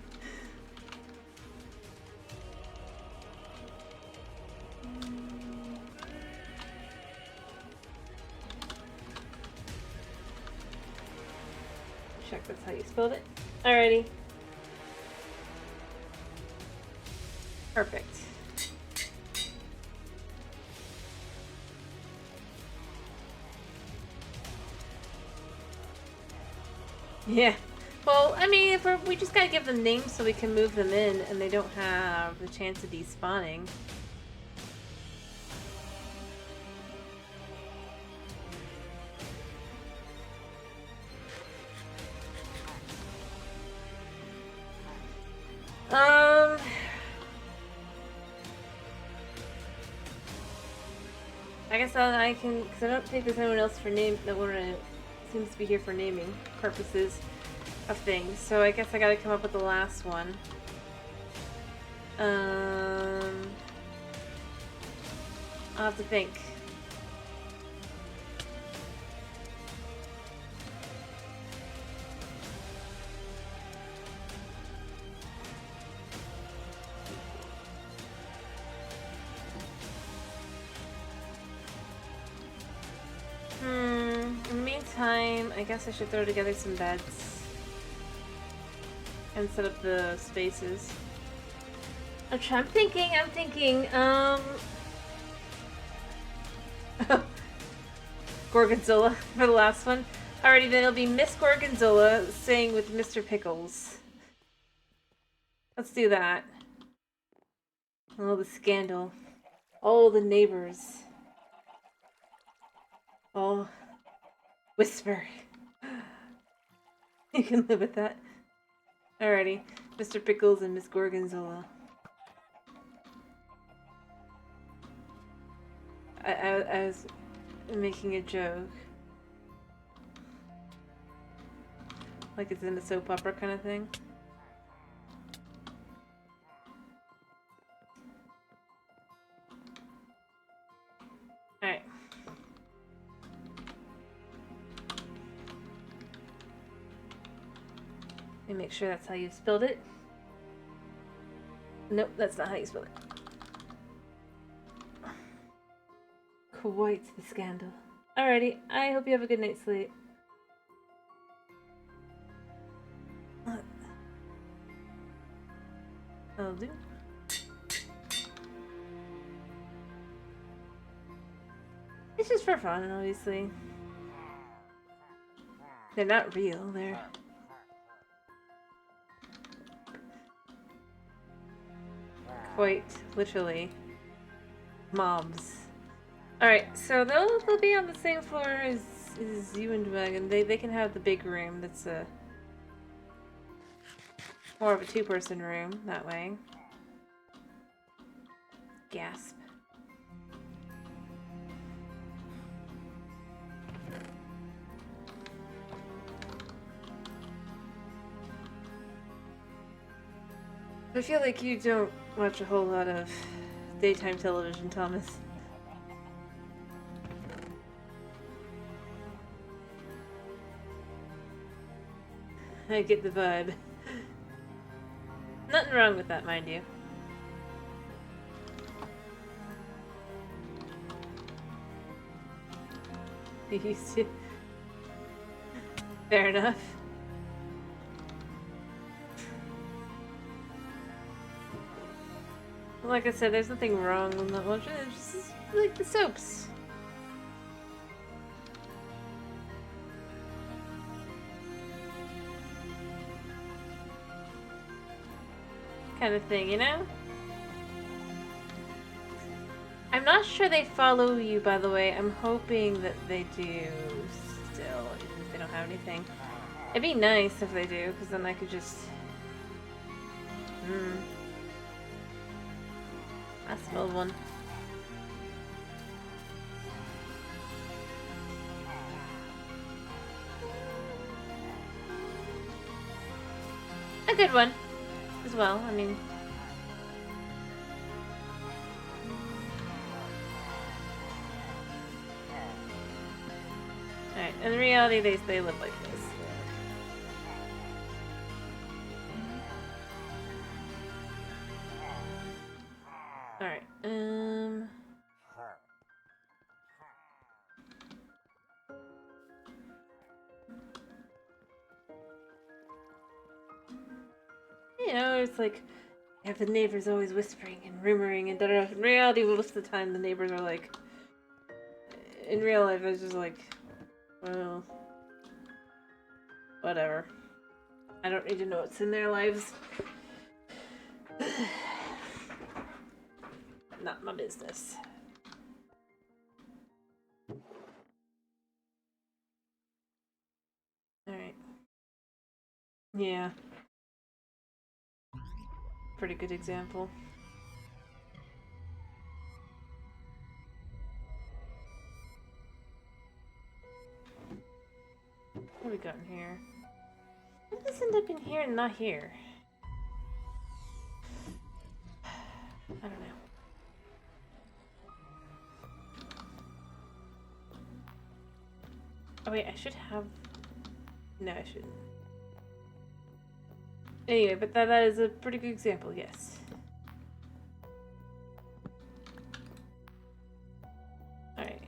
Check that's how you spelled it. Alrighty. Perfect. Yeah. Well, I mean, if we just gotta give them names so we can move them in and they don't have the chance of despawning. I guess I can, because I don't think there's anyone else for name that seems to be here for naming purposes of things. So I guess I gotta come up with the last one. I'll have to think. In the meantime, I guess I should throw together some beds and set up the spaces. I'm thinking, Gorgonzola for the last one. Alrighty, then it'll be Miss Gorgonzola staying with Mr. Pickles. Let's do that. Oh, the scandal. Oh, the neighbors. Oh, whisper. You can live with that. Alrighty, Mr. Pickles and Miss Gorgonzola. I was making a joke. Like it's in a soap opera kind of thing. Alright. Let me make sure that's how you spelled it. Nope, that's not how you spelled it. Quite the scandal. Alrighty, I hope you have a good night's sleep. I'll do. It's just for fun, obviously. They're not real, they're... quite literally mobs. Alright, so they'll be on the same floor as you and Wagon. They can have the big room that's more of a two-person room that way. Gasp. I feel like you don't watch a whole lot of daytime television, Thomas. I get the vibe. Nothing wrong with that, mind you. You used to. Fair enough. Like I said, there's nothing wrong with not watching it. It's just like the soaps. Kind of thing, you know? I'm not sure they follow you, by the way. I'm hoping that they do still, even if they don't have anything. It'd be nice if they do, because then I could just... I smelled one. A good one, as well, I mean... Alright, in reality, they live like this. Alright, you know, it's like, you have the neighbors always whispering and rumoring and da-da. In reality, most of the time, the neighbors are like... In real life, it's just like... Well... Whatever. I don't need to know what's in their lives. Not my business. Alright. Yeah. Pretty good example. What have we got in here? What does this end up in here and not here? I don't know. Oh wait, I should have... No, I shouldn't. Anyway, but that is a pretty good example, yes. Alright.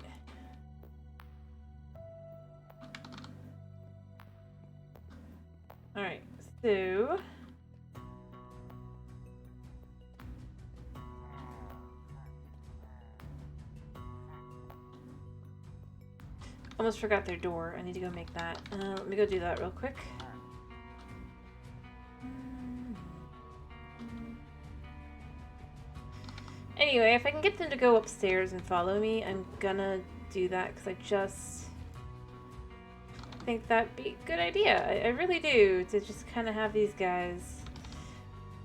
Alright, so... Almost forgot their door. I need to go make that. Let me go do that real quick. Anyway, if I can get them to go upstairs and follow me, I'm gonna do that because I just think that'd be a good idea. I really do, to just kind of have these guys.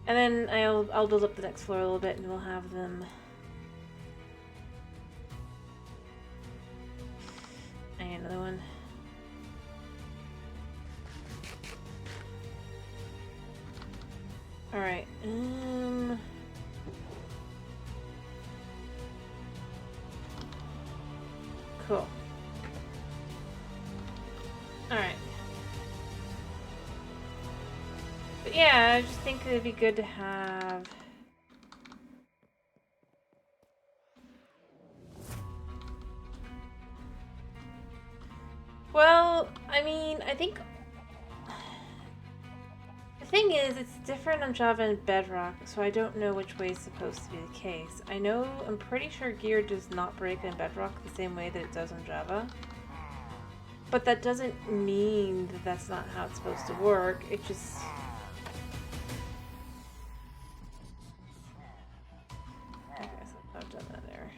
And then I'll build up the next floor a little bit and we'll have them... And another one. Alright, cool. Alright. But yeah, I just think it'd be good to have... Well, I mean, I think... The thing is, it's different on Java and Bedrock, so I don't know which way is supposed to be the case. I'm pretty sure gear does not break in Bedrock the same way that it does on Java. But that doesn't mean that that's not how it's supposed to work, it just... I guess I've done that there.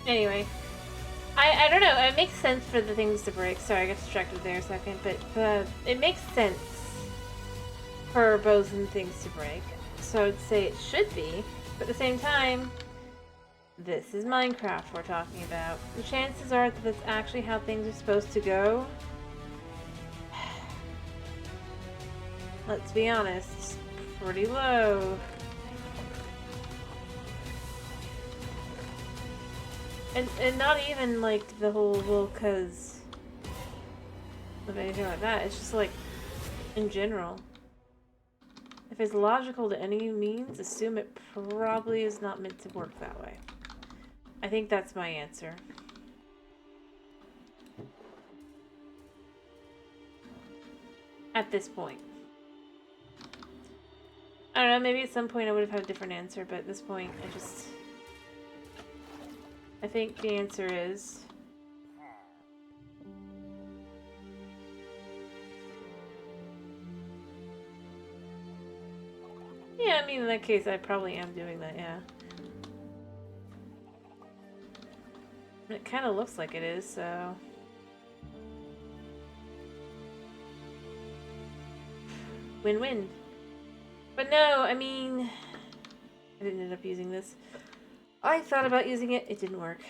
Anyway, I don't know, it makes sense for the things to break. Sorry, I got distracted there a second, but it makes sense for bows and things to break. So I'd say it should be, but at the same time, This is Minecraft we're talking about. The chances are that that's actually how things are supposed to go. Let's be honest, pretty low. And not even like the whole, well, cause of anything like that. It's just like, in general. If it's logical to any means, assume it probably is not meant to work that way. I think that's my answer. At this point. I don't know, maybe at some point I would have had a different answer, but at this point, I think the answer is... Yeah, I mean, in that case, I probably am doing that, yeah. It kind of looks like it is, so... Win-win. But no, I mean... I didn't end up using this. I thought about using it, it didn't work.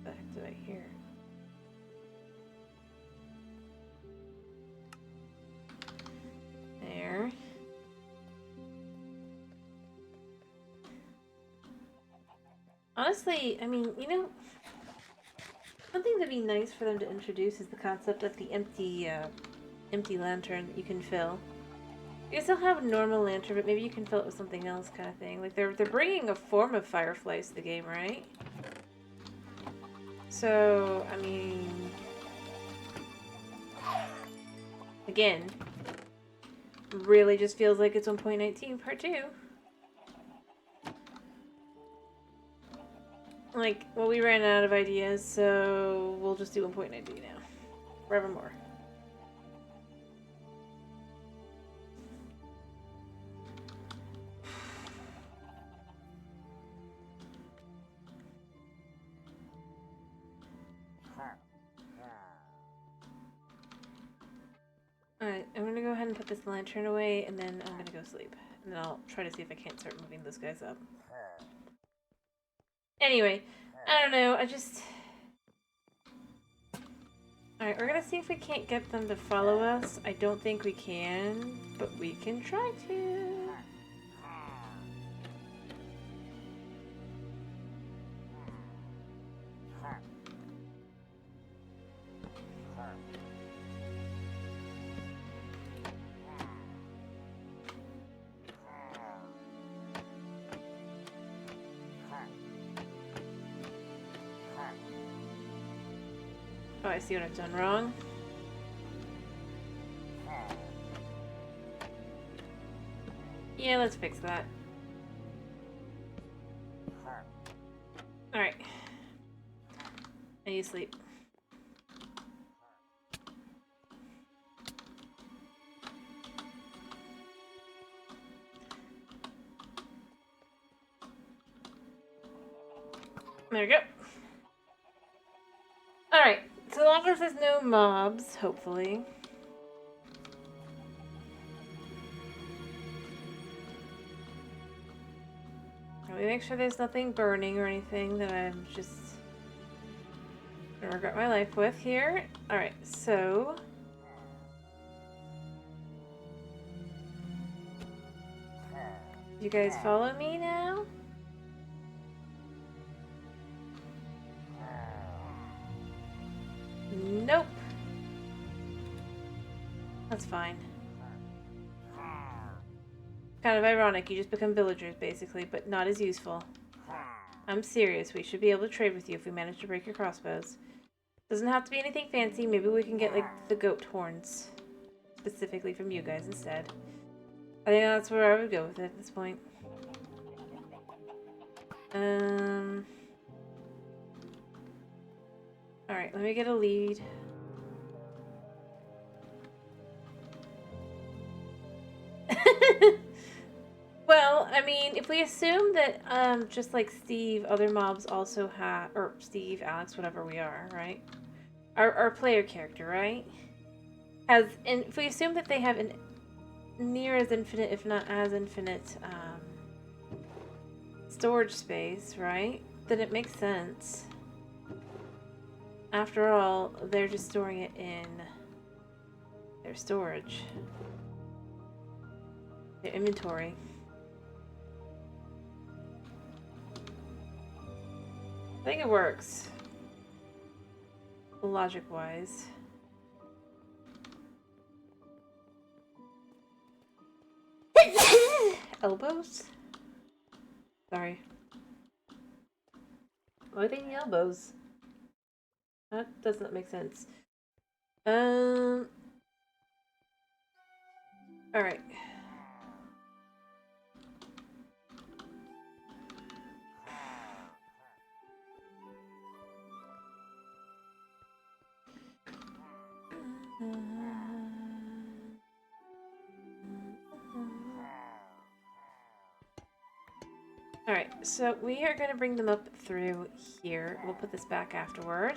What the heck did I hear? There. Honestly, I mean, you know, something that'd be nice for them to introduce is the concept of the empty lantern that you can fill. You still have a normal lantern, but maybe you can fill it with something else, kind of thing. Like they're bringing a form of fireflies to the game, right? So, I mean, again, really just feels like it's 1.19 part 2. Like, well, we ran out of ideas, so we'll just do 1.19 now. Forevermore. Alright, I'm gonna go ahead and put this lantern away, and then I'm gonna go sleep. And then I'll try to see if I can't start moving those guys up. Anyway, I don't know, I just... Alright, we're gonna see if we can't get them to follow us. I don't think we can, but we can try to. Oh, I see what I've done wrong. Yeah, let's fix that. Alright. I need to sleep. There we go. Alright, so long as there's no mobs, hopefully. Let me make sure there's nothing burning or anything that I'm just gonna regret my life with here. Alright, so... You guys follow me now? Nope. That's fine. Kind of ironic, you just become villagers, basically, but not as useful. I'm serious, we should be able to trade with you if we manage to break your crossbows. Doesn't have to be anything fancy, maybe we can get, like, the goat horns. Specifically from you guys instead. I think that's where I would go with it at this point. Alright, let me get a lead. Well, I mean, if if we assume that, just like Steve, other mobs also have, or Steve, Alex, whatever we are, right? Our player character, right? Has, and if we assume that they have an near as infinite, if not as infinite, storage space, right? Then it makes sense. After all, they're just storing it in their storage, their inventory. I think it works, logic-wise. Elbows? Sorry. Why are they in the elbows? That does not make sense. Alright. Alright, so we are going to bring them up through here. We'll put this back afterward.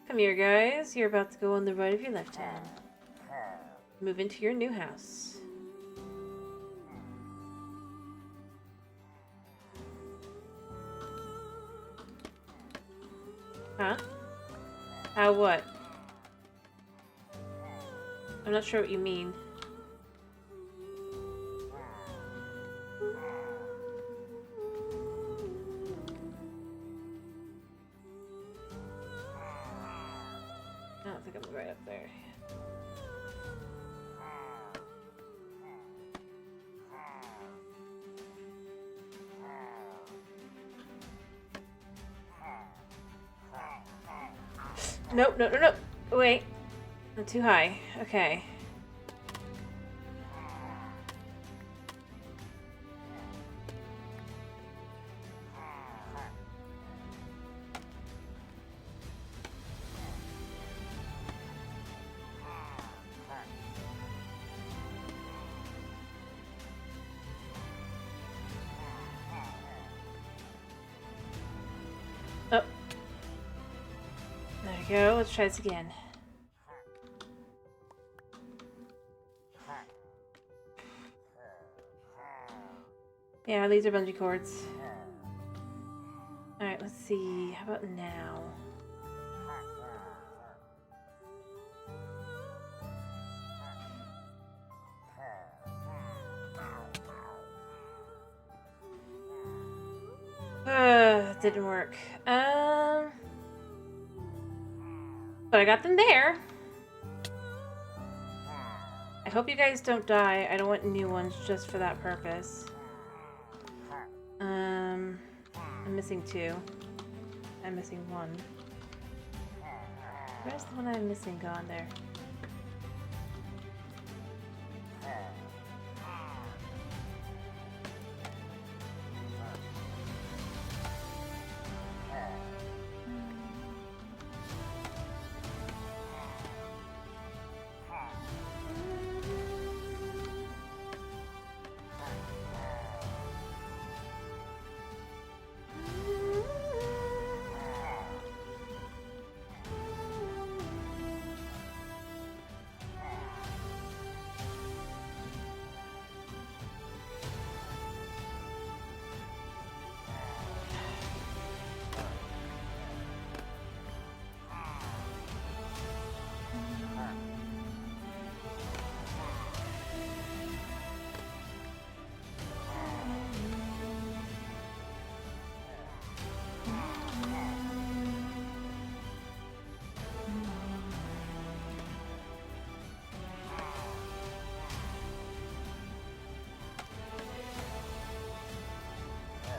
Come here, guys. You're about to go on the right of your left hand. Move into your new house. Huh? How what? I'm not sure what you mean. I don't think I'm right up there. Nope, no, no, no. Wait. I'm too high. Okay. Oh. There we go. Let's try this again. Yeah, these are bungee cords. Alright, let's see. How about now? Didn't work. But I got them there. I hope you guys don't die. I don't want new ones just for that purpose. I'm missing 2. I'm missing 1. Where's the one I'm missing gone there?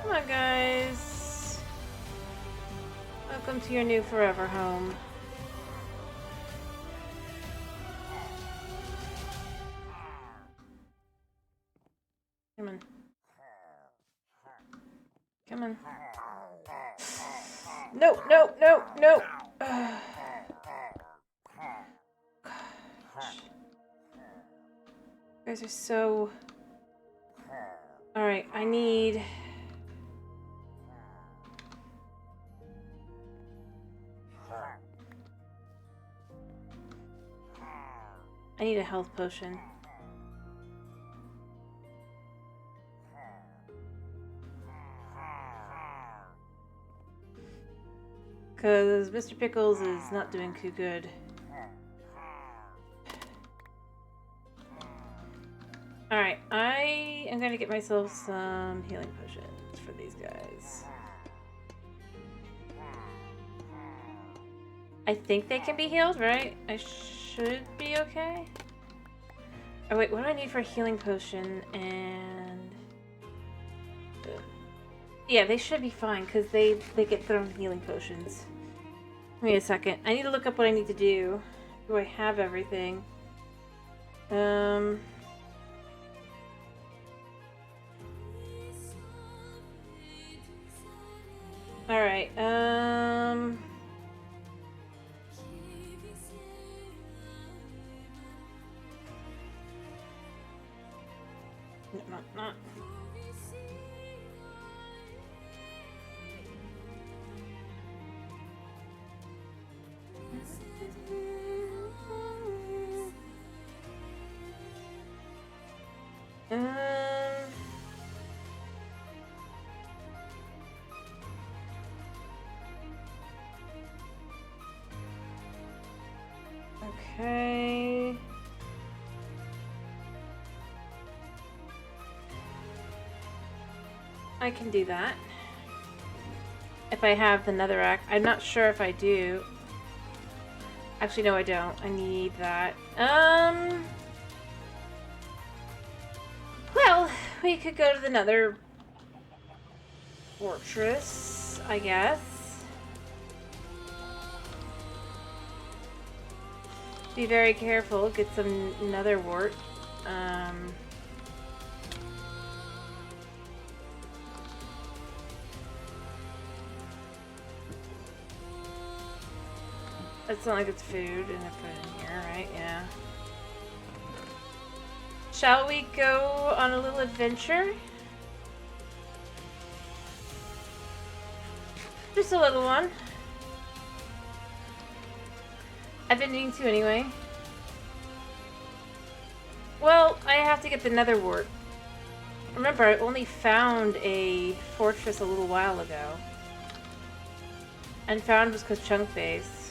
Come on, guys. Welcome to your new forever home. Come on. Come on. No, no, no, no. You guys are so... Alright, I need... I need a health potion. Because Mr. Pickles is not doing too good. Alright, I am going to get myself some healing potions for these guys. I think they can be healed, right? I should be okay. Oh wait, what do I need for a healing potion? And... yeah, they should be fine because they get thrown healing potions. Give me a second. I need to look up what I need to do. Do I have everything? Alright, no, not. Okay. I can do that. If I have the netherrack. I'm not sure if I do. Actually, no, I don't. I need that. Well, we could go to the nether fortress, I guess. Be very careful. Get some nether wart. It's not like it's food and I put it in here, right? Yeah. Shall we go on a little adventure? Just a little one. I've been needing to anyway. Well, I have to get the nether wart. Remember, I only found a fortress a little while ago. And found was Ka-Chunk Base.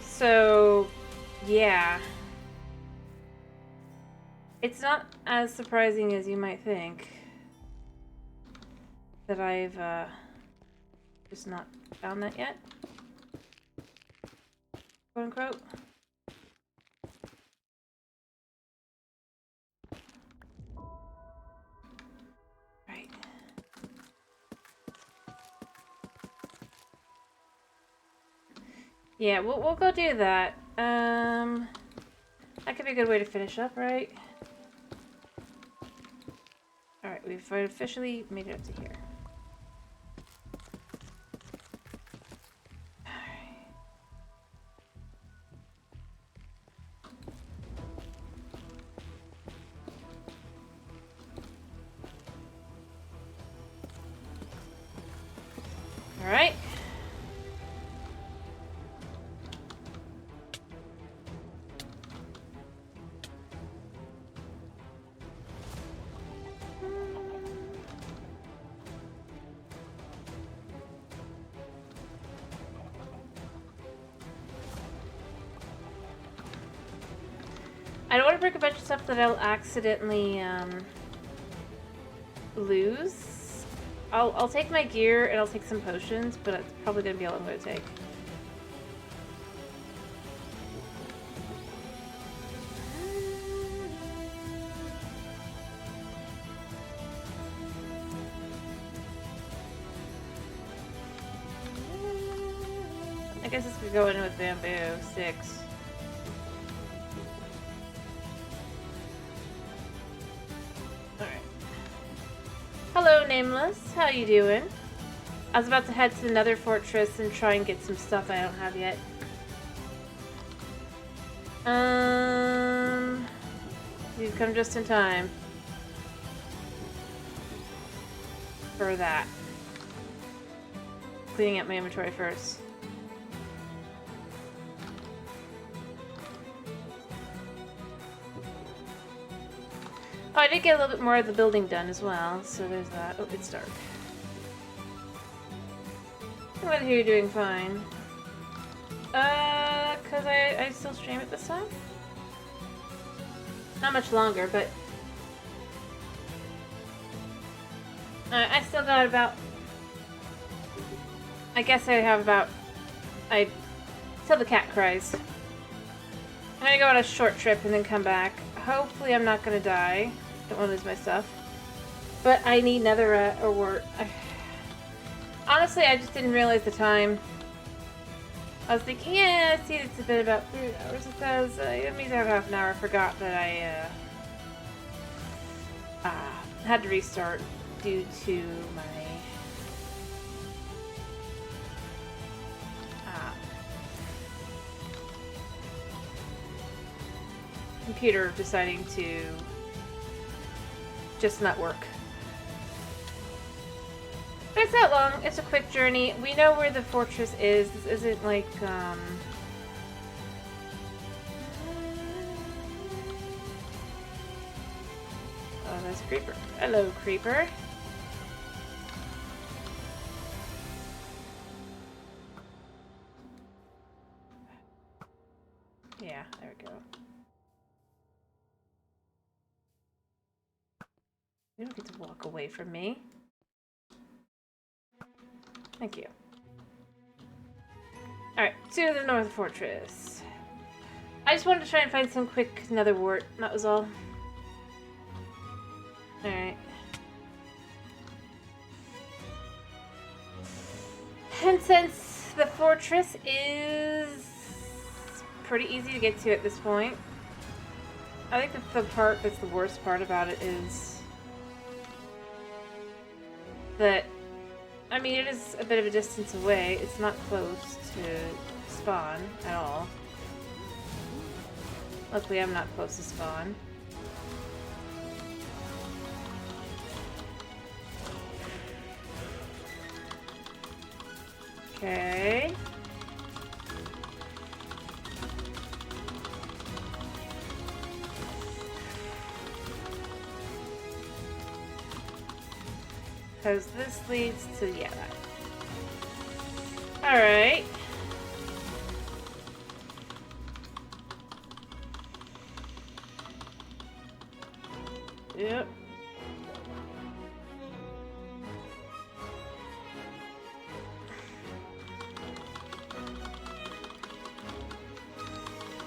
So, yeah. It's not as surprising as you might think that I've just not found that yet. Quote unquote. Right. Yeah, we'll go do that. That could be a good way to finish up, right? Alright, we've officially made it up to here. Alright. I don't want to break a bunch of stuff that I'll accidentally lose. I'll take my gear and I'll take some potions, but it's probably gonna be all I'm gonna take. I guess this could go in with bamboo. 6. Flameless. How you doing? I was about to head to the Nether Fortress and try and get some stuff I don't have yet. You've come just in time. For that. Cleaning up my inventory first. Oh, I did get a little bit more of the building done as well, so there's that. Oh, it's dark. I'm glad to hear you're doing fine. Cause I still stream it this time? Not much longer, but... I still got about... I guess I have about... till the cat cries. I'm gonna go on a short trip and then come back. Hopefully I'm not gonna die. Don't want to lose my stuff. But I need netherite or wart. Honestly, I just didn't realize the time. I was thinking, yeah, see, it's been about 3 hours. It says, it means I have half an hour. I forgot that I, had to restart due to my, computer deciding to just not work. But it's not long. It's a quick journey. We know where the fortress is. This isn't like, oh, that's a creeper. Hello, creeper. Yeah, there we go. You don't get to walk away from me. Thank you. Alright, to the North Fortress. I just wanted to try and find some quick nether wart, that was all. Alright. And since the fortress is pretty easy to get to at this point, I think the part that's the worst part about it is that, I mean, it is a bit of a distance away. It's not close to spawn at all. Luckily, I'm not close to spawn. Okay. Because this leads to, yeah, that. Alright. Yep.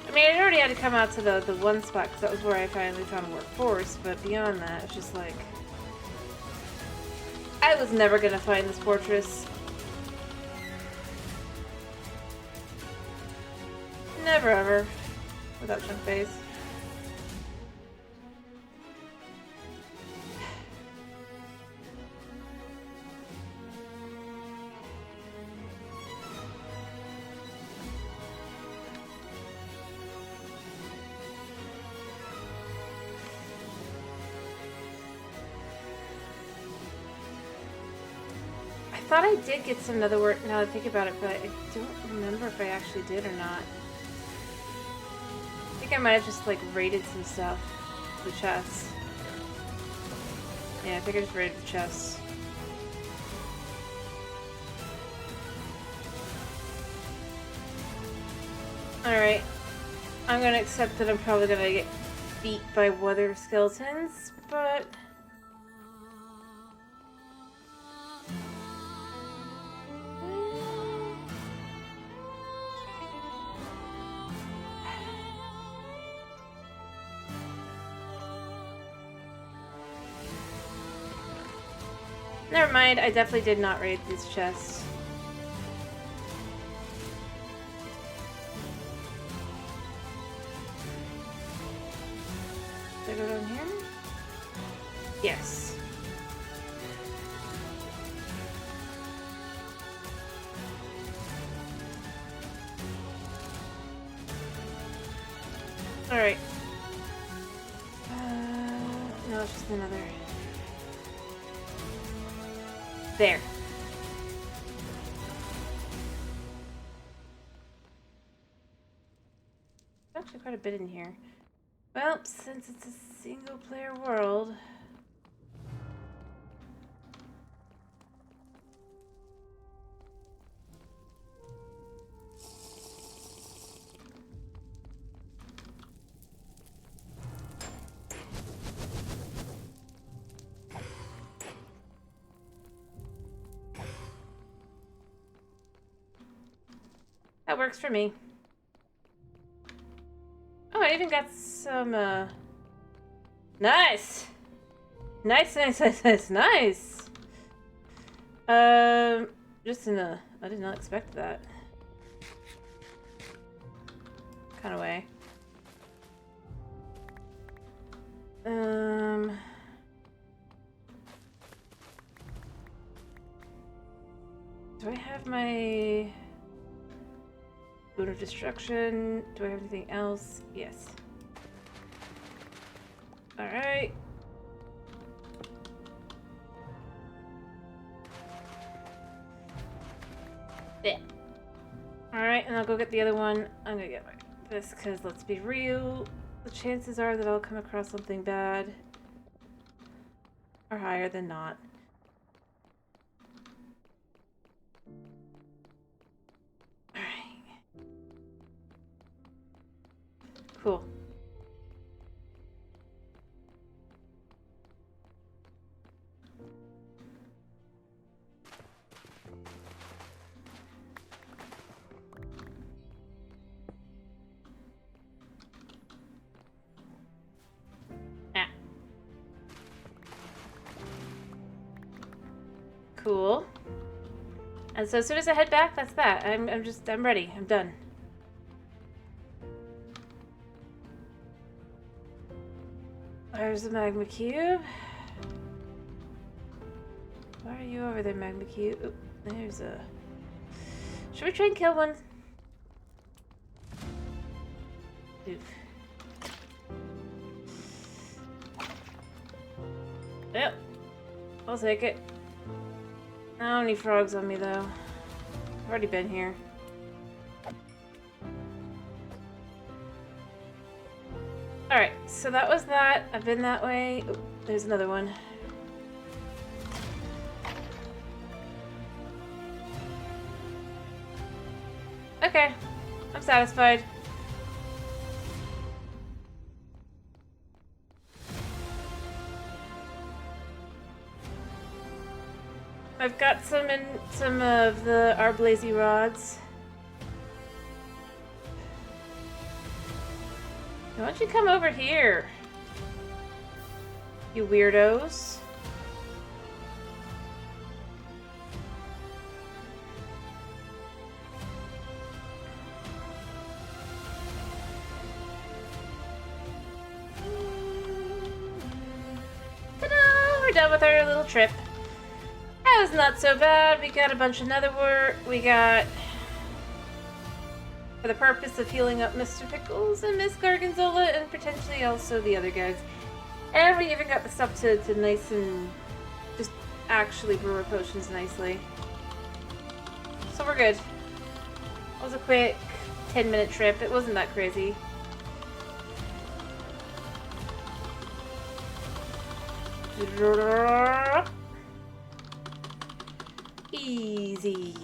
I mean, I already had to come out to the one spot because that was where I finally found a workforce, but beyond that, it's just like... I was never gonna find this fortress. Never ever. Without chunk face. I thought I did get some nether wart now that I think about it, but I don't remember if I actually did or not. I think I might have just like raided some stuff. The chests. Yeah, I think I just raided the chests. Alright. I'm gonna accept that I'm probably gonna get beat by wither skeletons, but... Never mind, I definitely did not raid these chests. Did I go down here? Yes. No, it's just another. There. Actually quite a bit in here. Well, since it's a single player world. That works for me. Oh, I even got some, nice! Nice, nice, nice, nice, nice! Just in a... I did not expect that. Kind of way. Do I have my... Boot of Destruction? Do I have anything else? Yes. Alright. Yeah. Alright, and I'll go get the other one. I'm gonna get this, because let's be real. The chances are that I'll come across something bad are higher than not. Alright. Cool. Cool. And so as soon as I head back, that's that. I'm ready. I'm done. There's the magma cube. Why are you over there, magma cube? Oop, there's a... Should we try and kill one? Oof. Yep. I'll take it. I don't need frogs on me, though. I've already been here. Alright, so that was that. I've been that way. Ooh, there's another one. Okay. I'm satisfied. I've got some of the Arblazy rods. Why don't you come over here? You weirdos. Ta-da! We're done with our little trip. That was not so bad. We got a bunch of netherwort. We got... for the purpose of healing up Mr. Pickles and Miss Gargonzola and potentially also the other guys. And we even got the stuff to nice and just actually brew our potions nicely. So we're good. It was a quick 10-minute trip. It wasn't that crazy. Easy.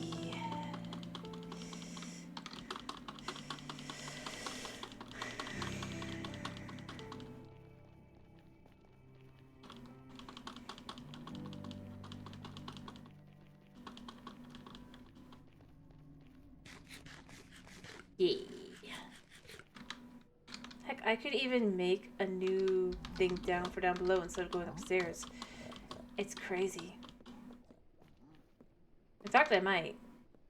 Yeah. Heck, I could even make a new thing down below instead of going upstairs. It's crazy. In fact, I might.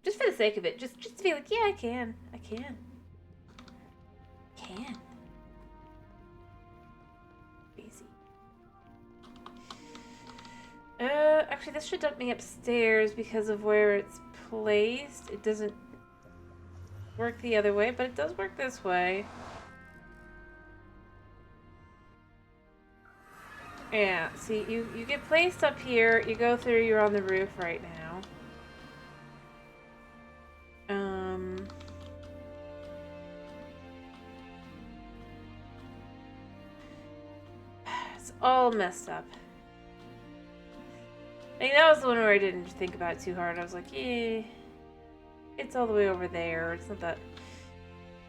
Just for the sake of it. Just to be like, yeah, I can. I can. Crazy. Actually, this should dump me upstairs because of where it's placed. It doesn't work the other way, but it does work this way. Yeah, see, you get placed up here, you go through, you're on the roof right now. It's all messed up. I mean, that was the one where I didn't think about it too hard. I was like, yeah, it's all the way over there. It's not that.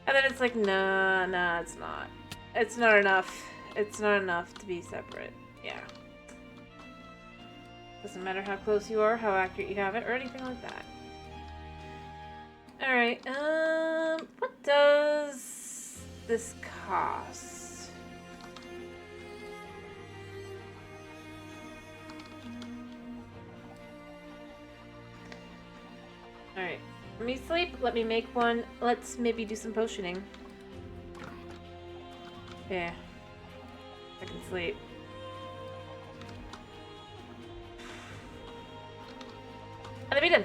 And then it's like, nah, it's not. It's not enough. It's not enough to be separate. Yeah. Doesn't matter how close you are, how accurate you have it, or anything like that. Alright, what does this cost? Alright, let me sleep, let me make one, let's maybe do some potioning. Yeah, I can sleep. And I'm done.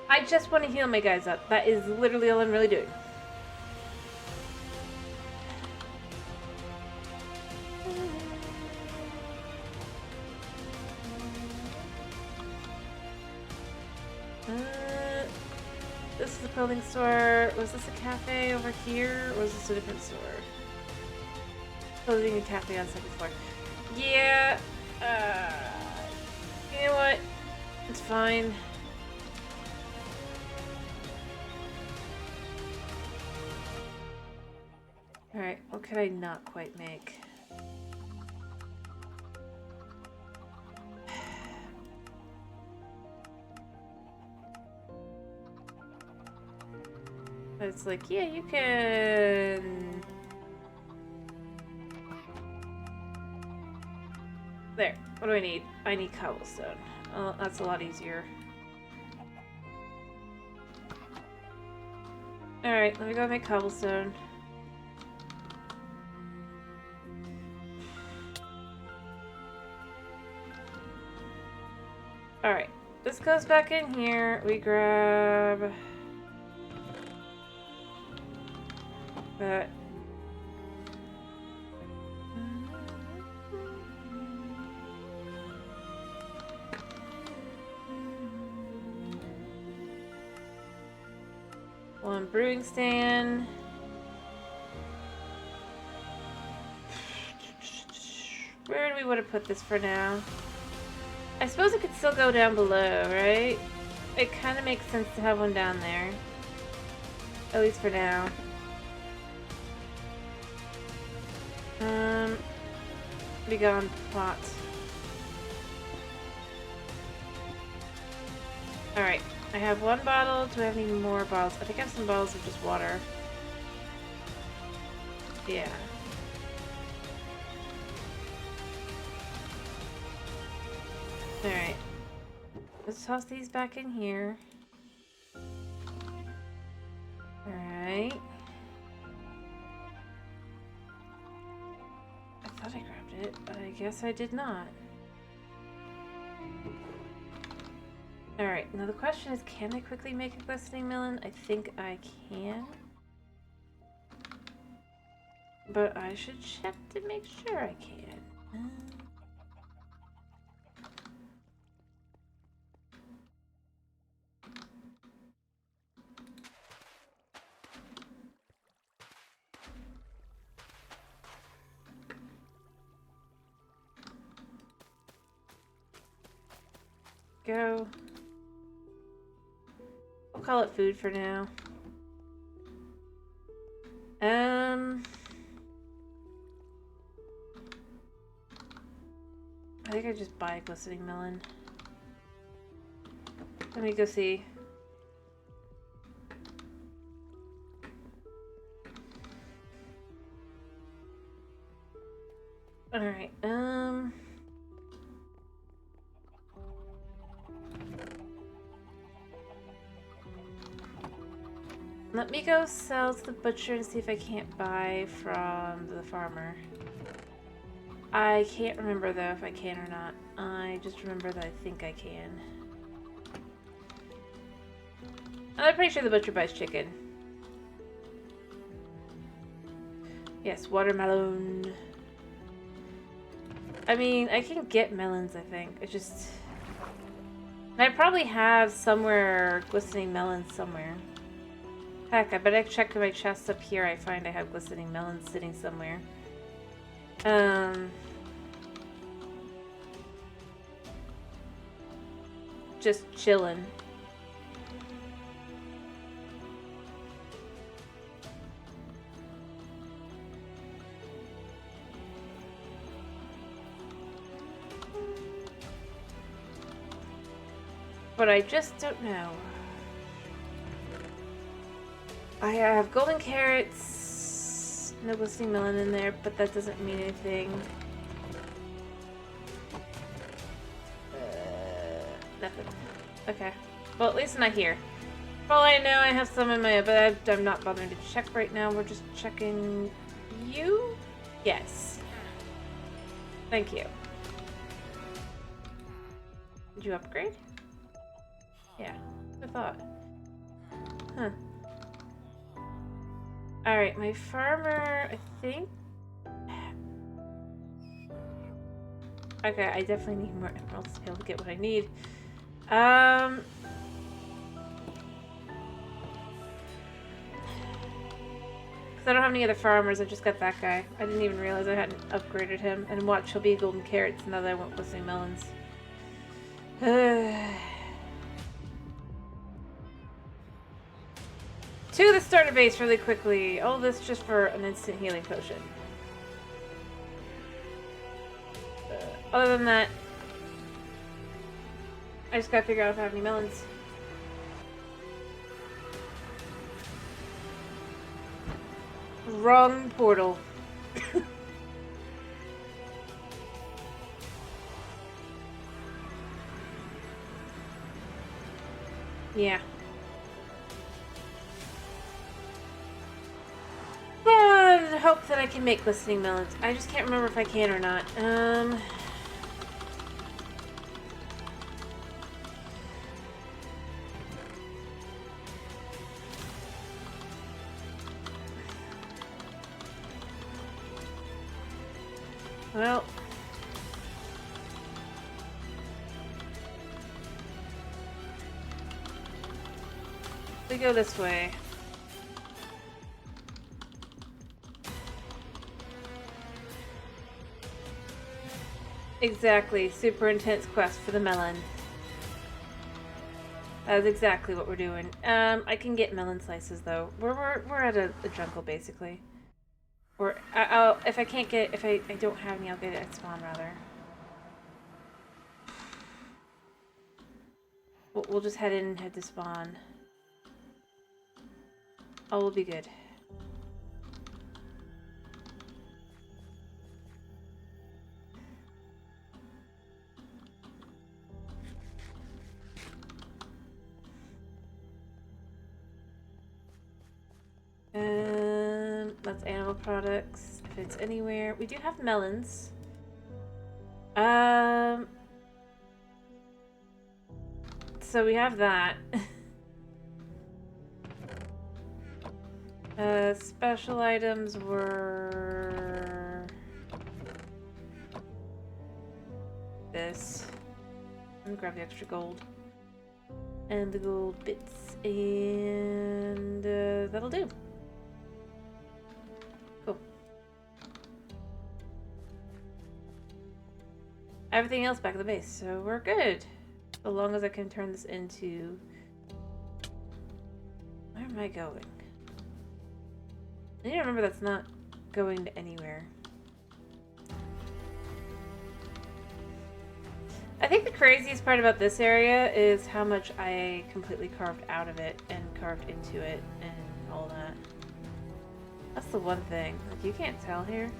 I just want to heal my guys up. That is literally all I'm really doing. This is a clothing store. Was this a cafe over here? Or was this a different store? Clothing and cafe on the second floor. Yeah. You know what? It's fine. Alright, what could I not quite make? It's like, yeah, you can... There. What do I need? I need cobblestone. Oh, that's a lot easier. Alright, let me go make cobblestone. Alright, this goes back in here. We grab... that. One brewing stand. Where do we want to put this for now? I suppose it could still go down below, right? It kind of makes sense to have one down there. At least for now. Be gone, pot. Alright, I have one bottle. Do I have any more bottles? I think I have some bottles of just water. Yeah. Alright. Let's toss these back in here. Alright. I thought I grabbed it, but I guess I did not. Alright, now the question is, can I quickly make a glistening melon? I think I can. But I should check to make sure I can. Go. We'll call it food for now. I think I just buy a glistening melon. Let me go see. Alright, let me go sell to the butcher and see if I can't buy from the farmer. I can't remember though if I can or not. I just remember that I think I can. I'm pretty sure the butcher buys chicken. Yes, watermelon. I mean, I can get melons, I think. It's just... I probably have somewhere glistening melons somewhere. Heck, I bet I check my chest up here. I find I have glistening melons sitting somewhere. Just chilling. But I just don't know. I have golden carrots, no glistening melon in there, but that doesn't mean anything. Nothing. Okay. Well, at least not here. For all I know, I have some in my... But I'm not bothering to check right now. We're just checking... You? Yes. Thank you. Did you upgrade? Yeah. I thought. Huh. Alright, my farmer, I think... Okay, I definitely need more emeralds to be able to get what I need. Because I don't have any other farmers, I just got that guy. I didn't even realize I hadn't upgraded him. And watch, he'll be golden carrots now that I won't glistening melons. To the starter base really quickly. All this just for an instant healing potion. Other than that, I just gotta figure out if I have any melons. Wrong portal. Yeah. But hope that I can make glistening melons. I just can't remember if I can or not. Well, we go this way. Exactly, super intense quest for the melon. That's exactly what we're doing. I can get melon slices though. We're at a jungle basically. Or if I can't get, if I don't have any, I'll get it at spawn rather. We'll just head in and head to spawn. All will be good. That's animal products. If it's anywhere, we do have melons. So we have that. Special items were this. Let me grab the extra gold and the gold bits, and that'll do. Cool. Everything else back at the base, so we're good. As long as I can turn this into... Where am I going? I need to remember that's not going to anywhere. I think the craziest part about this area is how much I completely carved out of it and carved into it and all that. That's the one thing. Like, you can't tell here.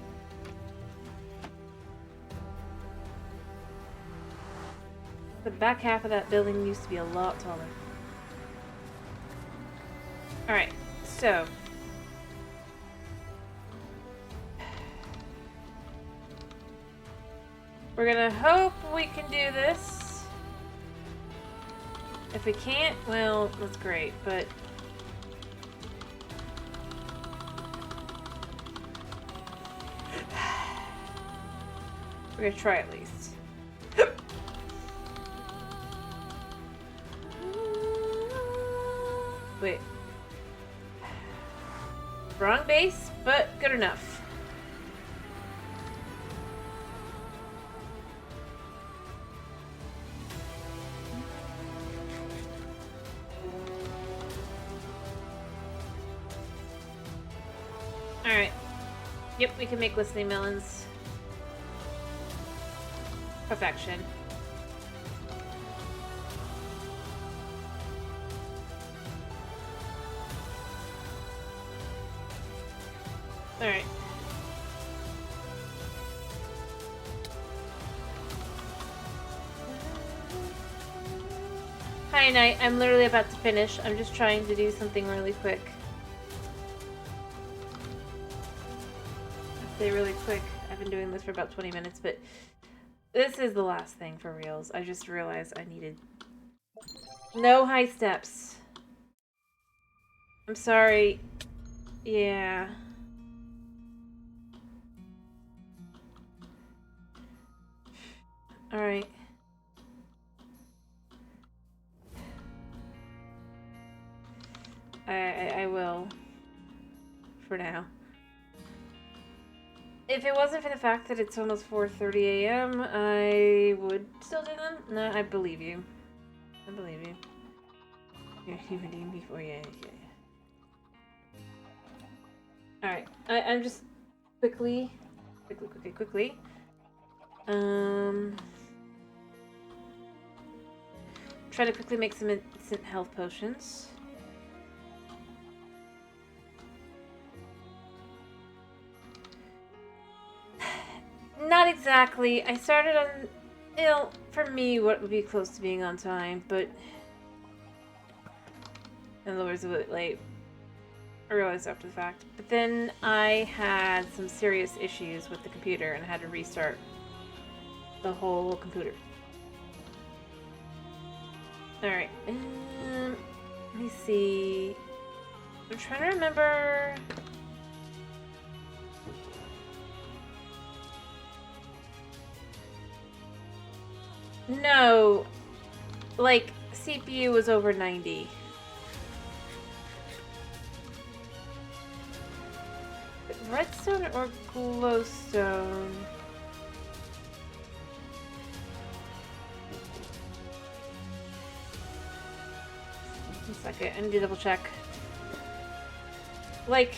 The back half of that building used to be a lot taller. Alright, so... we're gonna hope we can do this. If we can't, well, that's great, but... We're gonna try at least. Wait. Wrong base, but good enough. Alright. Yep, we can make listening melons. Perfection. Alright. Hi, Knight. I'm literally about to finish. I'm just trying to do something really quick. I'd say really quick. I've been doing this for about 20 minutes, but this is the last thing for reals. I just realized I needed no high steps. I'm sorry. Yeah. Alright. I will. For now. If it wasn't for the fact that it's almost 4:30 a.m., I would still do them. No, I believe you. I believe you. You redeemed before, yeah. Alright, I'm just quickly. Try to quickly make some instant health potions. Not exactly. I started on, you know, for me, what would be close to being on time, but in other words, a bit late. I realized after the fact. But then I had some serious issues with the computer and I had to restart the whole computer. Alright, let me see. I'm trying to remember. No, like, CPU was over 90. Redstone or glowstone? One second, I need to double check. Like,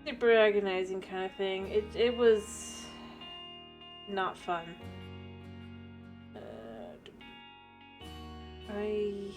super agonizing kind of thing. It was not fun. Alright,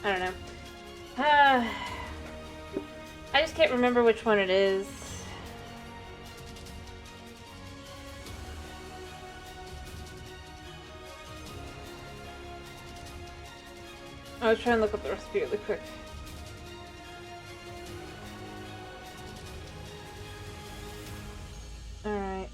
I don't know. I just can't remember which one it is. I'll try and look up the recipe really quick. Alright,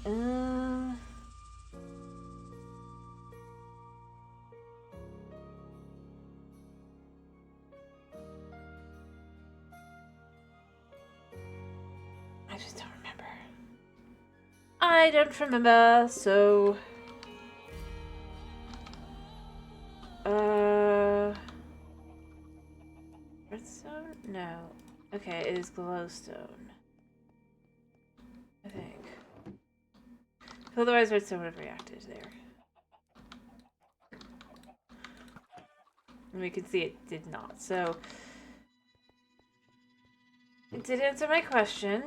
I just don't remember. I don't remember, so... Redstone? No. Okay, it is glowstone. I think. Otherwise, redstone would have reacted there. And we can see it did not, so... It did answer my question.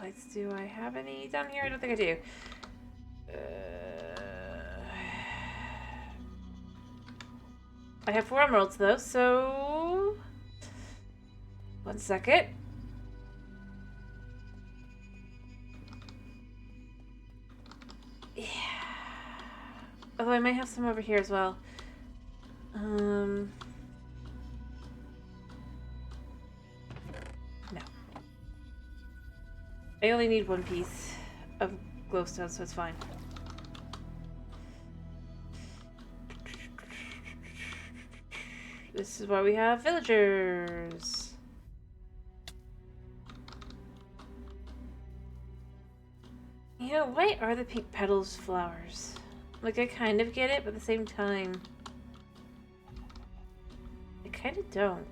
Lights. Do I have any down here? I don't think I do. I have 4 emeralds though, so 1 second. Yeah. Although I may have some over here as well. No. I only need 1 piece of glowstone, so it's fine. This is why we have villagers. You know, why are the pink petals flowers? Like, I kind of get it, but at the same time, I kind of don't.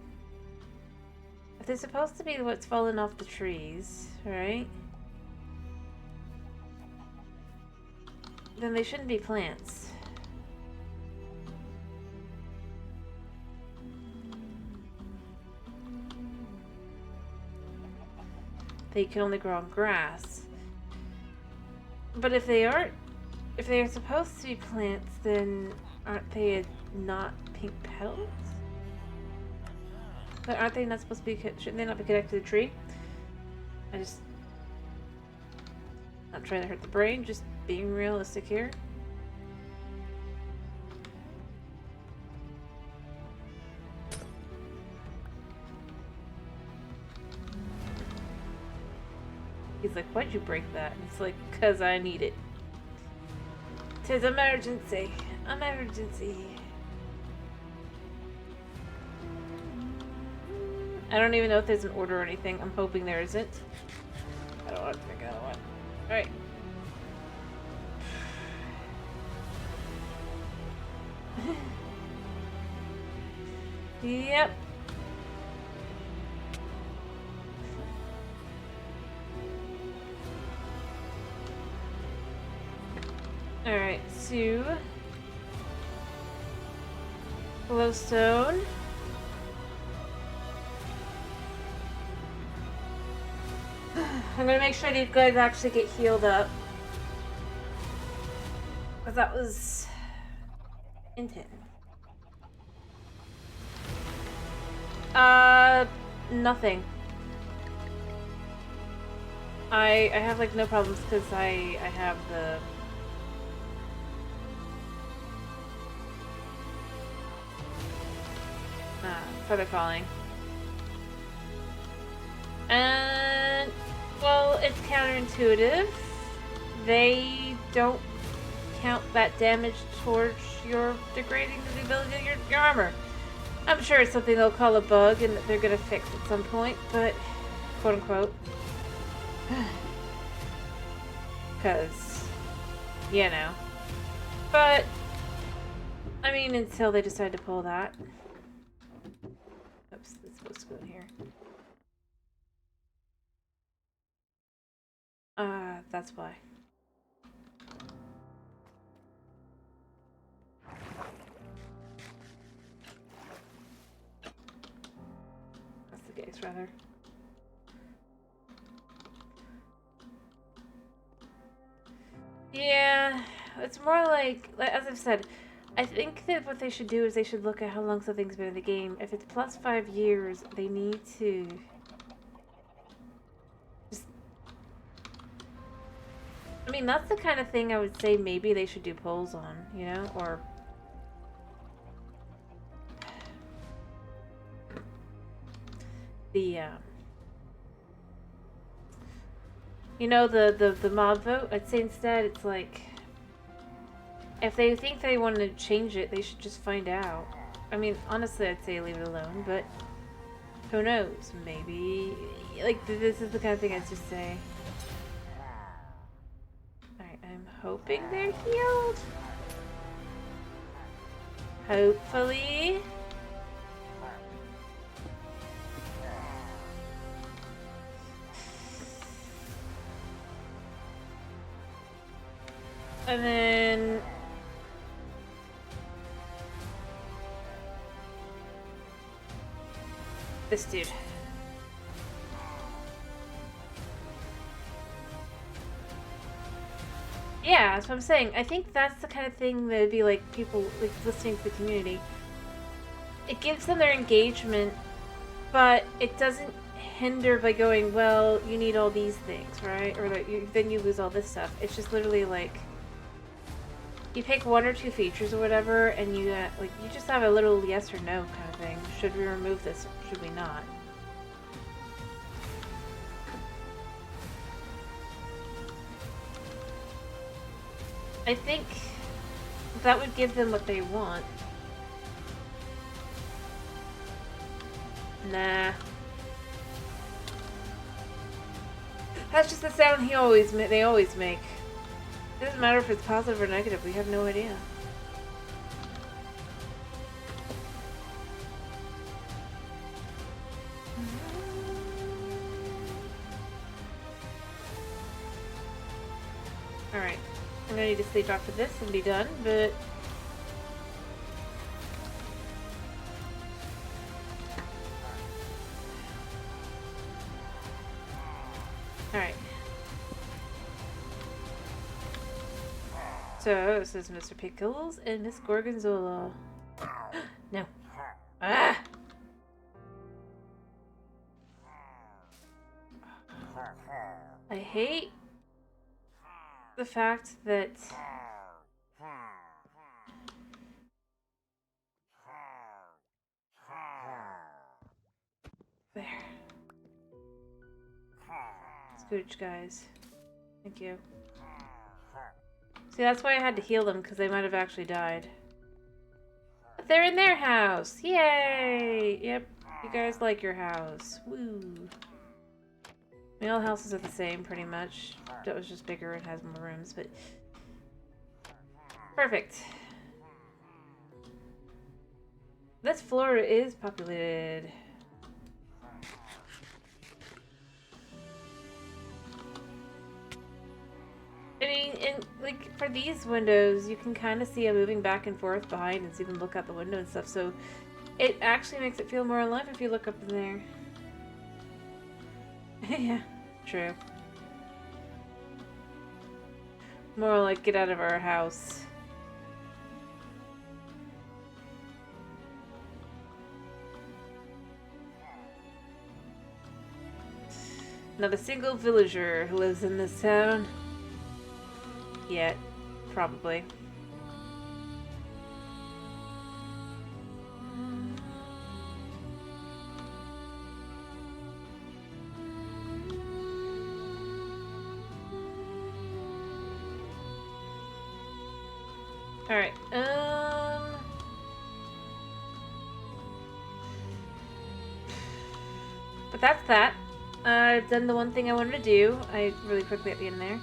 If they're supposed to be what's fallen off the trees, right? Then they shouldn't be plants. They can only grow on grass. But if they are supposed to be plants, then aren't they not pink petals? But aren't they not supposed to be, shouldn't they not be connected to the tree? Not trying to hurt the brain, just being realistic here. He's like, why'd you break that? And it's like, 'cause I need it. 'Tis emergency. Emergency. I don't even know if there's an order or anything. I'm hoping there isn't. I don't want to pick another one. Alright. Yep. Alright, so glowstone. I'm gonna make sure these guys actually get healed up. Because that was intense. Nothing. I have like no problems because I have the feather falling. And well, it's counterintuitive. They don't count that damage towards your degrading the ability of your armor. I'm sure it's something they'll call a bug and that they're gonna fix at some point, but quote unquote. Because, you know. But, I mean, until they decide to pull that. Oops, it's supposed to go in here. That's why. That's the case, rather. Yeah, it's more like, as I've said, I think that what they should do is they should look at how long something's been in the game. If it's plus 5 years, they need to just... I mean, that's the kind of thing I would say maybe they should do polls on, you know? Or... the, you know, the mob vote? I'd say instead it's like... if they think they want to change it, they should just find out. I mean, honestly, I'd say leave it alone, but who knows? Maybe... like, this is the kind of thing I'd just say. Alright, I'm hoping they're healed. Hopefully. And then... this dude. Yeah, that's what I'm saying. I think that's the kind of thing that'd be like people like listening to the community. It gives them their engagement, but it doesn't hinder by going, well, you need all these things, right? Or that then you lose all this stuff. It's just literally like you pick one or two features or whatever, and you like you just have a little yes or no kind of thing. Should we remove this? Should we not? I think that would give them what they want. Nah. That's just the sound they always make. It doesn't matter if it's positive or negative, we have no idea. Alright. I'm gonna need to sleep after this and be done, but... Alright. So, this is Mr. Pickles and Miss Gorgonzola. No. Ah! I hate the fact that there. Scooch, guys. Thank you. See, that's why I had to heal them, because they might have actually died. But they're in their house! Yay! Yep, you guys like your house. Woo! I mean, all houses are the same, pretty much. That was just bigger and has more rooms, but... Perfect. This floor is populated. I mean, like, for these windows, you can kind of see them moving back and forth behind and see them look out the window and stuff, so it actually makes it feel more alive if you look up in there. Yeah, true. More like, get out of our house. Not a single villager who lives in this town. Yet. Probably. Alright, but that's that. I've done the one thing I wanted to do. Really quickly at the end there.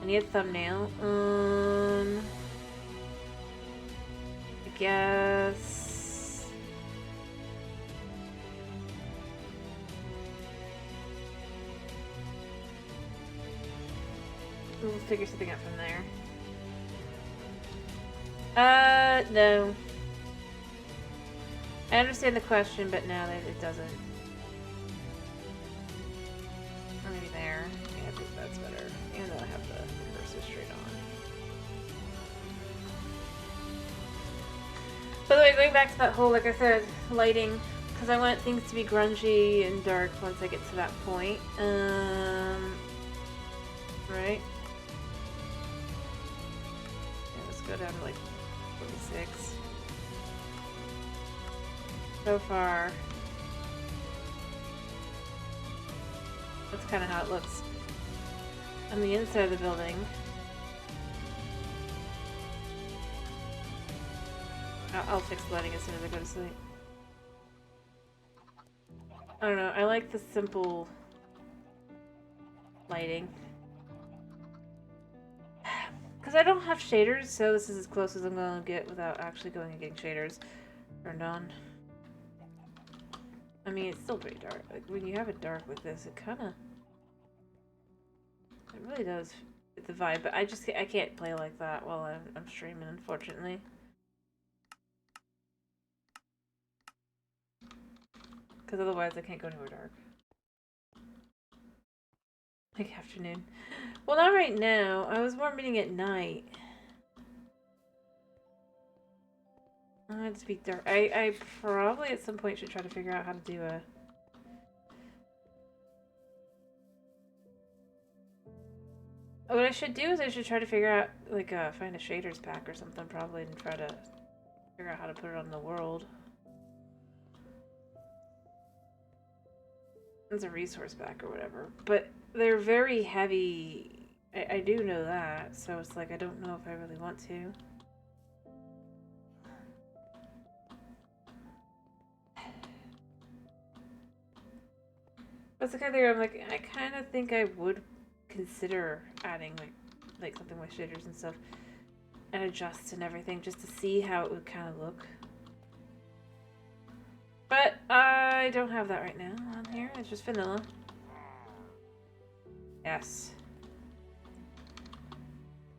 I need a thumbnail. I guess... We'll figure something out from there. No. I understand the question, but no, it doesn't. Or maybe there. Yeah, I think that's better. Even though I have the reverses straight on. By the way, going back to that whole, like I said, lighting, because I want things to be grungy and dark once I get to that point. Right? Yeah, let's go down to like 46. So far, that's kind of how it looks on the inside of the building. I'll fix the lighting as soon as I go to sleep. I don't know, I like the simple lighting. Because I don't have shaders, so this is as close as I'm going to get without actually going and getting shaders turned on. I mean, it's still pretty dark. Like, when you have it dark with this, it kind of... It really does fit the vibe, but I can't play like that while I'm streaming, unfortunately. Because otherwise I can't go anywhere dark. Like afternoon. Well, not right now. I was more meaning at night. It's be dark. I probably at some point should try to figure out how to do a... What I should do is I should try to figure out, like, find a shaders pack or something probably and try to figure out how to put it on the world. It's a resource pack or whatever. But they're very heavy. I do know that, so it's like I don't know if I really want to. That's the kind of thing where I'm like, I kind of think I would consider adding like something with shaders and stuff and adjust and everything just to see how it would kind of look. But I don't have that right now on here. It's just vanilla. Yes.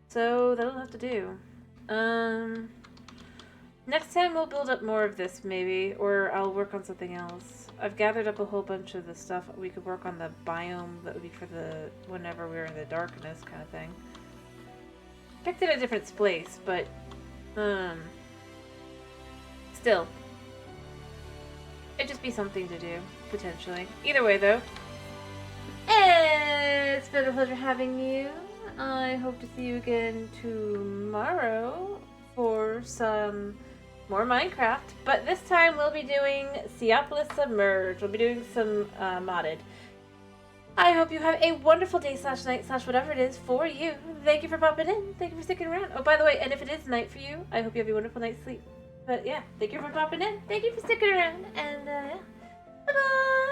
So that'll have to do. Next time we'll build up more of this maybe, or I'll work on something else. I've gathered up a whole bunch of the stuff. We could work on the biome that would be for the whenever we're in the darkness kind of thing. Picked it a different place, but still. It'd just be something to do, potentially. Either way though. It's been a pleasure having you. I hope to see you again tomorrow for some more Minecraft, but this time we'll be doing Seopolis Submerged. We'll be doing some modded. I hope you have a wonderful day slash night slash whatever it is for you. Thank you for popping in. Thank you for sticking around. Oh, by the way, and if it is night for you, I hope you have a wonderful night's sleep. But yeah, thank you for popping in. Thank you for sticking around. And yeah, bye-bye.